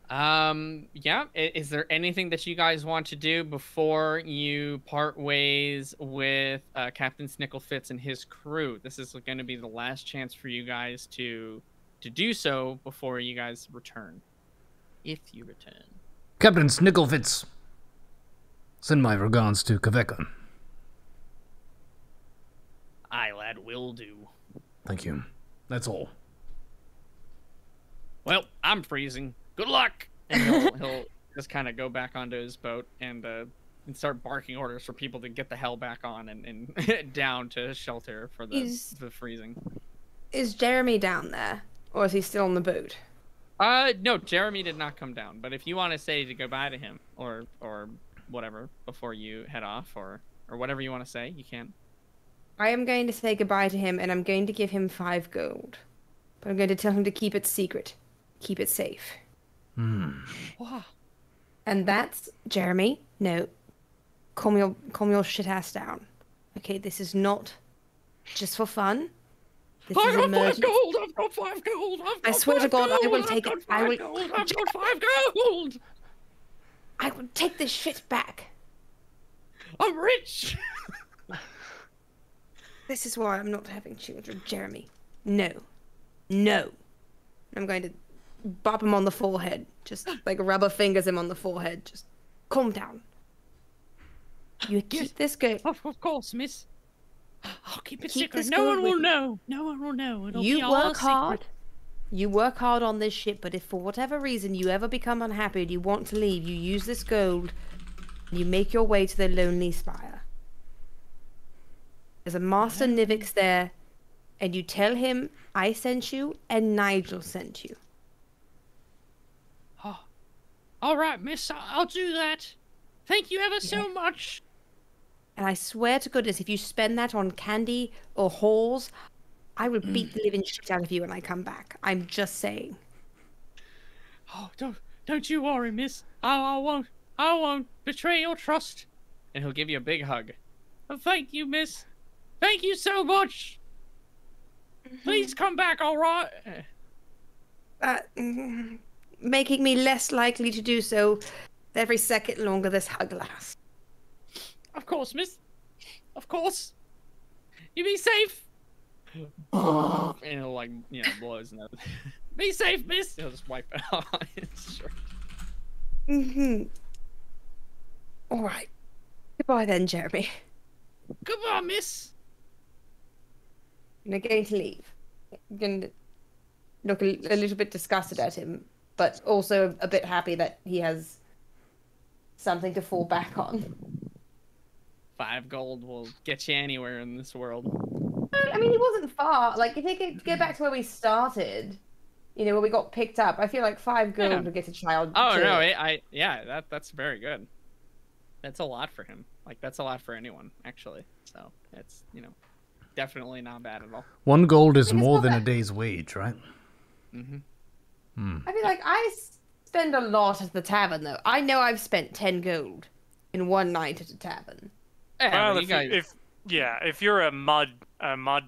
Yeah. Is there anything that you guys want to do before you part ways with Captain Snicklefitz and his crew? This is going to be the last chance for you guys to do so before you guys return, if you return. Captain Snicklefitz, send my regards to Kaveka. Aye, lad, will do. Thank you. That's all. Well, I'm freezing. Good luck. And he'll just kind of go back onto his boat and start barking orders for people to get the hell back on and down to shelter for the freezing. Is Jeremy down there, or is he still on the boat? No, Jeremy did not come down. But if you want to say to goodbye to him or whatever before you head off, or whatever you want to say, you can. I am going to say goodbye to him, and I'm going to give him 5 gold. But I'm going to tell him to keep it secret. Keep it safe. Wow. And that's Jeremy. No, calm your shit ass down. Okay, this is not just for fun. This is emergency. I've got 5 gold. I swear to God, I will take it. I've got 5 gold. I will take this shit back. I'm rich. This is why I'm not having children, Jeremy. No. No. I'm going to bop him on the forehead. Just like rubber fingers him on the forehead. Just calm down. You keep this good. Of course, miss. I'll keep it Keep secret. this No one good will with know. No one will know. It'll be You all work secret. hard. You work hard on this ship, but if for whatever reason you ever become unhappy and you want to leave, you use this gold and you make your way to the Lonely Spire. There's a Master Nivix there, and you tell him I sent you and Nigel sent you. Oh. All right, miss. I'll do that. Thank you ever so much. And I swear to goodness, if you spend that on candy or whores, I will beat the living shit out of you when I come back. I'm just saying. Oh, don't you worry, miss. I won't betray your trust. And he'll give you a big hug. Oh, thank you, miss. Thank you so much. Please come back, all right? Making me less likely to do so every second longer this hug lasts. Of course, miss. Of course. You be safe. And he'll, like, you know, blow his nose. Be safe, miss. He'll just wipe it off on his shirt. All right. Goodbye then, Jeremy. Goodbye, miss. I'm going to leave. I'm going to look a little bit disgusted at him, but also a bit happy that he has something to fall back on. 5 gold will get you anywhere in this world. I mean, he wasn't far. Like, if he could go back to where we started, you know, where we got picked up, I feel like 5 gold would get a child. Oh, too. no, yeah, that's very good. That's a lot for him. Like, that's a lot for anyone, actually. So, it's, you know, definitely not bad at all. 1 gold is I think it's more not than a bad. day's wage, right? I feel like I spend a lot at the tavern, though. I know I've spent 10 gold in one night at a tavern. Yeah, Well, you guys... if you're a mud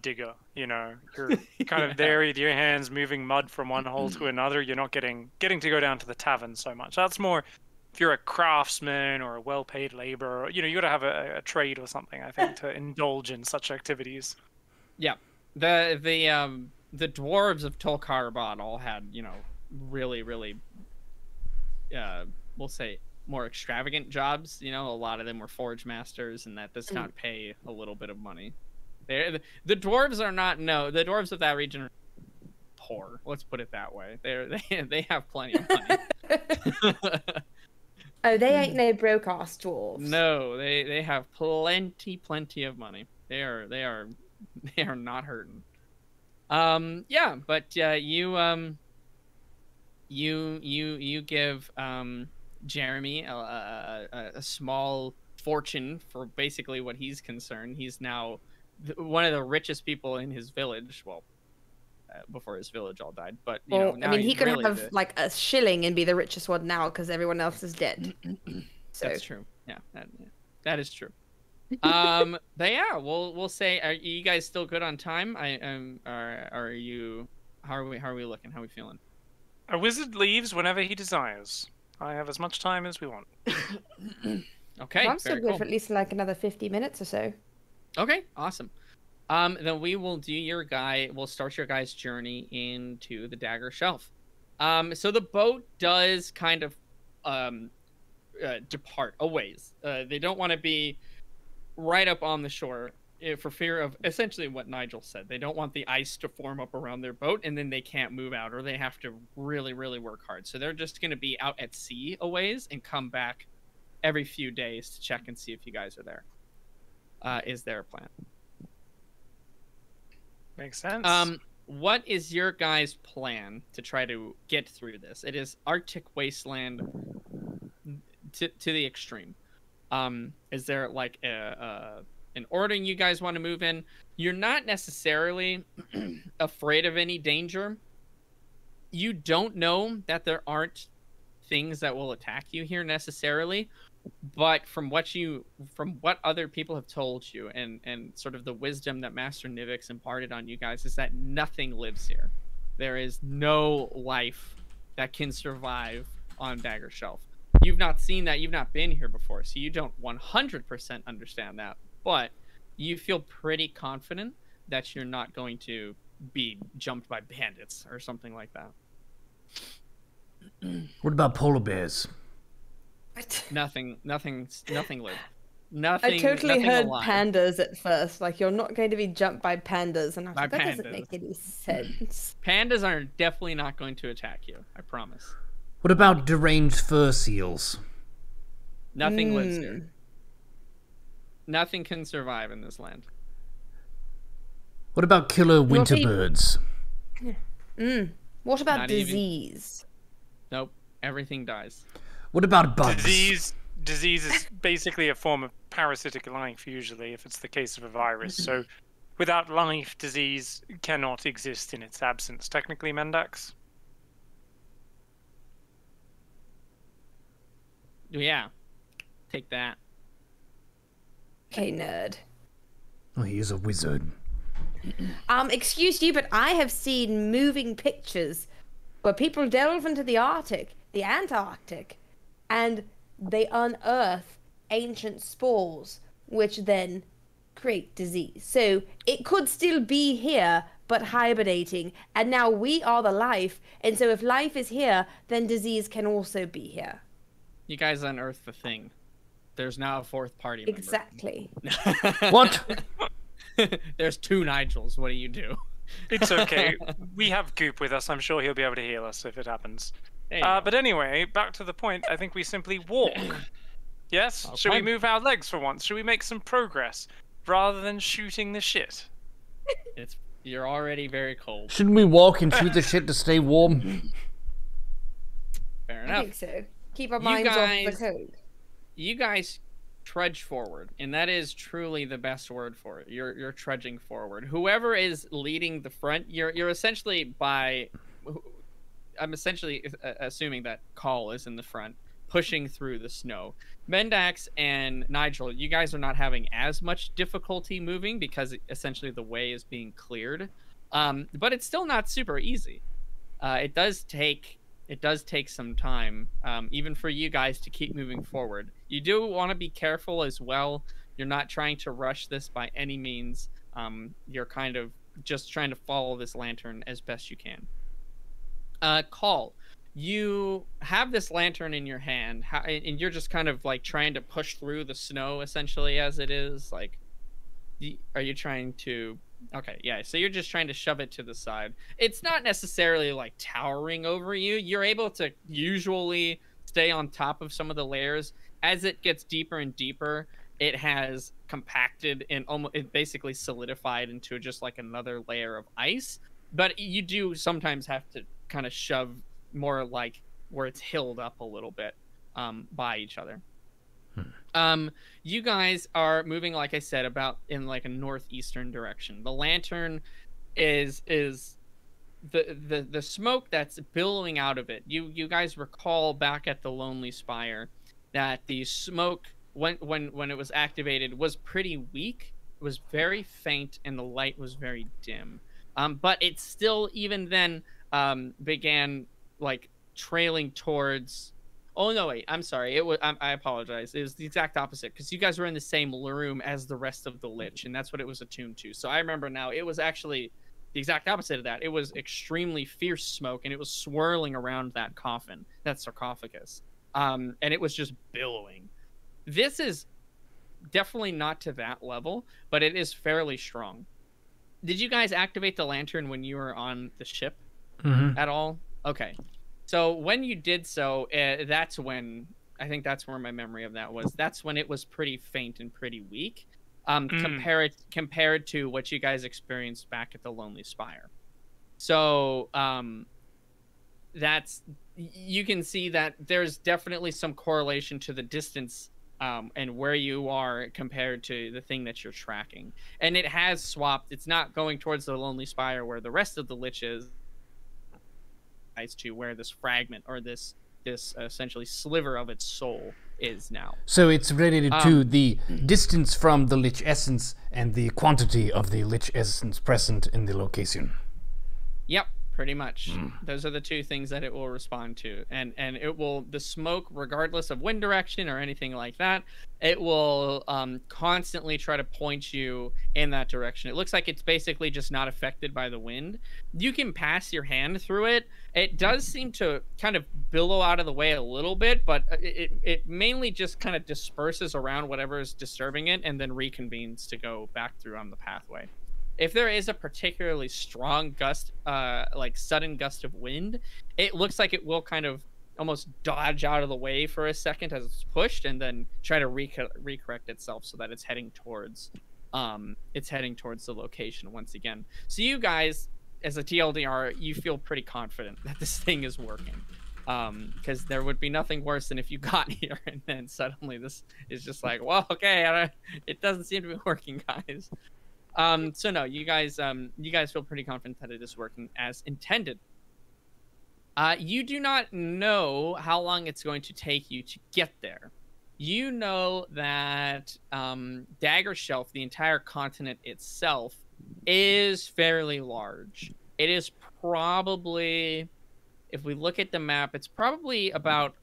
digger, you know, you're kind of there with your hands moving mud from one hole to another. You're not getting to go down to the tavern so much. That's more if you're a craftsman or a well-paid laborer. You know, you got to have a trade or something, I think, to indulge in such activities. Yeah, the dwarves of Tolkarbot all had, you know, really, we'll say more extravagant jobs. You know, a lot of them were forge masters, and that does not pay a little bit of money. The dwarves are not the dwarves of that region are poor. Let's put it that way. They have plenty of money. Oh, they ain't no broke-ass dwarves. No, they have plenty of money. They are not hurting. Yeah, but you give Jeremy a small fortune for basically what he's concerned. He's now one of the richest people in his village. Well, before his village all died, but you know, now I mean, he he's could really have like a shilling and be the richest one now because everyone else is dead. So That's true. Yeah, that is true. But yeah, we'll say, are you guys still good on time? Are you? How are we looking? How are we feeling? A wizard leaves whenever he desires. I have as much time as we want. Okay, I'm still very good cool. for at least like another 50 minutes or so. Okay, awesome. Then we will do we'll start your guys' journey into the Daggershelf. So the boat does kind of depart a ways. They don't want to be right up on the shore for fear of essentially what Nigel said. They don't want the ice to form up around their boat and then they can't move out, or they have to really, really work hard. So they're just going to be out at sea a ways and come back every few days to check and see if you guys are there. Is their plan. Makes sense. What is your guys' plan to try to get through this? It is Arctic wasteland to the extreme. Is there like an order you guys want to move in? You're not necessarily afraid of any danger. You don't know that there aren't things that will attack you here necessarily, but from what other people have told you and sort of the wisdom that Master Nivix imparted on you guys is that nothing lives here. There is no life that can survive on Daggershelf. you've not seen that, you've not been here before, so you don't 100% understand that, but you feel pretty confident that you're not going to be jumped by bandits or something like that. What about polar bears? Nothing live. I totally heard alive. pandas at first. Like, you're not going to be jumped by pandas, and I was By like, that doesn't pandas. make any sense. Pandas are definitely not going to attack you, I promise. What about deranged fur seals? Nothing lives here. Nothing can survive in this land. What about killer winter even- birds? What about Not even- disease? Nope, everything dies. What about bugs? Disease is basically a form of parasitic life, usually, if it's the case of a virus. So, without life, disease cannot exist in its absence. Technically, Mendax? Yeah, take that. Okay, nerd. Oh, he is a wizard. Excuse you, but I have seen moving pictures where people delve into the Arctic, the Antarctic, and they unearth ancient spores, which then create disease. So it could still be here, but hibernating, and now we are the life, and so if life is here, then disease can also be here. You guys unearthed the thing. There's now a fourth party member. Exactly. What? There's 2 Nigels. What do you do? It's okay. We have Goop with us. I'm sure he'll be able to heal us if it happens. There you go. But anyway, back to the point. I think we simply walk. Yes? Should we Okay. move our legs for once? Should we make some progress rather than shooting the shit? You're already very cold. Shouldn't we walk and shoot the shit to stay warm? Fair I enough. think so. Keep our minds off guys- the code. You guys trudge forward, and that is truly the best word for it. You're trudging forward. Whoever is leading the front, you're essentially by. I'm essentially assuming that Call is in the front, pushing through the snow. Mendax and Nigel, you guys are not having as much difficulty moving because essentially the way is being cleared, but it's still not super easy. It does take some time, even for you guys to keep moving forward. You do want to be careful as well. You're not trying to rush this by any means. You're kind of just trying to follow this lantern as best you can. Call, you have this lantern in your hand, and you're just kind of like trying to push through the snow essentially as it is. Like, are you trying to... Okay, yeah, so you're just trying to shove it to the side. It's not necessarily like towering over you. You're able to usually stay on top of some of the layers. As it gets deeper and deeper, it has compacted and it basically solidified into just like another layer of ice. But you do sometimes have to kind of shove more like where it's hilled up a little bit by each other. You guys are moving, like I said, about in like a northeastern direction. The lantern is the smoke that's billowing out of it. You guys recall back at the Lonely Spire that the smoke when it was activated was pretty weak. It was very faint and the light was very dim. But it still even then began like trailing towards... Oh no! Wait, I'm sorry. It was. I apologize. It was the exact opposite because you guys were in the same room as the rest of the Lich, and that's what it was attuned to. So I remember now. It was actually the exact opposite of that. It was extremely fierce smoke, and it was swirling around that coffin, that sarcophagus, and it was just billowing. This is definitely not to that level, but it is fairly strong. Did you guys activate the lantern when you were on the ship at all? Okay. So when you did so, that's when, I think that's where my memory of that was. That's when it was pretty faint and pretty weak, compared to what you guys experienced back at the Lonely Spire. So you can see that there's definitely some correlation to the distance and where you are compared to the thing that you're tracking. And it has swapped. It's not going towards the Lonely Spire where the rest of the Lich is, to where this fragment or this essentially sliver of its soul is now. So it's related to the distance from the Lich Essence and the quantity of the Lich Essence present in the location. Yep, Pretty much. Those are the two things that it will respond to. And it will, the smoke, regardless of wind direction or anything like that, it will constantly try to point you in that direction. It looks like it's basically just not affected by the wind. You can pass your hand through it. It does seem to kind of billow out of the way a little bit, but it mainly just kind of disperses around whatever is disturbing it and then reconvenes to go back through on the pathway. If there is a particularly strong gust, like sudden gust of wind, it looks like it will kind of almost dodge out of the way for a second as it's pushed, and then try to recorrect itself so that it's heading towards the location once again. So you guys, as a TLDR, you feel pretty confident that this thing is working, because there would be nothing worse than if you got here and then suddenly this is just like, well, okay, it doesn't seem to be working, guys. So no, you guys feel pretty confident that it is working as intended. You do not know how long it's going to take you to get there. You know that Daggershelf, the entire continent itself, is fairly large. It is probably, if we look at the map, it's probably about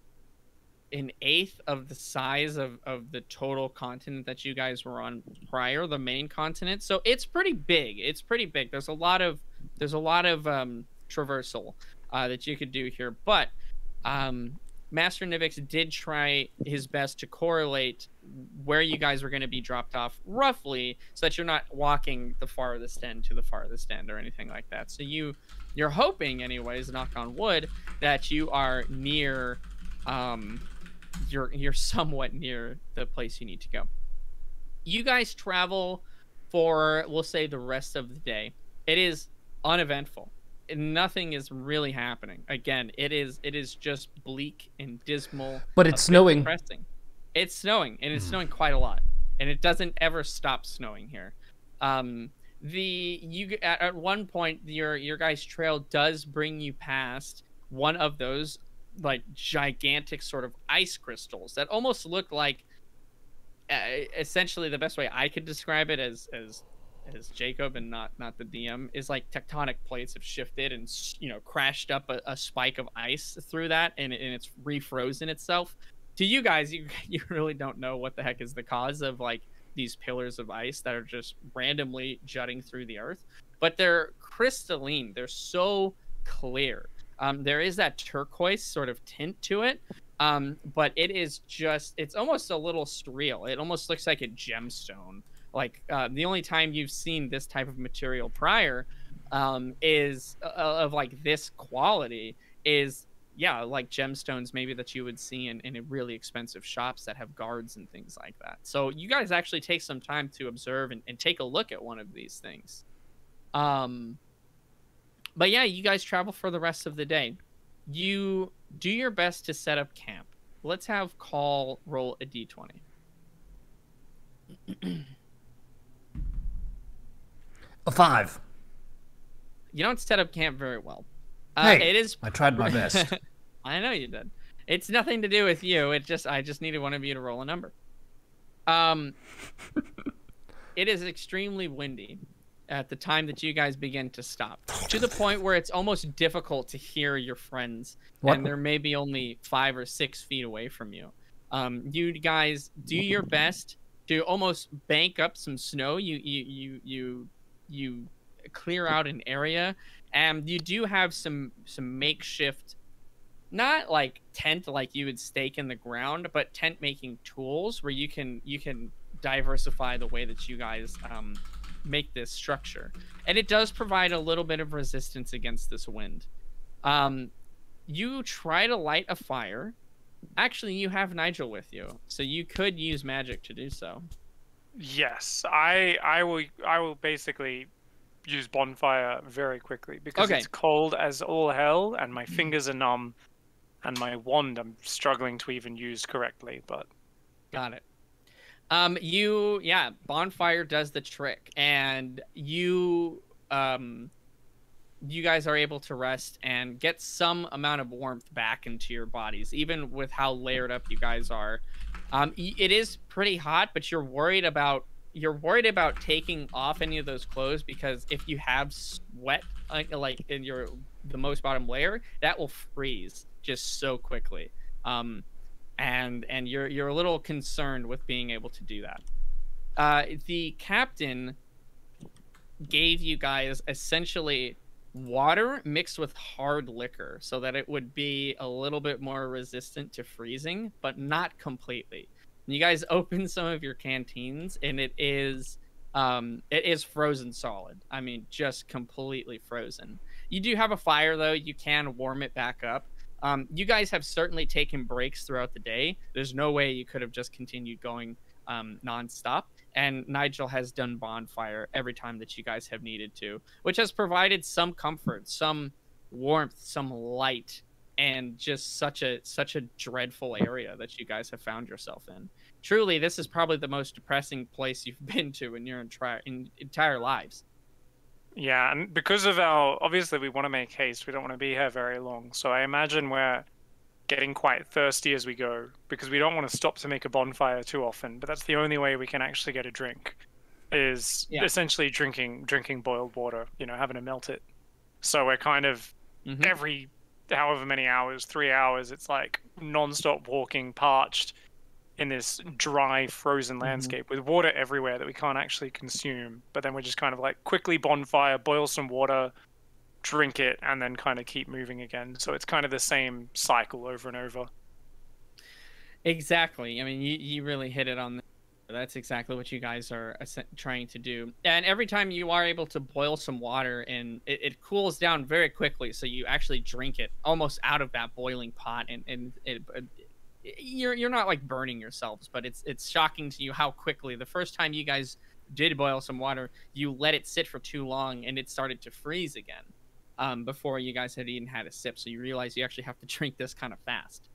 an eighth of the size of the total continent that you guys were on prior, the main continent. So it's pretty big. It's pretty big. There's a lot of traversal that you could do here. But Master Nivix did try his best to correlate where you guys were going to be dropped off roughly, so that you're not walking the farthest end to the farthest end or anything like that. So you're hoping, anyways, knock on wood, that you are near. You're somewhat near the place you need to go. You guys travel for, we'll say, the rest of the day. It is uneventful. Nothing is really happening. Again, it is just bleak and dismal. But it's snowing. Depressing. It's snowing, and it's snowing quite a lot, and it doesn't ever stop snowing here. At one point, your guys' trail does bring you past one of those like gigantic sort of ice crystals that almost look like, essentially the best way I could describe it as Jacob and not the DM, is like tectonic plates have shifted and, you know, crashed up a spike of ice through that, and it's refrozen itself. To you guys, you really don't know what the heck is the cause of like these pillars of ice that are just randomly jutting through the earth, but they're crystalline. They're so clear. There is that turquoise sort of tint to it, but it's almost a little surreal. It almost looks like a gemstone. Like the only time you've seen this type of material prior is of like this quality is, yeah, like gemstones maybe that you would see in really expensive shops that have guards and things like that. So you guys actually take some time to observe and take a look at one of these things. But yeah, you guys travel for the rest of the day. You do your best to set up camp. Let's have Call roll a d20. A 5. You don't set up camp very well. Hey, I tried my best. I know you did. It's nothing to do with you. I just needed one of you to roll a number. It is extremely windy at the time that you guys begin to stop, to the point where it's almost difficult to hear your friends, and they're maybe only 5 or 6 feet away from you. You guys do your best to almost bank up some snow. You clear out an area, and you do have some makeshift, not like tent like you would stake in the ground, but tent making tools where you can diversify the way that you guys make this structure, and it does provide a little bit of resistance against this wind. You try to light a fire. Actually, you have Nigel with you, so you could use magic to do so. Yes, I will basically use bonfire very quickly because it's cold as all hell, and my fingers are numb, and my wand I'm struggling to even use correctly. But got it. Bonfire does the trick, and you guys are able to rest and get some amount of warmth back into your bodies, even with how layered up you guys are. It is pretty hot, but you're worried about you're worried about taking off any of those clothes because if you have sweat like in the most bottom layer, that will freeze just so quickly. And you're a little concerned with being able to do that. The captain gave you guys essentially water mixed with hard liquor so that it would be a little bit more resistant to freezing, but not completely. You guys open some of your canteens and it is frozen solid. I mean, just completely frozen. You do have a fire though. You can warm it back up. You guys have certainly taken breaks throughout the day. There's no way you could have just continued going nonstop. And Nigel has done bonfire every time that you guys have needed to, which has provided some comfort, some warmth, some light, and just such a dreadful area that you guys have found yourself in. Truly, this is probably the most depressing place you've been to in your entire lives. Yeah, and because of obviously we want to make haste, we don't want to be here very long. So I imagine we're getting quite thirsty as we go because we don't want to stop to make a bonfire too often. But that's the only way we can actually get a drink, is essentially drinking boiled water. Having to melt it. So we're kind of every however many hours, 3 hours, it's like non-stop walking, parched in this dry, frozen landscape with water everywhere that we can't actually consume. But then we're just kind of like quickly bonfire, boil some water, drink it, and then kind of keep moving again. So it's kind of the same cycle over and over. Exactly. I mean, you really hit it on. That's exactly what you guys are trying to do. And every time you are able to boil some water and it cools down very quickly, so you actually drink it almost out of that boiling pot, and you're not like burning yourselves, but it's shocking to you how quickly. The first time you guys did boil some water, you let it sit for too long and it started to freeze again before you guys had even had a sip. So you realize you actually have to drink this kind of fast.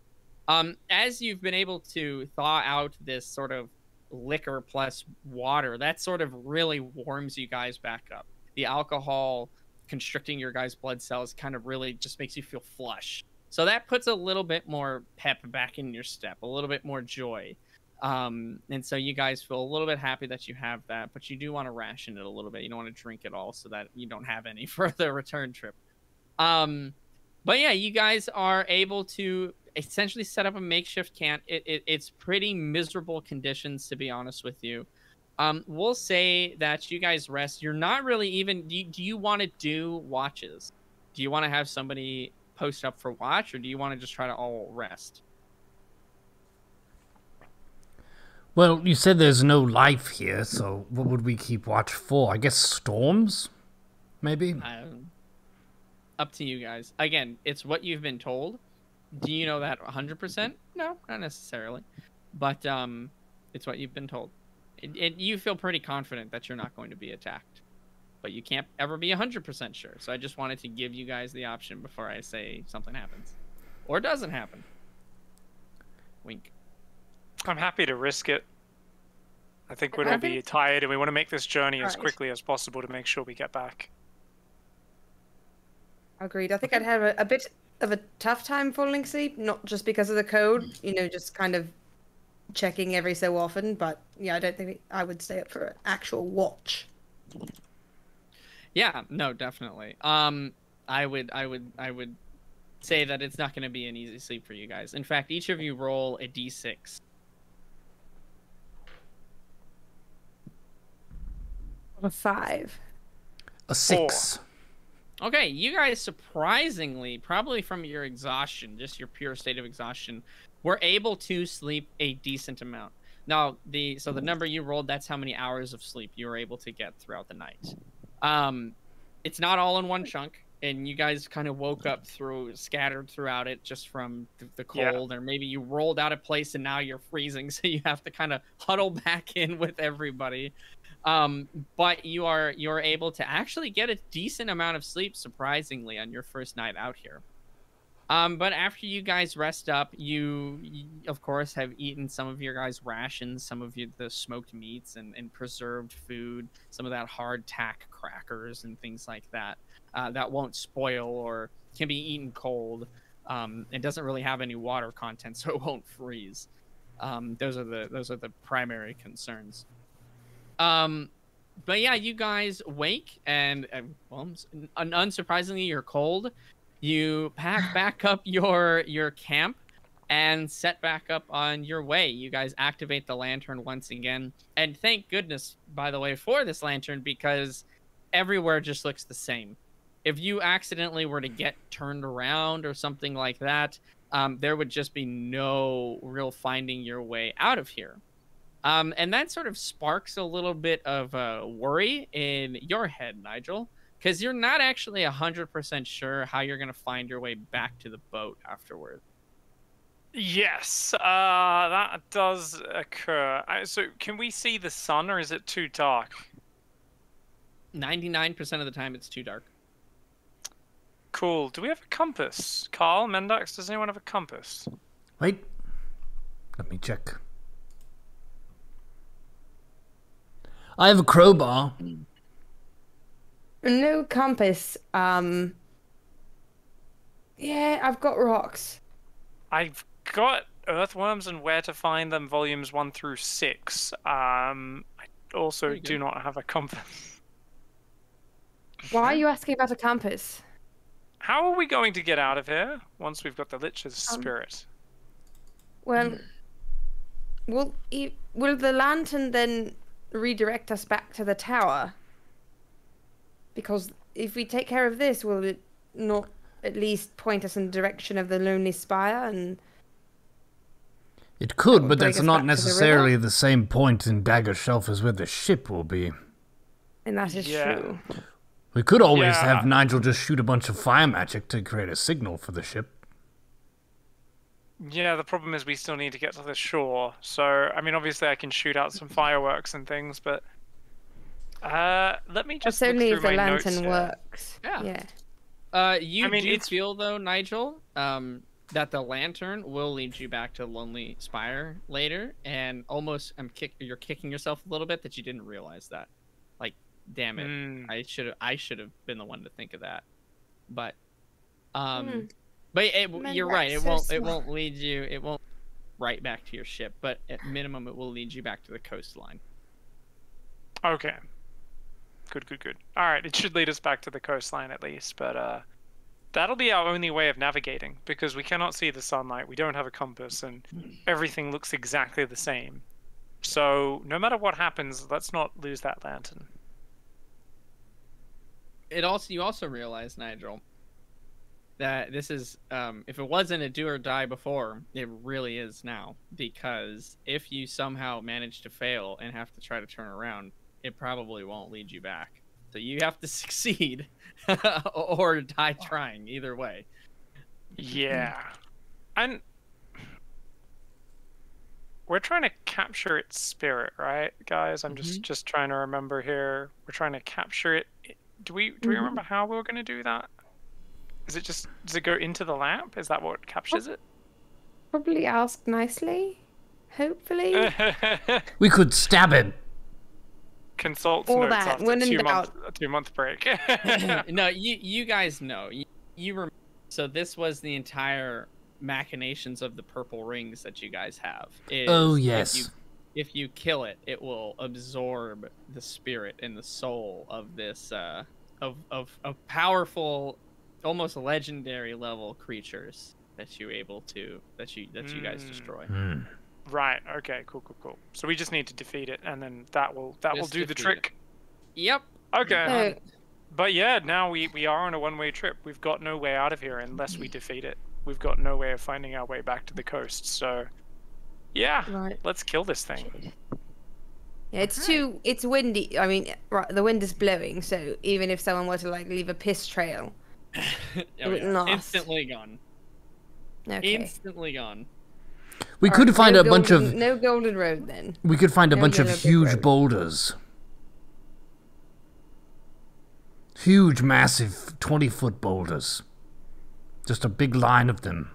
As you've been able to thaw out this sort of liquor plus water, that sort of really warms you guys back up. The alcohol constricting your guys' blood cells kind of really just makes you feel flush. So that puts a little bit more pep back in your step, a little bit more joy. And so you guys feel a little bit happy that you have that, but you do want to ration it a little bit. You don't want to drink it all so that you don't have any for the return trip. But yeah, you guys are able to essentially set up a makeshift camp. It's pretty miserable conditions, to be honest with you. We'll say that you guys rest. You're not really even... Do you want to do watches? Do you want to have somebody post up for watch, or do you want to just try to all rest? Well, you said there's no life here, so what would we keep watch for? I guess storms? Maybe? Up to you guys. Again, it's what you've been told. Do you know that 100%? No, not necessarily. But it's what you've been told. You feel pretty confident that you're not going to be attacked. But you can't ever be 100% sure. So I just wanted to give you guys the option before I say something happens. Or doesn't happen. Wink. I'm happy to risk it. I think we'd all be tired and we want to make this journey as quickly as possible to make sure we get back. Agreed. I think I'd have a bit of a tough time falling asleep, not just because of the code, just kind of checking every so often, but yeah, I don't think I would stay up for an actual watch. Yeah, no, definitely. I would say that it's not going to be an easy sleep for you guys. In fact, each of you roll a d6. A 5. A 6. Okay, you guys surprisingly, probably from your exhaustion, just your pure state of exhaustion, were able to sleep a decent amount. Now, the number you rolled, that's how many hours of sleep you were able to get throughout the night. It's not all in one chunk, and you guys kind of woke up scattered throughout it just from the cold, or maybe you rolled out of place and now you're freezing, so you have to kind of huddle back in with everybody. But you're able to actually get a decent amount of sleep, surprisingly, on your first night out here. But after you guys rest up, you of course have eaten some of your guys' rations, some of the smoked meats and preserved food, some of that hard tack crackers and things like that, that won't spoil or can be eaten cold. It doesn't really have any water content, so it won't freeze. Those are the primary concerns. But yeah, you guys wake and well, unsurprisingly, you're cold. You pack back up your camp and set back up on your way. You guys activate the lantern once again, and thank goodness, by the way, for this lantern, because everywhere just looks the same. If you accidentally were to get turned around or something like that, there would just be no real finding your way out of here. And that sort of sparks a little bit of worry in your head, Nigel, because you're not actually 100% sure how you're going to find your way back to the boat afterward. Yes, that does occur. So can we see the sun, or is it too dark? 99% of the time, it's too dark. Cool. Do we have a compass? Carl, Mendax, does anyone have a compass? Wait. Let me check. I have a crowbar. No compass. Yeah, I've got rocks. I've got Earthworms and Where to Find Them, volumes 1 through 6. I also do not have a compass. Why are you asking about a compass? How are we going to get out of here once we've got the Lich's spirit? Well, will the lantern then redirect us back to the tower? Because if we take care of this, will it not at least point us in the direction of the Lonely Spire? And It could, but bring that's us not back to the necessarily river? the same point in Daggershelf as where the ship will be. And that is true. We could always Yeah. have Nigel just shoot a bunch of fire magic to create a signal for the ship. Yeah, the problem is we still need to get to the shore. So, I mean, obviously I can shoot out some fireworks and things, but let me just That's look only through if the my notes lantern here. works. Yeah. Yeah. You I mean, do it's- feel, though, Nigel, that the lantern will lead you back to Lonely Spire later, and almost you're kicking yourself a little bit that you didn't realize that. Like, damn it, I should have been the one to think of that. But, you're right. It won't lead you. It won't right back to your ship, but at minimum, it will lead you back to the coastline. Okay. Good. All right, it should lead us back to the coastline at least, but that'll be our only way of navigating, because we cannot see the sunlight, we don't have a compass, and everything looks exactly the same. So, no matter what happens, let's not lose that lantern. You also realize, Nigel, that this is if it wasn't a do or die before, it really is now, because if you somehow manage to fail and have to try to turn around, it probably won't lead you back. So you have to succeed or die trying, either way. Yeah. And we're trying to capture its spirit, right, guys? I'm just trying to remember here. We're trying to capture it. Do we remember how we were going to do that? Does it go into the lamp? Is that what captures it? Probably ask nicely. Hopefully. We could stab him. Consults All notes that, after when in a 2-month break. No, you guys know. You remember. So this was the entire machinations of the purple rings that you guys have. Oh, yes. If you kill it, it will absorb the spirit and the soul of this of powerful, almost legendary level creatures that you guys destroy. Right. Okay. Cool. So we just need to defeat it, and then that will do the trick. Yep. Okay. But yeah, now we are on a one-way trip. We've got no way out of here unless we defeat it. We've got no way of finding our way back to the coast. So, yeah, Right. let's kill this thing. Yeah, it's windy. I mean, right, the wind is blowing, so even if someone were to leave a piss trail, it would not. Instantly gone. Okay. Instantly gone. We could find a bunch of. No golden road then. We could find a No bunch of yellow brick huge road. boulders. Huge, massive 20-foot boulders. Just a big line of them.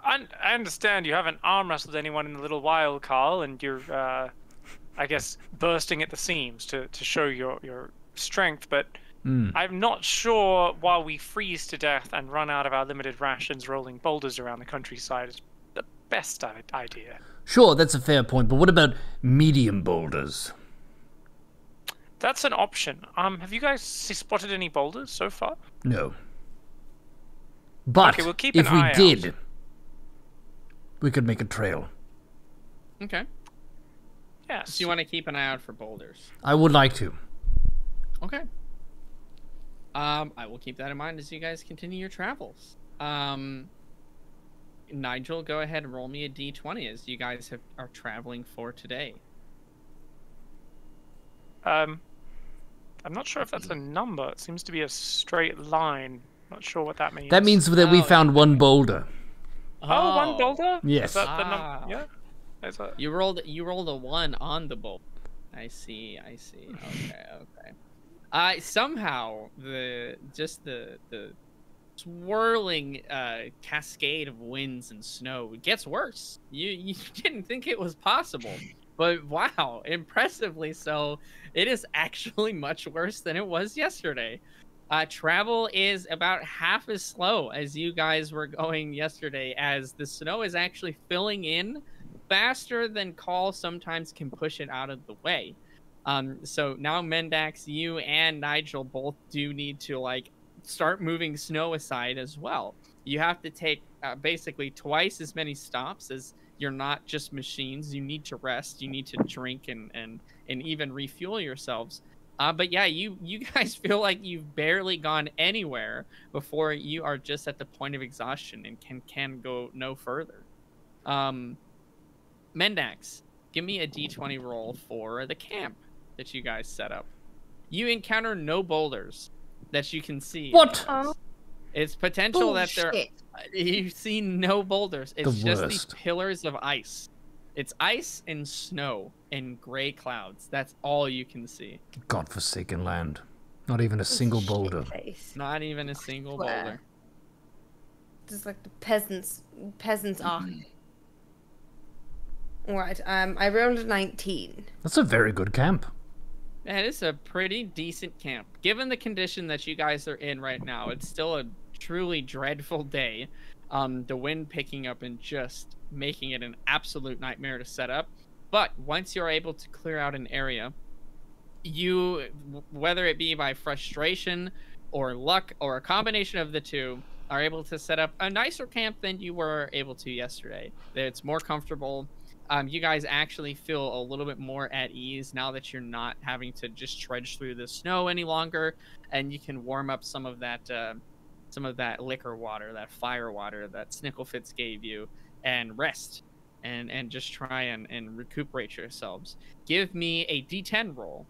I understand you haven't arm wrestled anyone in a little while, Carl, and you're, I guess, bursting at the seams to show your strength, but I'm not sure while we freeze to death and run out of our limited rations rolling boulders around the countryside, best idea. Sure, that's a fair point, but what about medium boulders? That's an option. Have you guys spotted any boulders so far? No. But Okay, we'll keep if an we eye did, out. we could make a trail. Okay. Yes. So you want to keep an eye out for boulders. I would like to. Okay. I will keep that in mind as you guys continue your travels. Nigel, go ahead and roll me a d20 as you guys are traveling for today. I'm not sure if that's a number. It seems to be a straight line. Not sure what that means. That means that we found one boulder. Oh, one boulder? Yes. Is that the number? Yeah. Is that... You rolled a 1 on the boulder. I see. Okay. Somehow the swirling cascade of winds and snow gets worse. You didn't think it was possible, but wow, impressively so, it is actually much worse than it was yesterday. Travel is about half as slow as you guys were going yesterday, as the snow is actually filling in faster than Call sometimes can push it out of the way. So now Mendax, you and Nigel both do need to start moving snow aside as well. You have to take basically twice as many stops, as you're not just machines. You need to rest, you need to drink and even refuel yourselves. But yeah, you guys feel like you've barely gone anywhere before you are just at the point of exhaustion and can go no further. Mendax, give me a d20 roll for the camp that you guys set up. You encounter no boulders that you can see. What? It's potential that there. Bullshit. You see no boulders. It's just these worst. pillars of ice. It's ice and snow and gray clouds. That's all you can see. Godforsaken land. Not even a single boulder. Shit-face. Not even a single Swear. boulder. Just like the peasants arc. Alright, I rolled a 19. That's a very good camp. That is a pretty decent camp. Given the condition that you guys are in right now, it's still a truly dreadful day. The wind picking up and just making it an absolute nightmare to set up. But once you're able to clear out an area, you, whether it be by frustration or luck or a combination of the two, are able to set up a nicer camp than you were able to yesterday. It's more comfortable. You guys actually feel a little bit more at ease now that you're not having to just trudge through the snow any longer, and you can warm up some of that liquor water, that fire water that Snicklefitz gave you, and rest and just try and recuperate yourselves. Give me a d10 roll.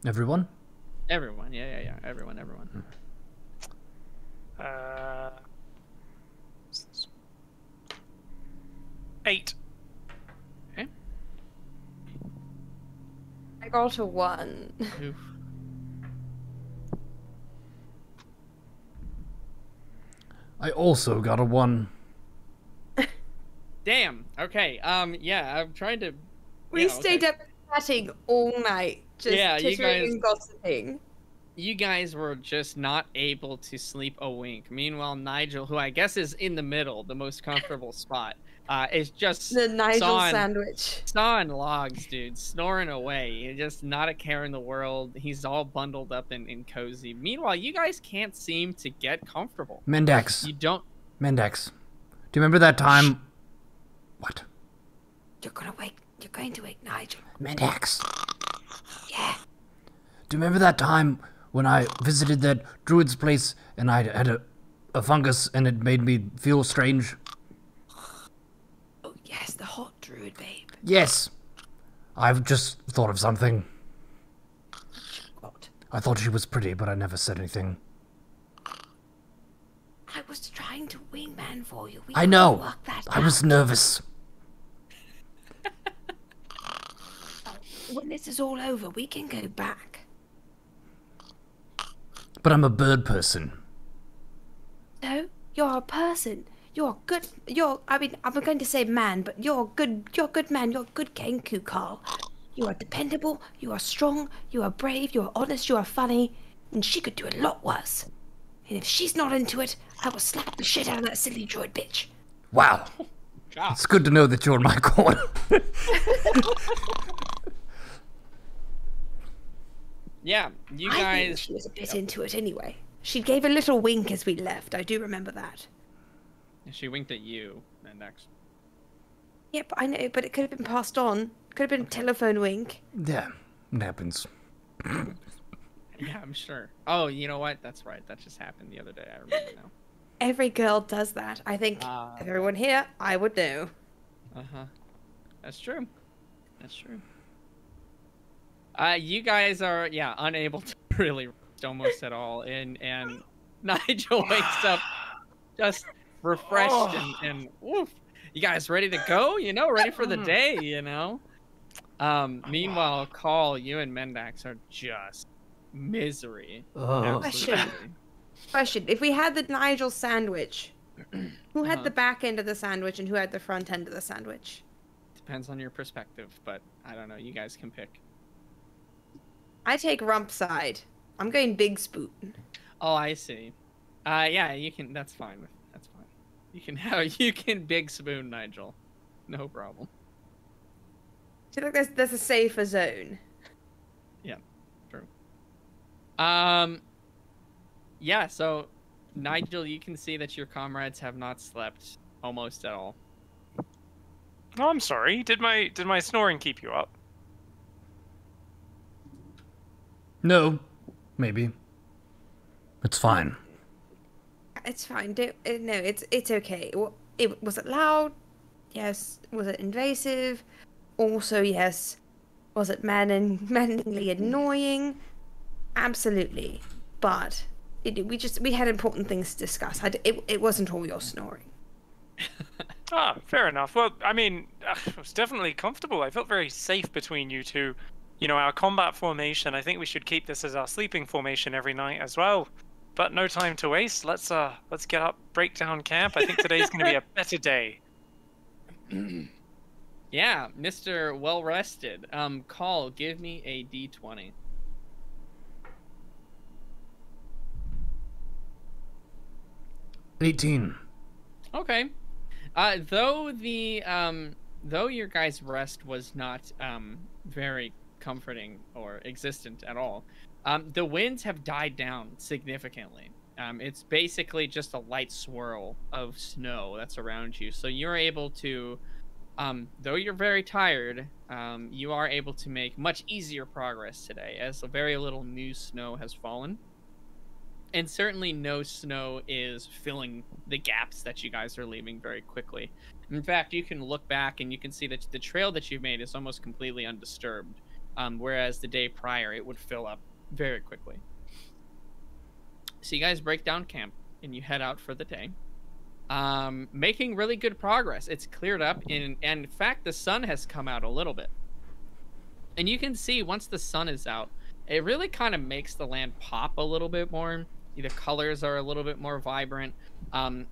Everyone? Everyone, yeah. Everyone. 8. Okay. I got a 1. Oof. I also got a 1. Damn. Okay. Yeah, I'm trying to. We stayed up chatting all night, just Yeah, you tittering guys- and gossiping. You guys were just not able to sleep a wink. Meanwhile, Nigel, who I guess is in the middle, the most comfortable spot, is just The Nigel sawing- sandwich. sawing logs, dude, snoring away. He's just not a care in the world. He's all bundled up and cozy. Meanwhile, you guys can't seem to get comfortable. Mendax. You don't. Mendax. Do you remember that time? What? You're going to wake Nigel. Mendax. Yeah. Do you remember that time when I visited that druid's place and I had a fungus and it made me feel strange? Oh yes, the hot druid babe. Yes. I've just thought of something. What? I thought she was pretty, but I never said anything. I was trying to wingman for you. We I couldn't know. work that I was out. nervous. When this is all over, we can go back. But I'm a bird person. No, you're a person. You're good. I'm going to say man, but you're a good man. You're a good Kenku, Carl. You are dependable. You are strong. You are brave. You are honest. You are funny. And she could do a lot worse. And if she's not into it, I will slap the shit out of that silly droid bitch. Wow. God. It's good to know that you're in my corner. Yeah, you I think guys. she was a bit into it anyway. She gave a little wink as we left. I do remember that. She winked at you, Mendax. Yep, I know, but it could have been passed on. Could have been a telephone wink. Yeah, it happens. Yeah, I'm sure. Oh, you know what? That's right. That just happened the other day. I remember now. Every girl does that. I think if everyone here, I would know. Uh-huh. That's true. That's true. You guys are, unable to really rest almost at all. And Nigel wakes up just refreshed and woof. You guys ready to go? Ready for the day, Meanwhile, Call, you and Mendax are just misery. Oh. Question. If we had the Nigel sandwich, who had the back end of the sandwich and who had the front end of the sandwich? Depends on your perspective, but I don't know. You guys can pick. I take rump side. I'm going big spoon. Oh, I see. Yeah, you can. That's fine. That's fine. You can big spoon, Nigel. No problem. I feel like there's a safer zone. Yeah, true. Yeah. So, Nigel, you can see that your comrades have not slept almost at all. Oh, I'm sorry. Did my snoring keep you up? No, maybe. It's fine. It's fine. No, it's okay. Was it loud? Yes. Was it invasive? Also, yes. Was it maddeningly annoying? Absolutely. But we had important things to discuss. It wasn't all your snoring. Fair enough. Well, I mean, it was definitely comfortable. I felt very safe between you two. Our combat formation, I think we should keep this as our sleeping formation every night as well. But no time to waste. Let's get up, break down camp. I think today's going to be a better day. Yeah, Mr. Well Rested. Call, give me a D20. $18. Okay. Though your guys' rest was not very comforting or existent at all, the winds have died down significantly. It's basically just a light swirl of snow that's around you. So you're able to, though you're very tired, you are able to make much easier progress today, as very little new snow has fallen. And certainly no snow is filling the gaps that you guys are leaving very quickly. In fact, you can look back and you can see that the trail that you've made is almost completely undisturbed. Whereas the day prior, it would fill up very quickly. So you guys break down camp and you head out for the day. Making really good progress. It's cleared up, and in fact, the sun has come out a little bit. And you can see once the sun is out, it really kind of makes the land pop a little bit more. The colors are a little bit more vibrant.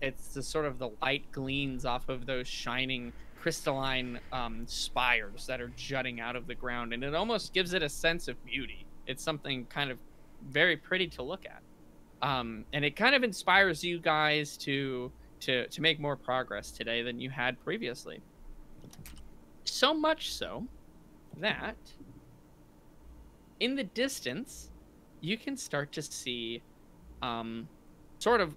It's the sort of the light gleams off of those shining crystalline spires that are jutting out of the ground, and it almost gives it a sense of beauty. It's something kind of very pretty to look at, and it kind of inspires you guys to make more progress today than you had previously. So much so that in the distance you can start to see sort of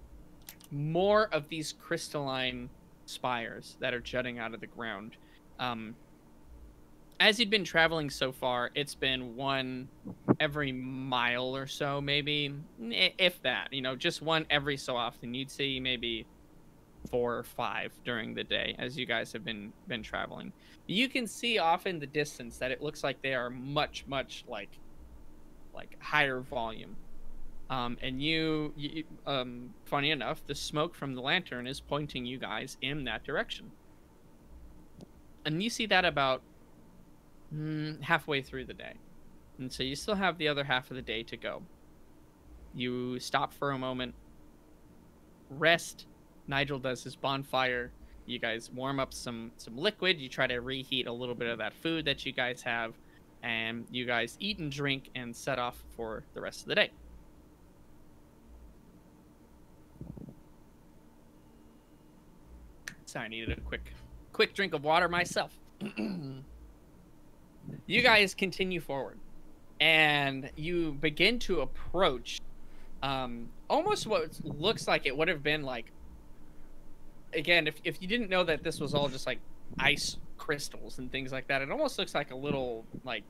more of these crystalline spires that are jutting out of the ground. As you'd been traveling so far, it's been one every mile or so, maybe, if that, just one every so often. You'd see maybe 4 or 5 during the day as you guys have been traveling. You can see off in the distance that it looks like they are much like higher volume. And you funny enough, the smoke from the lantern is pointing you guys in that direction. And you see that about halfway through the day. And so you still have the other half of the day to go. You stop for a moment, rest. Nigel does his bonfire. You guys warm up some liquid. You try to reheat a little bit of that food that you guys have. And you guys eat and drink and set off for the rest of the day. Sorry, I needed a quick drink of water myself. You guys continue forward, and you begin to approach almost what looks like it would have been like, again, if you didn't know that this was all just like ice crystals and things like that, it almost looks like a little like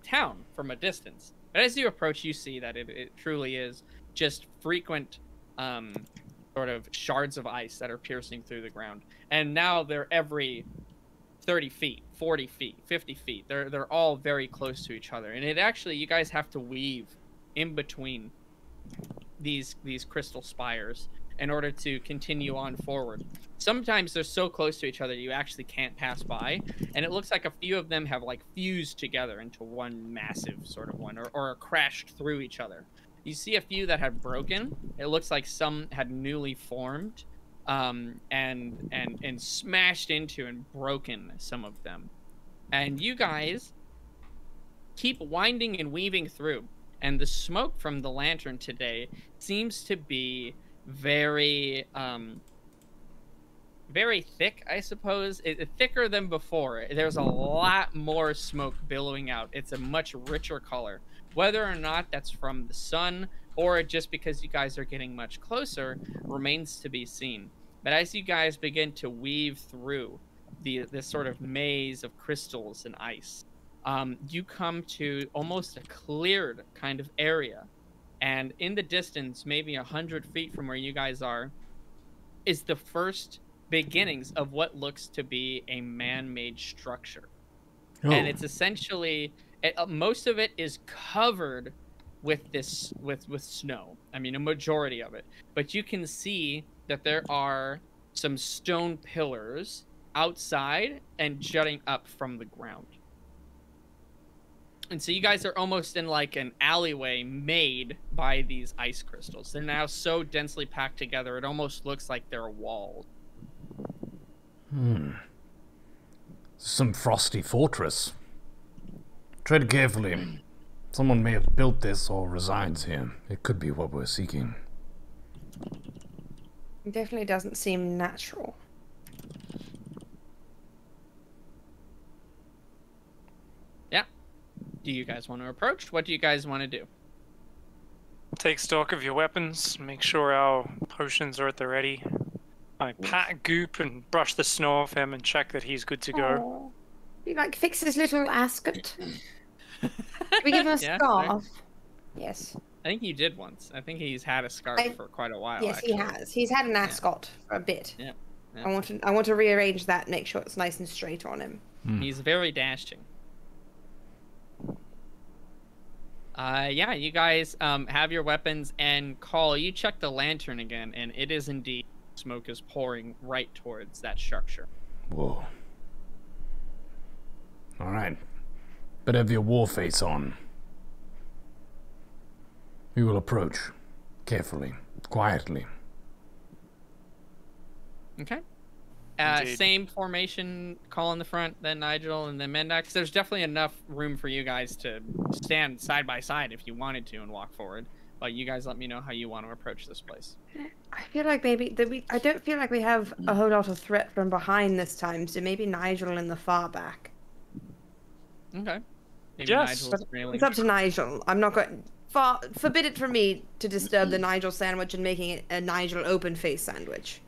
town from a distance. But as you approach, you see that it truly is just frequent sort of shards of ice that are piercing through the ground. And now they're every 30 feet, 40 feet, 50 feet. They're all very close to each other. And it actually, you guys have to weave in between these crystal spires in order to continue on forward. Sometimes they're so close to each other you actually can't pass by, and it looks like a few of them have like fused together into one massive sort of one, or crashed through each other. You see a few that have broken. It looks like some had newly formed, and smashed into and broken some of them. And you guys keep winding and weaving through, and the smoke from the lantern today seems to be very very thick, I suppose. Thicker than before. There's a lot more smoke billowing out. It's a much richer color. Whether or not that's from the sun or just because you guys are getting much closer remains to be seen. But as you guys begin to weave through this sort of maze of crystals and ice, you come to almost a cleared kind of area. And in the distance, maybe 100 feet from where you guys are, is the first beginnings of what looks to be a man-made structure. Oh. And it's essentially, most of it is covered with with snow. I mean, a majority of it. But you can see that there are some stone pillars outside and jutting up from the ground. And so you guys are almost in like an alleyway made by these ice crystals. They're now so densely packed together, it almost looks like they're walls. Some frosty fortress. Tread carefully. Someone may have built this or resides here. It could be what we're seeking. It definitely doesn't seem natural. Yeah. Do you guys want to approach? What do you guys want to do? Take stock of your weapons. Make sure our potions are at the ready. I pat Goop and brush the snow off him and check that he's good to go. You like fix his little ascot? We give him a scarf. Right. Yes. I think you did once. I think he's had a scarf for quite a while. Yes, actually. He has. He's had an ascot for a bit. Yeah. I want to rearrange that, make sure it's nice and straight on him. He's very dashing. Yeah, you guys have your weapons, and Call, you check the lantern again, and it is indeed smoke is pouring right towards that structure. Whoa. Alright. Better have your war face on. We will approach. Carefully. Quietly. Okay. Same formation, Call in the front, then Nigel, and then Mendax. There's definitely enough room for you guys to stand side by side if you wanted to and walk forward. But you guys let me know how you want to approach this place. I feel like maybe I don't feel like we have a whole lot of threat from behind this time, so maybe Nigel in the far back. Okay. Maybe yes. It's up to Nigel. I'm not going. Forbid it from me to disturb the Nigel sandwich and making it a Nigel open face sandwich.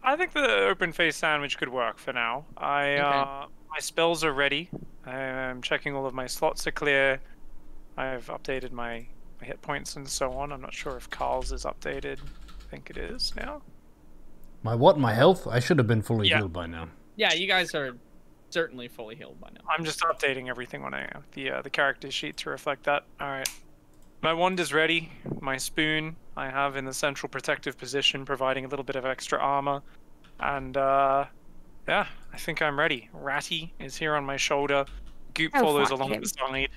I think the open face sandwich could work for now. My spells are ready. I'm checking all of my slots are clear. I've updated my hit points and so on. I'm not sure if Carl's is updated. I think it is now. My what? My health? I should have been fully healed by now. Yeah, you guys are certainly fully healed by now. I'm just updating everything on the character sheet to reflect that. Alright. My wand is ready. My spoon I have in the central protective position, providing a little bit of extra armor. And yeah, I think I'm ready. Ratty is here on my shoulder. Goop follows along the side.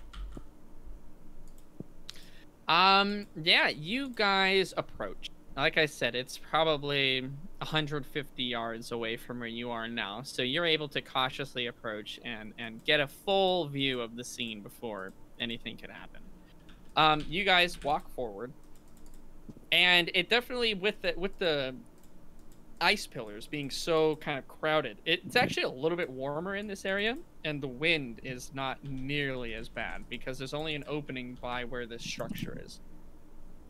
Yeah, you guys approach. Like I said, it's probably 150 yards away from where you are now, so you're able to cautiously approach and get a full view of the scene before anything could happen. You guys walk forward, and it definitely with the ice pillars being so kind of crowded, it's actually a little bit warmer in this area, and the wind is not nearly as bad because there's only an opening by where this structure is.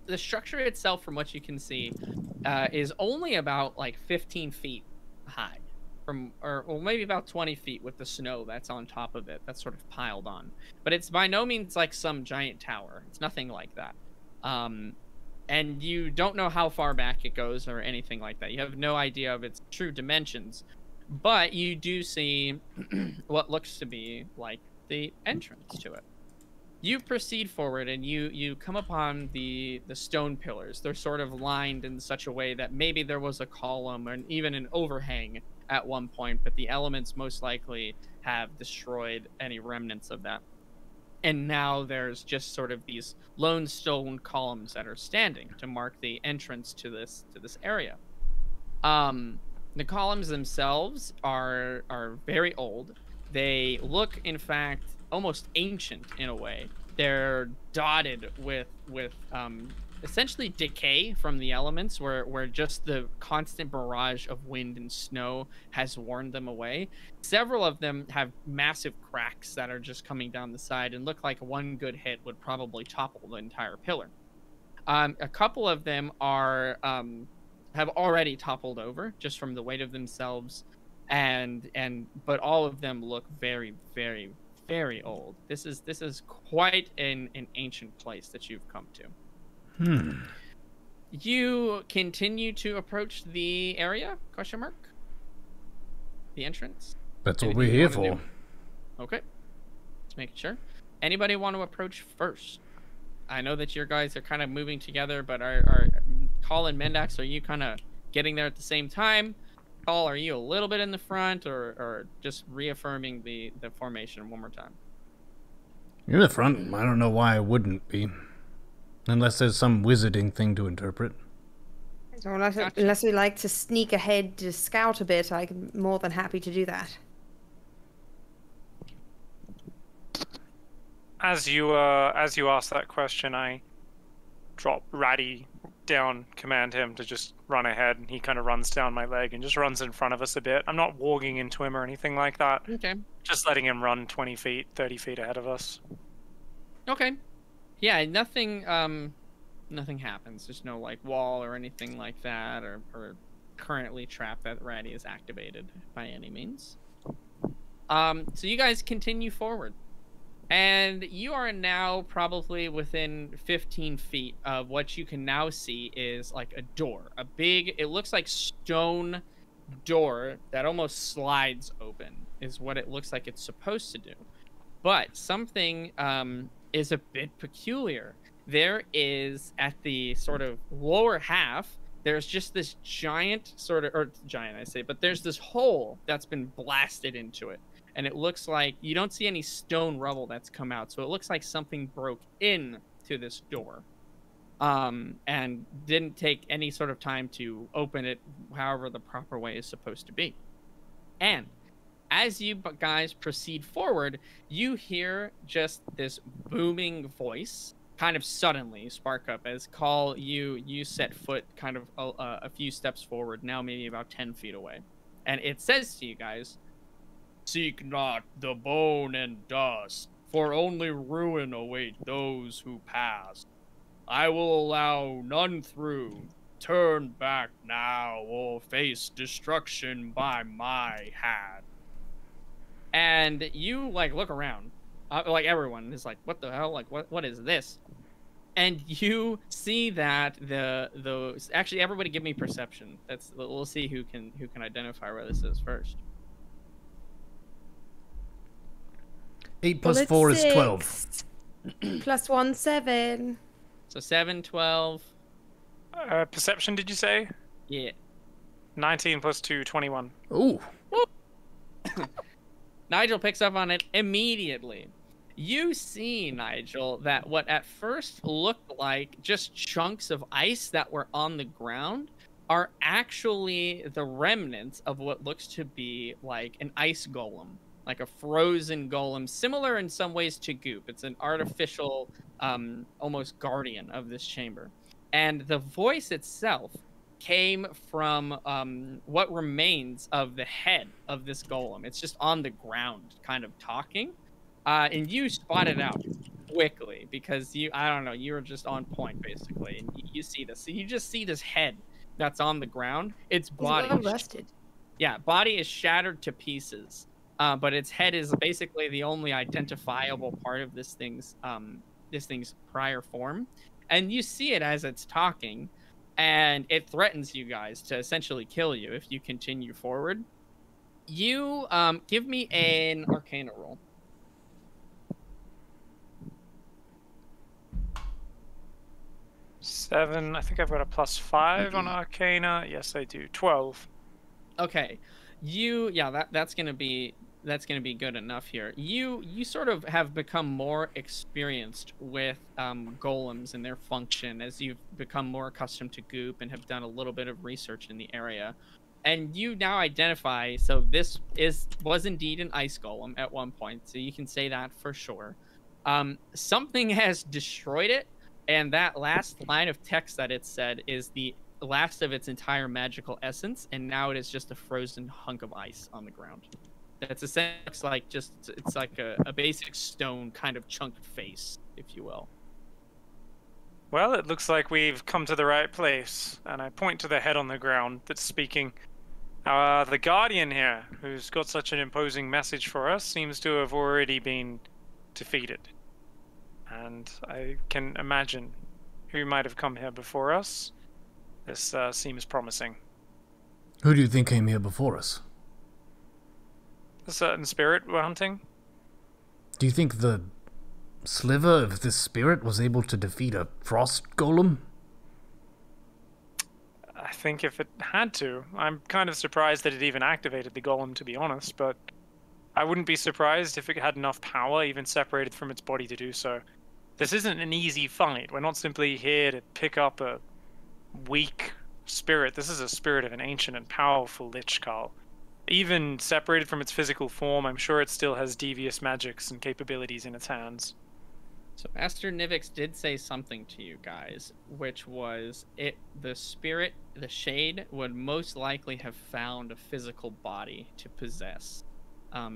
The structure itself, from what you can see, is only about like 15 feet high, or maybe about 20 feet with the snow that's on top of it, that's sort of piled on. But it's by no means like some giant tower. It's nothing like that. And you don't know how far back it goes or anything like that. You have no idea of its true dimensions, but you do see what looks to be like the entrance to it. You proceed forward and you come upon the stone pillars. They're sort of lined in such a way that maybe there was a column or even an overhang at one point, but the elements most likely have destroyed any remnants of that. And now there's just sort of these lone stone columns that are standing to mark the entrance to this area. The columns themselves are very old. They look, in fact, almost ancient in a way. They're dotted with essentially decay from the elements, where just the constant barrage of wind and snow has worn them away. Several of them have massive cracks that are just coming down the side and look like one good hit would probably topple the entire pillar. A couple of them are have already toppled over just from the weight of themselves, but all of them look very, very, very old. This is quite an ancient place that you've come to. You continue to approach the area? Question mark. The entrance. That's what we're here for. Okay. Just making sure. Anybody want to approach first? I know that your guys are kind of moving together, but are Call and Mendax, are you kind of getting there at the same time? Call, are you a little bit in the front, or just reaffirming the formation one more time? You're in the front. I don't know why I wouldn't be. Unless there's some wizarding thing to interpret. So unless we like to sneak ahead to scout a bit, I'm more than happy to do that. As you ask that question, I drop Ratty down, command him to just run ahead, and he kind of runs down my leg and just runs in front of us a bit. I'm not walking into him or anything like that. Okay. Just letting him run 20 feet, 30 feet ahead of us. Okay. Yeah, nothing happens. There's no like wall or anything like that, or currently trap that Ratty is activated by any means. So you guys continue forward, and you are now probably within 15 feet of what you can now see is like a door, a big, it looks like stone door that almost slides open is what it looks like it's supposed to do. But something is a bit peculiar. There is, at the sort of lower half, there's just this giant sort of, or giant I say, but there's this hole that's been blasted into it. And it looks like, you don't see any stone rubble that's come out. So it looks like something broke in to this door. And didn't take any sort of time to open it however the proper way is supposed to be. And as you guys proceed forward, you hear just this booming voice kind of suddenly spark up as Call, you set foot kind of a few steps forward, now maybe about 10 feet away. And it says to you guys, "Seek not the bone and dust, for only ruin await those who pass. I will allow none through. Turn back now or face destruction by my hand." And you like look around, like everyone is like, "What the hell? Like what is this?" And you see that the actually everybody give me perception. We'll see who can identify where this is first. 8 plus 4 is 12. Plus 1, 7. So 7, 12. Perception, did you say? Yeah. 19 plus 2, 21. Ooh. Nigel picks up on it immediately. You see, Nigel, that what at first looked like just chunks of ice that were on the ground are actually the remnants of what looks to be like an ice golem, like a frozen golem, similar in some ways to Goop. It's an artificial, almost guardian of this chamber. And the voice itself came from what remains of the head of this golem. It's just on the ground, kind of talking. And you spot it out quickly because I don't know, you were just on point basically, and you see this. So you just see this head that's on the ground. Its body, well rested. yeah, body is shattered to pieces, but its head is basically the only identifiable part of this thing's prior form. And you see it as it's talking, and it threatens you guys to essentially kill you if you continue forward. You give me an Arcana roll. 7. I think I've got a +5 on Arcana. Yes, I do. 12. Okay, that's gonna be good enough here. You sort of have become more experienced with golems and their function as you've become more accustomed to goop and have done a little bit of research in the area, and you now identify. So this was indeed an ice golem at one point, so you can say that for sure. Something has destroyed it, and that last line of text that it said is the last of its entire magical essence, and now it is just a frozen hunk of ice on the ground. That's essentially it's like a basic stone kind of chunk face, if you will. Well, it looks like we've come to the right place, and I point to the head on the ground that's speaking. The Guardian here, who's got such an imposing message for us, seems to have already been defeated. And I can imagine who might have come here before us. This seems promising. Who do you think came here before us? A certain spirit we're hunting? Do you think the sliver of this spirit was able to defeat a frost golem? I think if it had to. I'm kind of surprised that it even activated the golem, to be honest, but I wouldn't be surprised if it had enough power, even separated from its body, to do so. This isn't an easy fight. We're not simply here to pick up a weak spirit. This is a spirit of an ancient and powerful Lich Carl. Even separated from its physical form, I'm sure it still has devious magics and capabilities in its hands. So Master Nivix did say something to you guys, which was the spirit, the shade, would most likely have found a physical body to possess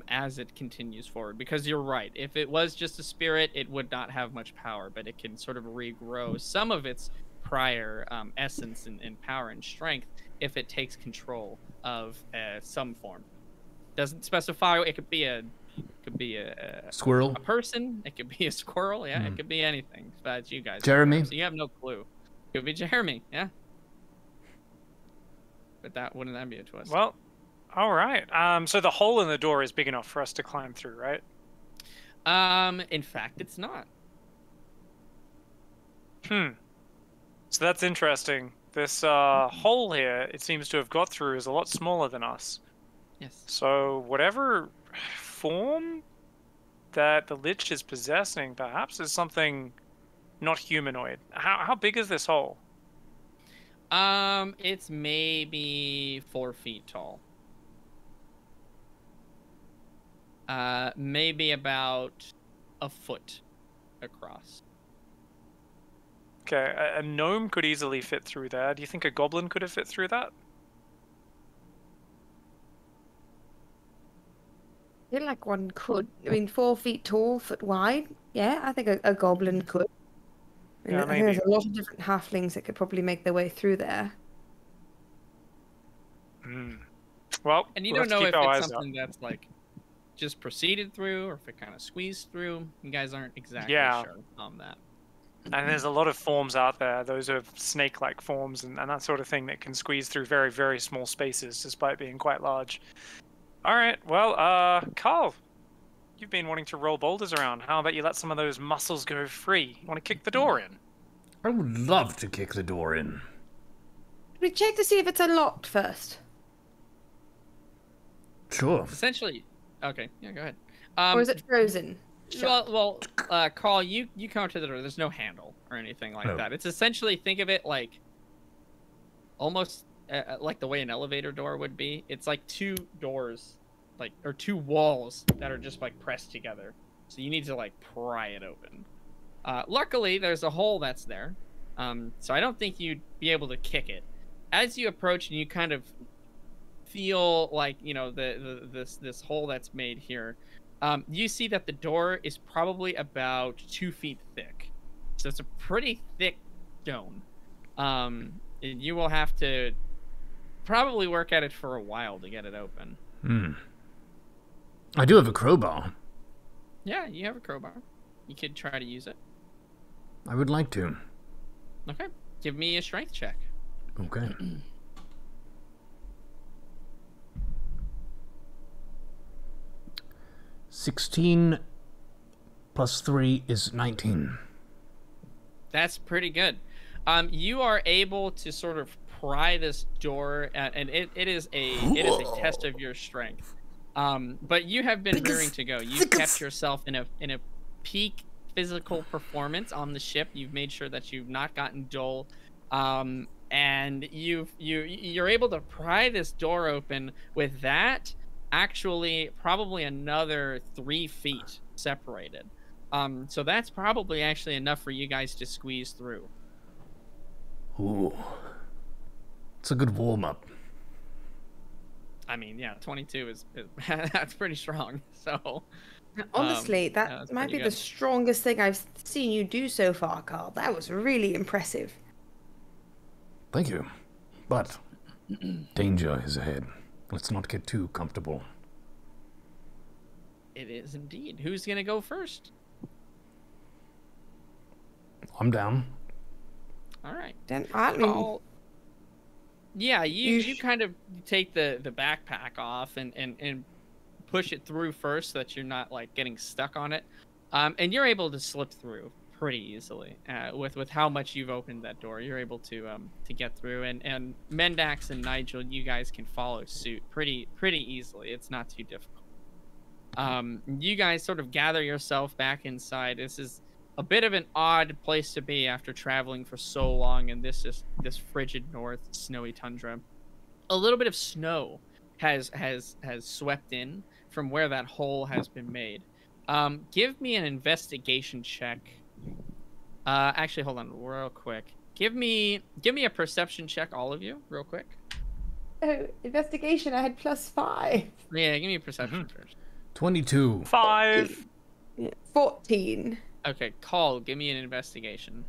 as it continues forward. Because you're right, if it was just a spirit, it would not have much power, but it can sort of regrow some of its prior essence and power and strength if it takes control of some form. Doesn't specify. It could be a Squirrel? a person. It could be a squirrel. Yeah, it could be anything. But you guys, Jeremy? So you have no clue. It could be Jeremy. Yeah. But wouldn't that be a twist? Well, all right. So the hole in the door is big enough for us to climb through, right? In fact, it's not. So that's interesting. This hole here, it seems to have got through, is a lot smaller than us. Yes. So whatever form that the Lich is possessing, perhaps is something not humanoid. How big is this hole? It's maybe 4 feet tall. Maybe about a foot across. Okay, a gnome could easily fit through there. Do you think a goblin could have fit through that? I feel like one could. I mean, 4 feet tall, foot wide. Yeah, I think a goblin could. Yeah, I think maybe. there's a lot of different halflings that could probably make their way through there. Well, And you we'll don't have to know if keep our it's eyes something that's like just proceeded through or if it kind of squeezed through. You guys aren't exactly sure on that. And there's a lot of forms out there. Those are snake-like forms and that sort of thing that can squeeze through very, very small spaces despite being quite large. All right, well, Carl, you've been wanting to roll boulders around. How about you let some of those muscles go free? You want to kick the door in? I would love to kick the door in. Can we check to see if it's unlocked first? Sure. Essentially, okay, yeah, go ahead. Or is it frozen? Well, Carl, you come up to the door. There's no handle or anything like that. It's essentially, think of it like almost like the way an elevator door would be. It's like 2 doors, or 2 walls that are just like pressed together. So you need to like pry it open. Luckily, there's a hole that's there. So I don't think you'd be able to kick it. as you approach and you kind of feel like, you know, this hole that's made here, you see that the door is probably about 2 feet thick. So it's a pretty thick stone. And you will have to probably work at it for a while to get it open. I do have a crowbar. Yeah, you have a crowbar. You could try to use it. I would like to. Okay. Give me a strength check. Okay. 16 plus 3 is 19. That's pretty good. You are able to sort of pry this door, and it is a test of your strength. But you have been rearing to go. You've kept yourself in a peak physical performance on the ship. You've made sure that you've not gotten dull, and you're able to pry this door open with that. Actually, probably another 3 feet separated. So that's probably actually enough for you guys to squeeze through. Ooh. It's a good warm-up. I mean, yeah, 22 is that's pretty strong. So Honestly, that that's might pretty be good. the strongest thing I've seen you do so far, Carl. That was really impressive. Thank you. But danger is ahead. Let's not get too comfortable. It is indeed. Who's gonna go first? I'm down. All right. Then I mean, Carl, yeah, you kind of take the backpack off and push it through first so that you're not like getting stuck on it, and you're able to slip through pretty easily with how much you've opened that door. You're able to get through, and Mendax and Nigel, you guys can follow suit pretty easily. It's not too difficult. You guys sort of gather yourself back inside. This is a bit of an odd place to be after traveling for so long in this frigid north snowy tundra. A little bit of snow has swept in from where that hole has been made. Give me an investigation check. Actually, hold on real quick. Give me a perception check, all of you, real quick. oh, investigation. I had +5. Yeah, give me a perception first. 22. 5. Yeah, 14. Okay, Call, give me an investigation.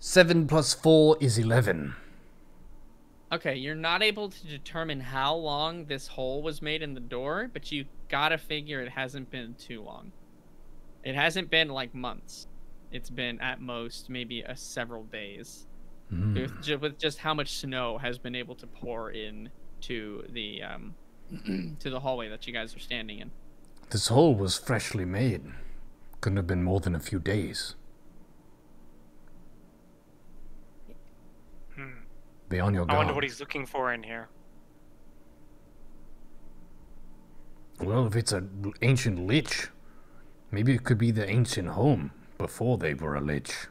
7 plus 4 is 11. Okay, you're not able to determine how long this hole was made in the door, but you gotta figure it hasn't been too long. It hasn't been like months. It's been at most maybe several days. With just how much snow has been able to pour in to the to the hallway that you guys are standing in. This hole was freshly made. Couldn't have been more than a few days. Be on your I guard. wonder what he's looking for in here. Well, if it's an ancient lich, maybe it could be the ancient home before they were a lich.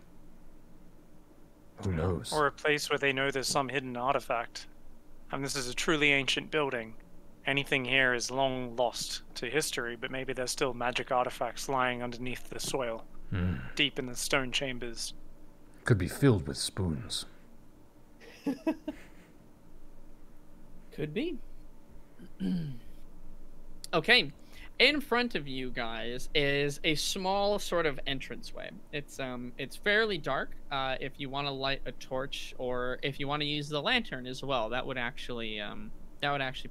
Who knows? Or a place where they know there's some hidden artifact. And this is a truly ancient building. Anything here is long lost to history, but maybe there's still magic artifacts lying underneath the soil, deep in the stone chambers. Could be filled with spoons. Could be. Okay, in front of you guys is a small sort of entranceway. It's fairly dark. If you want to light a torch, or if you want to use the lantern as well, that would actually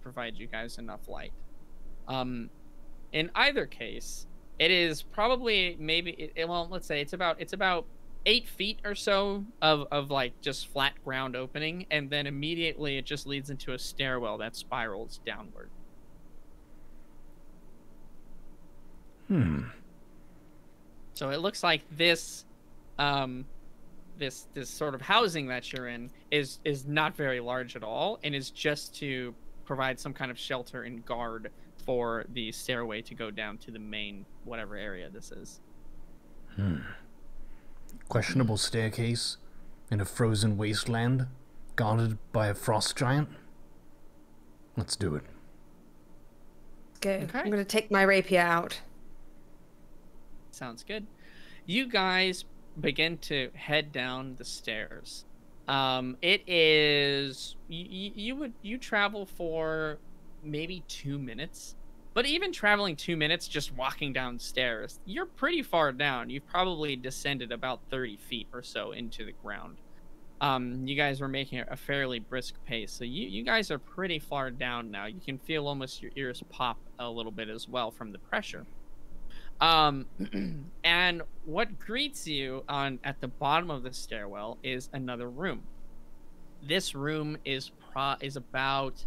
provide you guys enough light. In either case, it is probably well, let's say it's about 8 feet or so of like just flat ground opening, and then immediately it just leads into a stairwell that spirals downward. So it looks like this sort of housing that you're in is not very large at all, and is just to provide some kind of shelter and guard for the stairway to go down to the main whatever area this is. Questionable staircase in a frozen wasteland, guarded by a frost giant. Let's do it. Let's go. Okay. I'm going to take my rapier out. Sounds good. You guys begin to head down the stairs. It is you travel for maybe 2 minutes, but even traveling 2 minutes just walking downstairs, you're pretty far down. You've probably descended about 30 feet or so into the ground. You guys were making a fairly brisk pace, so you guys are pretty far down now. You can feel almost your ears pop a little bit as well from the pressure. And what greets you at the bottom of the stairwell is another room. This room is about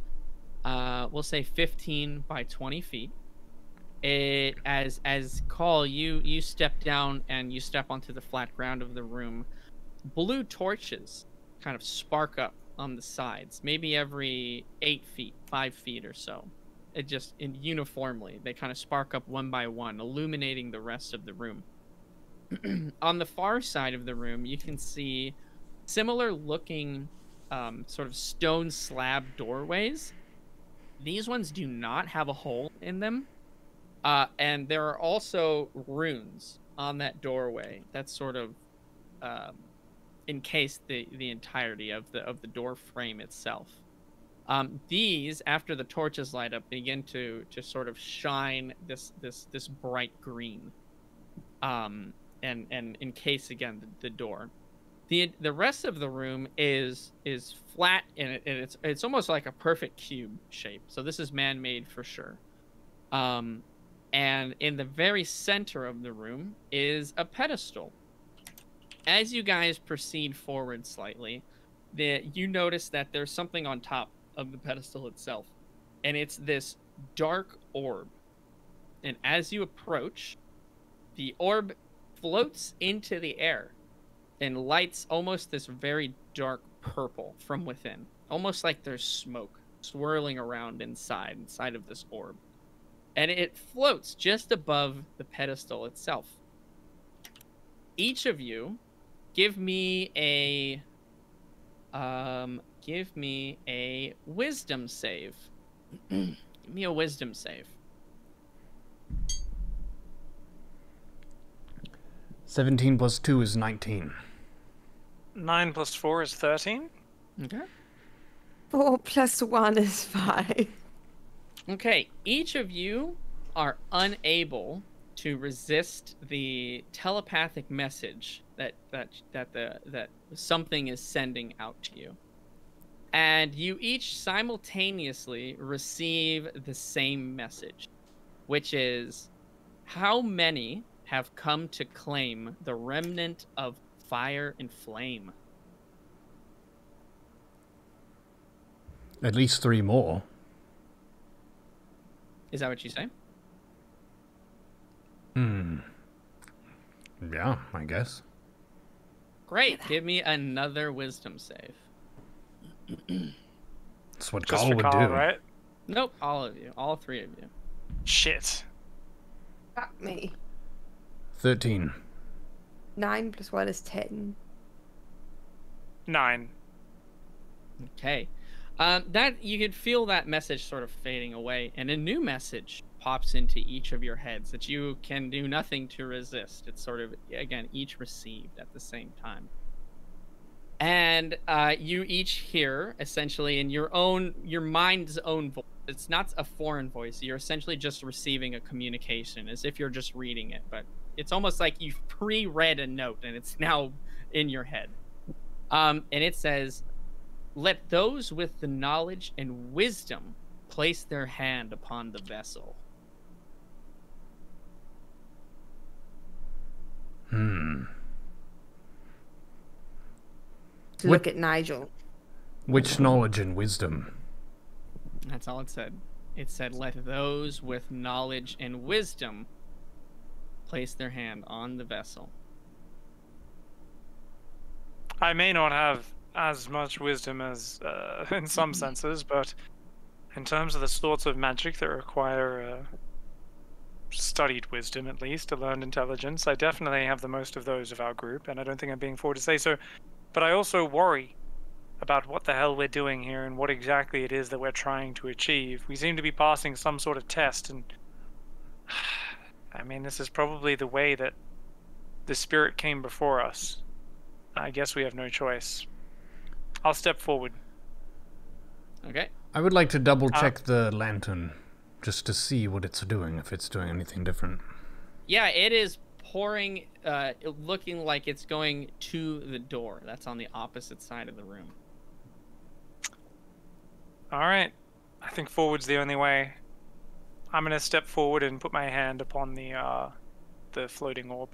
we'll say 15 by 20 feet. As Call, you step down and you step onto the flat ground of the room. Blue torches kind of spark up on the sides, maybe every 8 feet, 5 feet or so. It just uniformly, they kind of spark up one by one, illuminating the rest of the room. On the far side of the room, you can see similar looking sort of stone slab doorways. These ones do not have a hole in them. And there are also runes on that doorway that sort of encase the entirety of the door frame itself. These, after the torches light up, begin to sort of shine this bright green, and encase again the door. The rest of the room is flat, and it's almost like a perfect cube shape. So this is man-made for sure. And in the very center of the room is a pedestal. As you guys proceed forward slightly, you notice that there's something on top of the pedestal itself, and it's this dark orb. And as you approach, the orb floats into the air and lights almost this very dark purple from within, almost like there's smoke swirling around inside of this orb. And it floats just above the pedestal itself. Each of you give me a wisdom save. Give me a wisdom save. 17 plus 2 is 19. 9 plus 4 is 13. Okay. 4 plus 1 is 5. Okay, each of you are unable to resist the telepathic message that something is sending out to you. And you each simultaneously receive the same message, which is, how many have come to claim the remnant of fire and flame? At least 3 more. Is that what you say? Yeah, I guess. Great. Give me another wisdom save. That's what Just Carl for would Carl, do. right? Nope, all of you. All 3 of you. Shit. Fuck me. 13. 9 plus 1 is 10. 9. Okay. That you could feel that message sort of fading away, and a new message pops into each of your heads that you can do nothing to resist. It's sort of, again, each received at the same time. And you each hear, essentially, in your mind's own voice. It's not a foreign voice. You're essentially just receiving a communication, as if you're just reading it. But it's almost like you've pre-read a note, and it's now in your head. And it says, "Let those with the knowledge and wisdom place their hand upon the vessel." To look at Nigel. Which knowledge and wisdom? That's all it said. It said, "Let those with knowledge and wisdom place their hand on the vessel." I may not have as much wisdom as in some senses, but in terms of the sorts of magic that require studied wisdom, at least, a learned intelligence, I definitely have the most of those of our group, and I don't think I'm being forward to say so. But I also worry about what the hell we're doing here and what exactly it is that we're trying to achieve. We seem to be passing some sort of test, and I mean, this is probably the way that the spirit came before us. I guess we have no choice. I'll step forward. Okay. I would like to double check the lantern, just to see what it's doing, if it's doing anything different. Yeah, it is pouring, looking like it's going to the door. That's on the opposite side of the room. All right. I think forward's the only way. I'm gonna step forward and put my hand upon the floating orb.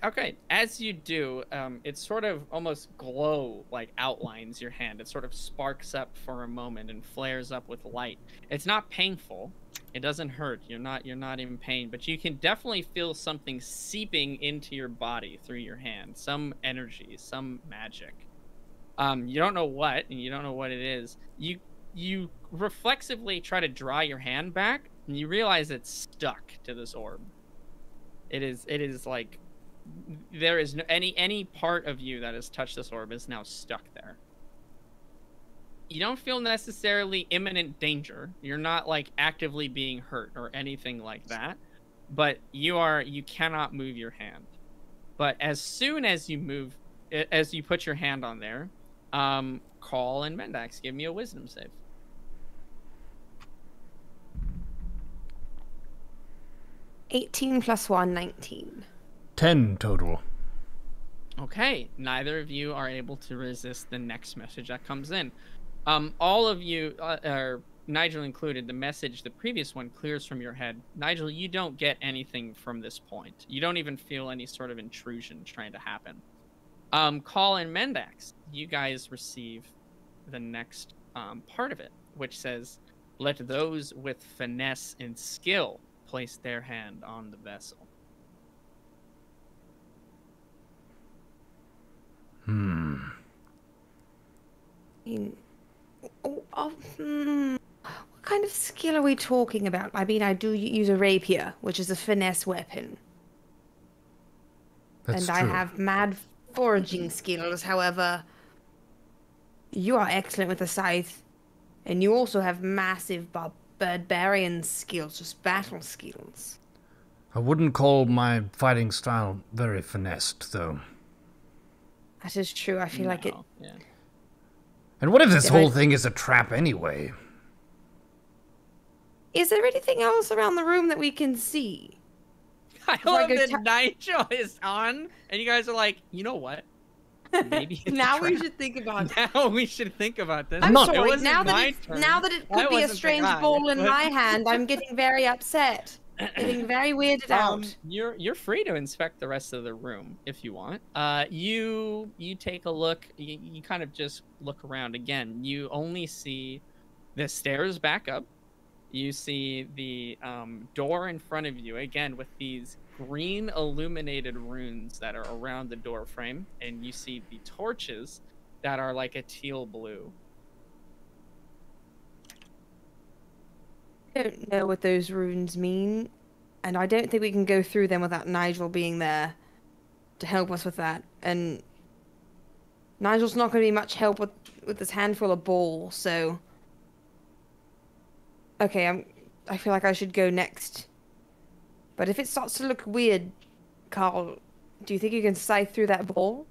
Okay, as you do, it sort of almost glow like outlines your hand. It sort of sparks up for a moment and flares up with light. It's not painful. It doesn't hurt. You're not in pain, but you can definitely feel something seeping into your body through your hand. Some energy, some magic. You don't know what, and you don't know what it is. You reflexively try to draw your hand back, and you realize it's stuck to this orb. It is like there is no, any part of you that has touched this orb is now stuck there. You don't feel necessarily imminent danger. You're not like actively being hurt or anything like that, but you cannot move your hand. But as soon as you put your hand on there, Call and Mendax, give me a wisdom save. +18 + 1, 19. 10 total. Okay, neither of you are able to resist the next message that comes in. All of you, Nigel included, the previous one clears from your head. Nigel, you don't get anything from this point. You don't even feel any sort of intrusion trying to happen. Call and Mendax, you guys receive the next part of it, which says, let those with finesse and skill place their hand on the vessel. What kind of skill are we talking about? I mean, I do use a rapier, which is a finesse weapon. That's and true. I have mad foraging skills, however, you are excellent with a scythe. And you also have massive barbarian skills, just battle skills. I wouldn't call my fighting style very finessed, though. That is true. I feel like it... Yeah. And what if this whole thing is a trap anyway? Is there anything else around the room that we can see? I love that Nigel is on, and you guys are like, you know what? Maybe it's now a we trap. should think about it. Now we should think about this. I'm not- sorry. It Now wasn't that it could be a strange ball in my hand, I'm getting very upset. Getting very weirded out. You're free to inspect the rest of the room if you want. You take a look. You kind of just look around again. You only see the stairs back up. You see the door in front of you again with these green illuminated runes that are around the door frame, and you see the torches that are like a teal blue. I don't know what those runes mean, and I don't think we can go through them without Nigel being there to help us with that. And Nigel's not going to be much help with this handful of balls, so... Okay, I feel like I should go next. But if it starts to look weird, Carl, do you think you can scythe through that ball?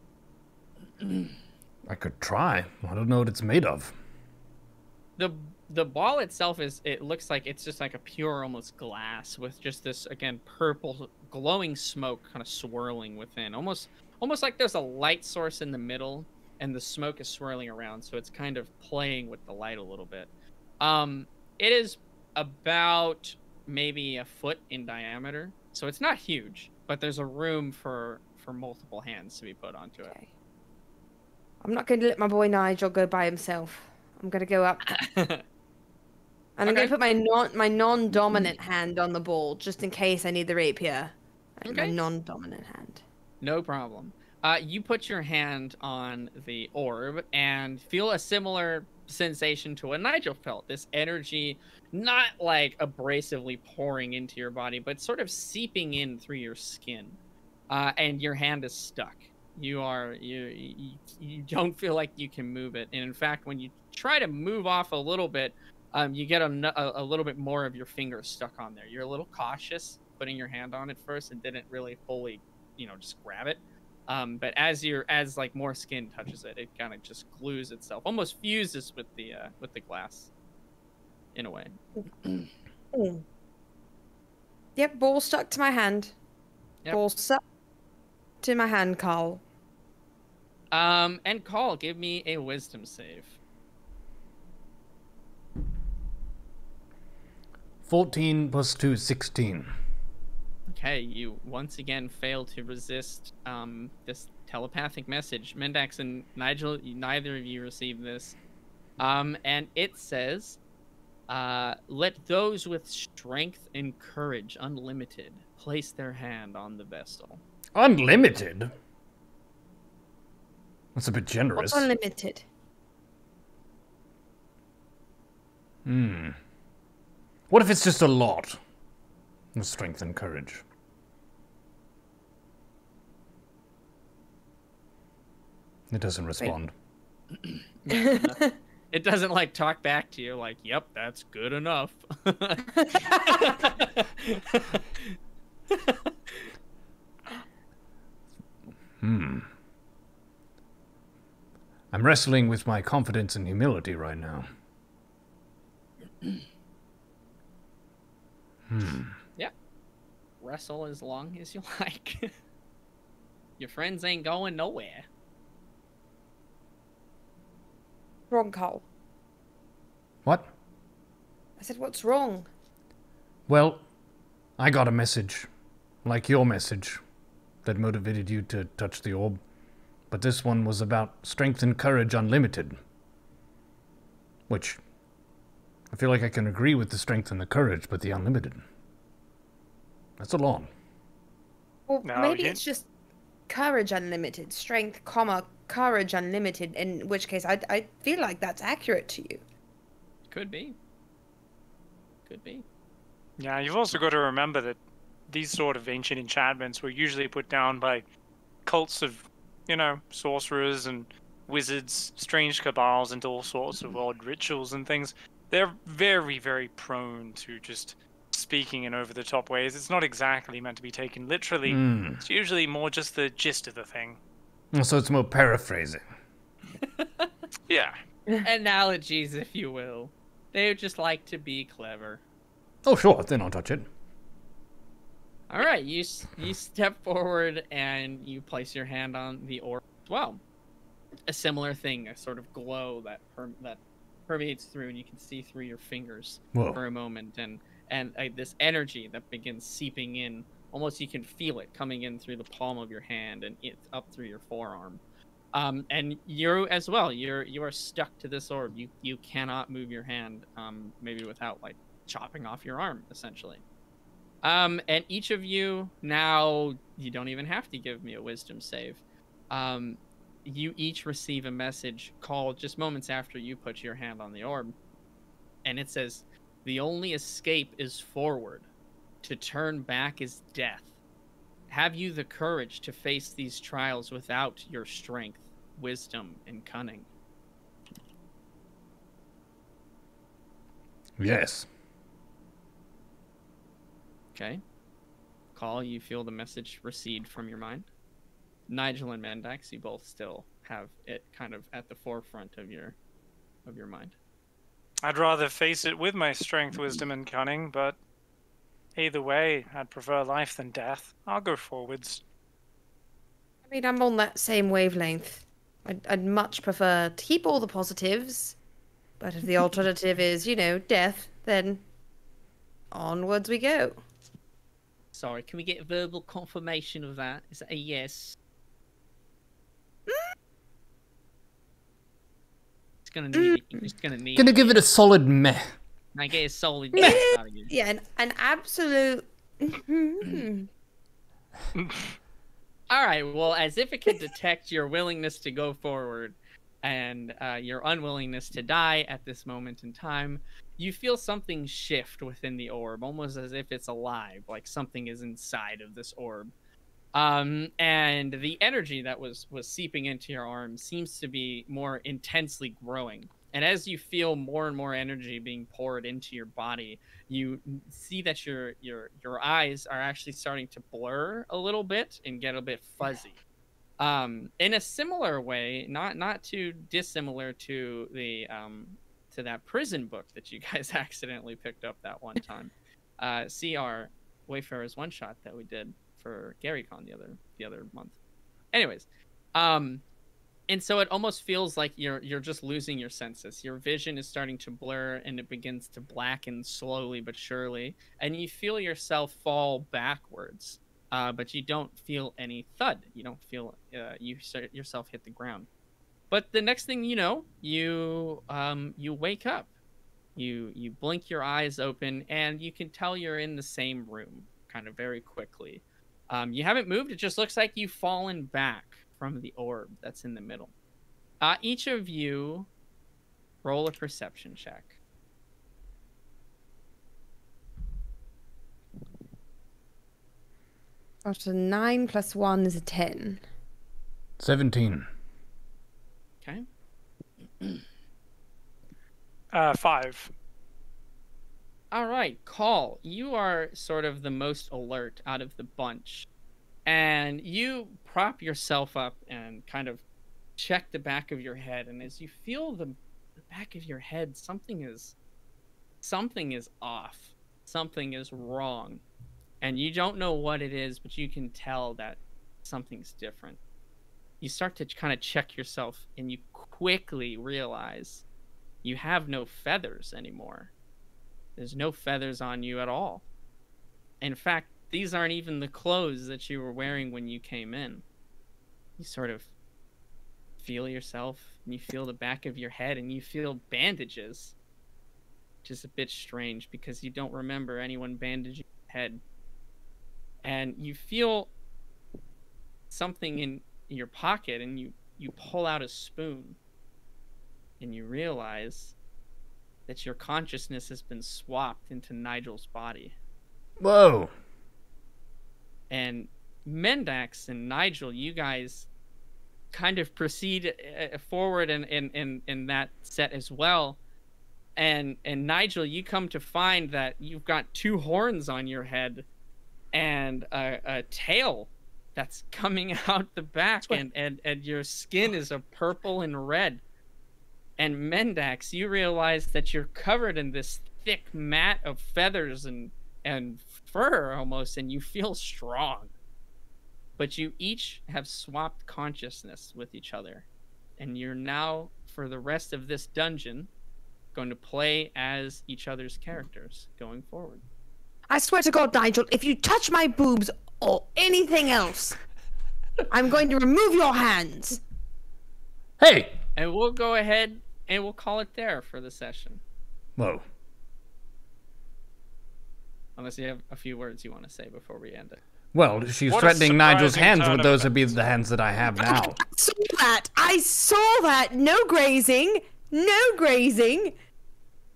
I could try. I don't know what it's made of. The ball itself it looks like it's just like a pure almost glass with just this again purple glowing smoke kind of swirling within, almost like there's a light source in the middle and the smoke is swirling around, so it's kind of playing with the light a little bit. It is about maybe a foot in diameter, so it's not huge, but there's a room for multiple hands to be put onto it. I'm not going to let my boy Nigel go by himself. I'm going to go up. And I'm going to put my non-dominant hand on the ball, just in case I need the rapier. My non-dominant hand. No problem. You put your hand on the orb and feel a similar sensation to what Nigel felt. This energy, not like abrasively pouring into your body, but sort of seeping in through your skin. And your hand is stuck. You don't feel like you can move it. And in fact, when you try to move off a little bit, you get a little bit more of your finger stuck on there. You're a little cautious putting your hand on it first and didn't really fully just grab it. But as like more skin touches it, it kind of just glues itself, almost fuses with the glass, in a way. Yep, ball stuck to my hand. Yep. Ball stuck to my hand, Carl. And Carl, give me a wisdom save. 14 plus 2, 16. Okay, you once again fail to resist this telepathic message. Mendax and Nigel, neither of you received this. And it says, let those with strength and courage unlimited place their hand on the vessel. Unlimited? That's a bit generous. What's unlimited? What if it's just a lot of strength and courage? It doesn't respond. It doesn't like talk back to you like, yep, that's good enough. I'm wrestling with my confidence and humility right now. Yeah. Wrestle as long as you like. Your friends ain't going nowhere. Wrong, Carl. What? I said, what's wrong? Well, I got a message, like your message, that motivated you to touch the orb. But this one was about strength and courage unlimited. Which, I feel like I can agree with the strength and the courage, but the unlimited, that's a lot. Well, No, maybe you- it's just courage unlimited, strength, comma, courage unlimited, in which case I feel like that's accurate to you. Could be. Could be. Yeah, you've also got to remember that these sort of ancient enchantments were usually put down by cults of, sorcerers and wizards, strange cabals, and all sorts of odd rituals and things. They're very, very prone to just speaking in over-the-top ways. It's not exactly meant to be taken literally. It's usually more just the gist of the thing. So it's more paraphrasing. Yeah. Analogies, if you will. They just like to be clever. Oh, sure, then I'll touch it. All right, you step forward and you place your hand on the orb as well. A similar thing, a sort of glow that permeates through, and you can see through your fingers for a moment, and this energy that begins seeping in. Almost you can feel it coming in through the palm of your hand and it's up through your forearm. And you as well. You are stuck to this orb. You cannot move your hand, maybe without like chopping off your arm, essentially. And each of you now, you don't even have to give me a wisdom save. You each receive a message called just moments after you put your hand on the orb, and it says, "The only escape is forward. To turn back is death. Have you the courage to face these trials without your strength, wisdom, and cunning?" Yes. Okay. Call, you feel the message recede from your mind. Nigel and Mendax, you both still have it kind of at the forefront of your mind. I'd rather face it with my strength, wisdom, and cunning, but either way, I'd prefer life than death. I'll go forwards. I mean, I'm on that same wavelength. I'd much prefer to keep all the positives, but if the alternative is, death, then onwards we go. Sorry, can we get verbal confirmation of that? Is that a yes? It's gonna need. You're just gonna need. Gonna give it a solid meh. I get a solid yes out of you. Yeah, an absolute. All right. Well, as if it can detect your willingness to go forward and your unwillingness to die at this moment in time, you feel something shift within the orb, almost as if it's alive, like something is inside of this orb. And the energy that was seeping into your arm seems to be more intensely growing. And as you feel more and more energy being poured into your body, you see that your eyes are actually starting to blur a little bit and get a bit fuzzy. In a similar way, not too dissimilar to the to that prison book that you guys accidentally picked up that one time. See our Wayfarers one shot that we did for GaryCon the other month. Anyways, and so it almost feels like you're just losing your senses. Your vision is starting to blur and it begins to blacken slowly but surely, and you feel yourself fall backwards. But you don't feel any thud. You don't feel yourself hit the ground. But the next thing you know, you wake up. You blink your eyes open, and you can tell you're in the same room, kind of very quickly. You haven't moved. It just looks like you've fallen back from the orb that's in the middle. Each of you roll a perception check. After 9 plus 1 is a 10. 17. Okay. 5. All right, Call, you are sort of the most alert out of the bunch. And you prop yourself up and kind of check the back of your head. And as you feel the back of your head, something is off. Something is wrong. And you don't know what it is, but you can tell that something's different. You start to kind of check yourself, and you quickly realize you have no feathers anymore. There's no feathers on you at all. In fact, these aren't even the clothes that you were wearing when you came in. You sort of feel yourself, and you feel the back of your head, and you feel bandages. Which is a bit strange, because you don't remember anyone bandaging your head. And you feel something in your pocket, and you pull out a spoon, and you realize that your consciousness has been swapped into Nigel's body. Whoa. And Mendax and Nigel, you guys kind of proceed forward in that set as well. And Nigel, you come to find that you've got 2 horns on your head and a tail that's coming out the back, and your skin is a purple and red. And Mendax, you realize that you're covered in this thick mat of feathers and fur almost, and you feel strong. But you each have swapped consciousness with each other, and you're now, for the rest of this dungeon, going to play as each other's characters going forward. I swear to God, Nigel, if you touch my boobs or anything else, I'm going to remove your hands. Hey! And we'll go ahead and we'll call it there for the session. Whoa. Unless you have a few words you want to say before we end it. Well, she's What a threatening Nigel's surprising hands, turn but of those would be events. the hands that I have now. I saw that. No grazing. No grazing.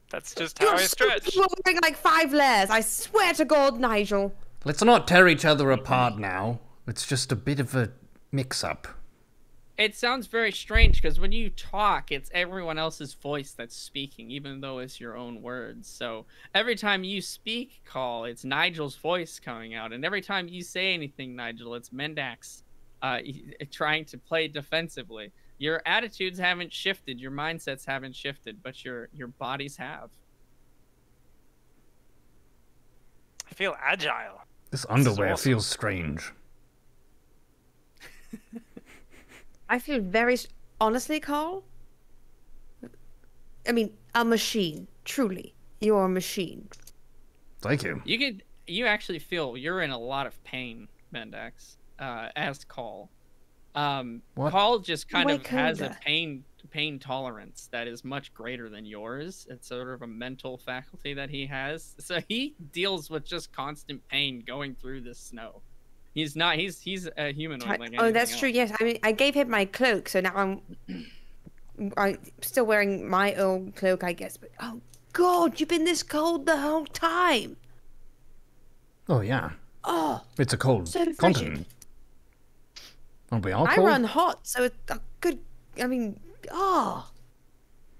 That's just how I stretch. You're wearing like 5 layers. I swear to God, Nigel. Let's not tear each other apart now. It's just a bit of a mix-up. It sounds very strange because when you talk, it's everyone else's voice that's speaking, even though it's your own words. So every time you speak, Call, it's Nigel's voice coming out. And every time you say anything, Nigel, it's Mendax trying to play defensively. Your attitudes haven't shifted, your mindsets haven't shifted, but your bodies have. I feel agile. This underwear awesome. feels strange. I feel very... Honestly, Carl? I mean, a machine. Truly. You're a machine. Thank you. You actually feel you're in a lot of pain, Mendax, as Call. What? Call just kind of Wake has a up. pain tolerance that is much greater than yours. It's sort of a mental faculty that he has. So he deals with just constant pain going through this snow. He's a humanoid like anything Oh, that's true. else. Yes, I mean, I gave him my cloak, so now I'm still wearing my old cloak, I guess. But oh God, you've been this cold the whole time. Oh, yeah. Oh, It's a cold so frigid. continent. Aren't we all I cold? run hot, so it's a good. I mean, oh,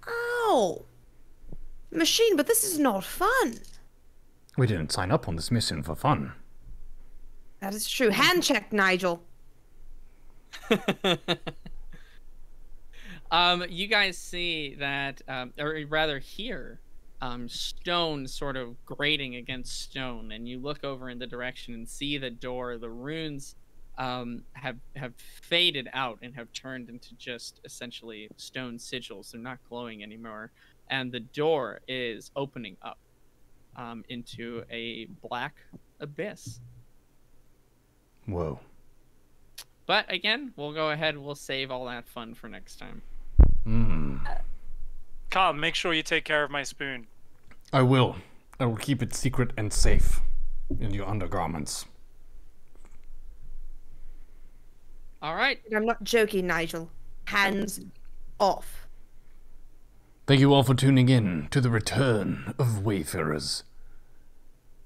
Oh. Machine, but this is not fun. We didn't sign up on this mission for fun. That is true. Hand check, Nigel. You guys see that, or rather hear, stone sort of grating against stone, and you look over in the direction and see the door. The runes have faded out and have turned into just essentially stone sigils. They're not glowing anymore, and the door is opening up into a black abyss. Whoa. But again, we'll go ahead. We'll save all that fun for next time. Carl, make sure you take care of my spoon. I will. I will keep it secret and safe in your undergarments. All right. I'm not joking, Nigel. Hands off. Thank you all for tuning in to the return of Wayfarers.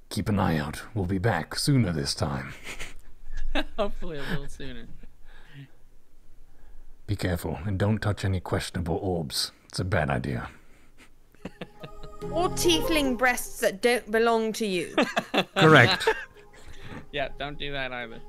Keep an eye out. We'll be back sooner this time. Hopefully a little sooner. Be careful and don't touch any questionable orbs. It's a bad idea. Or tiefling breasts that don't belong to you. Correct. Yeah, don't do that either.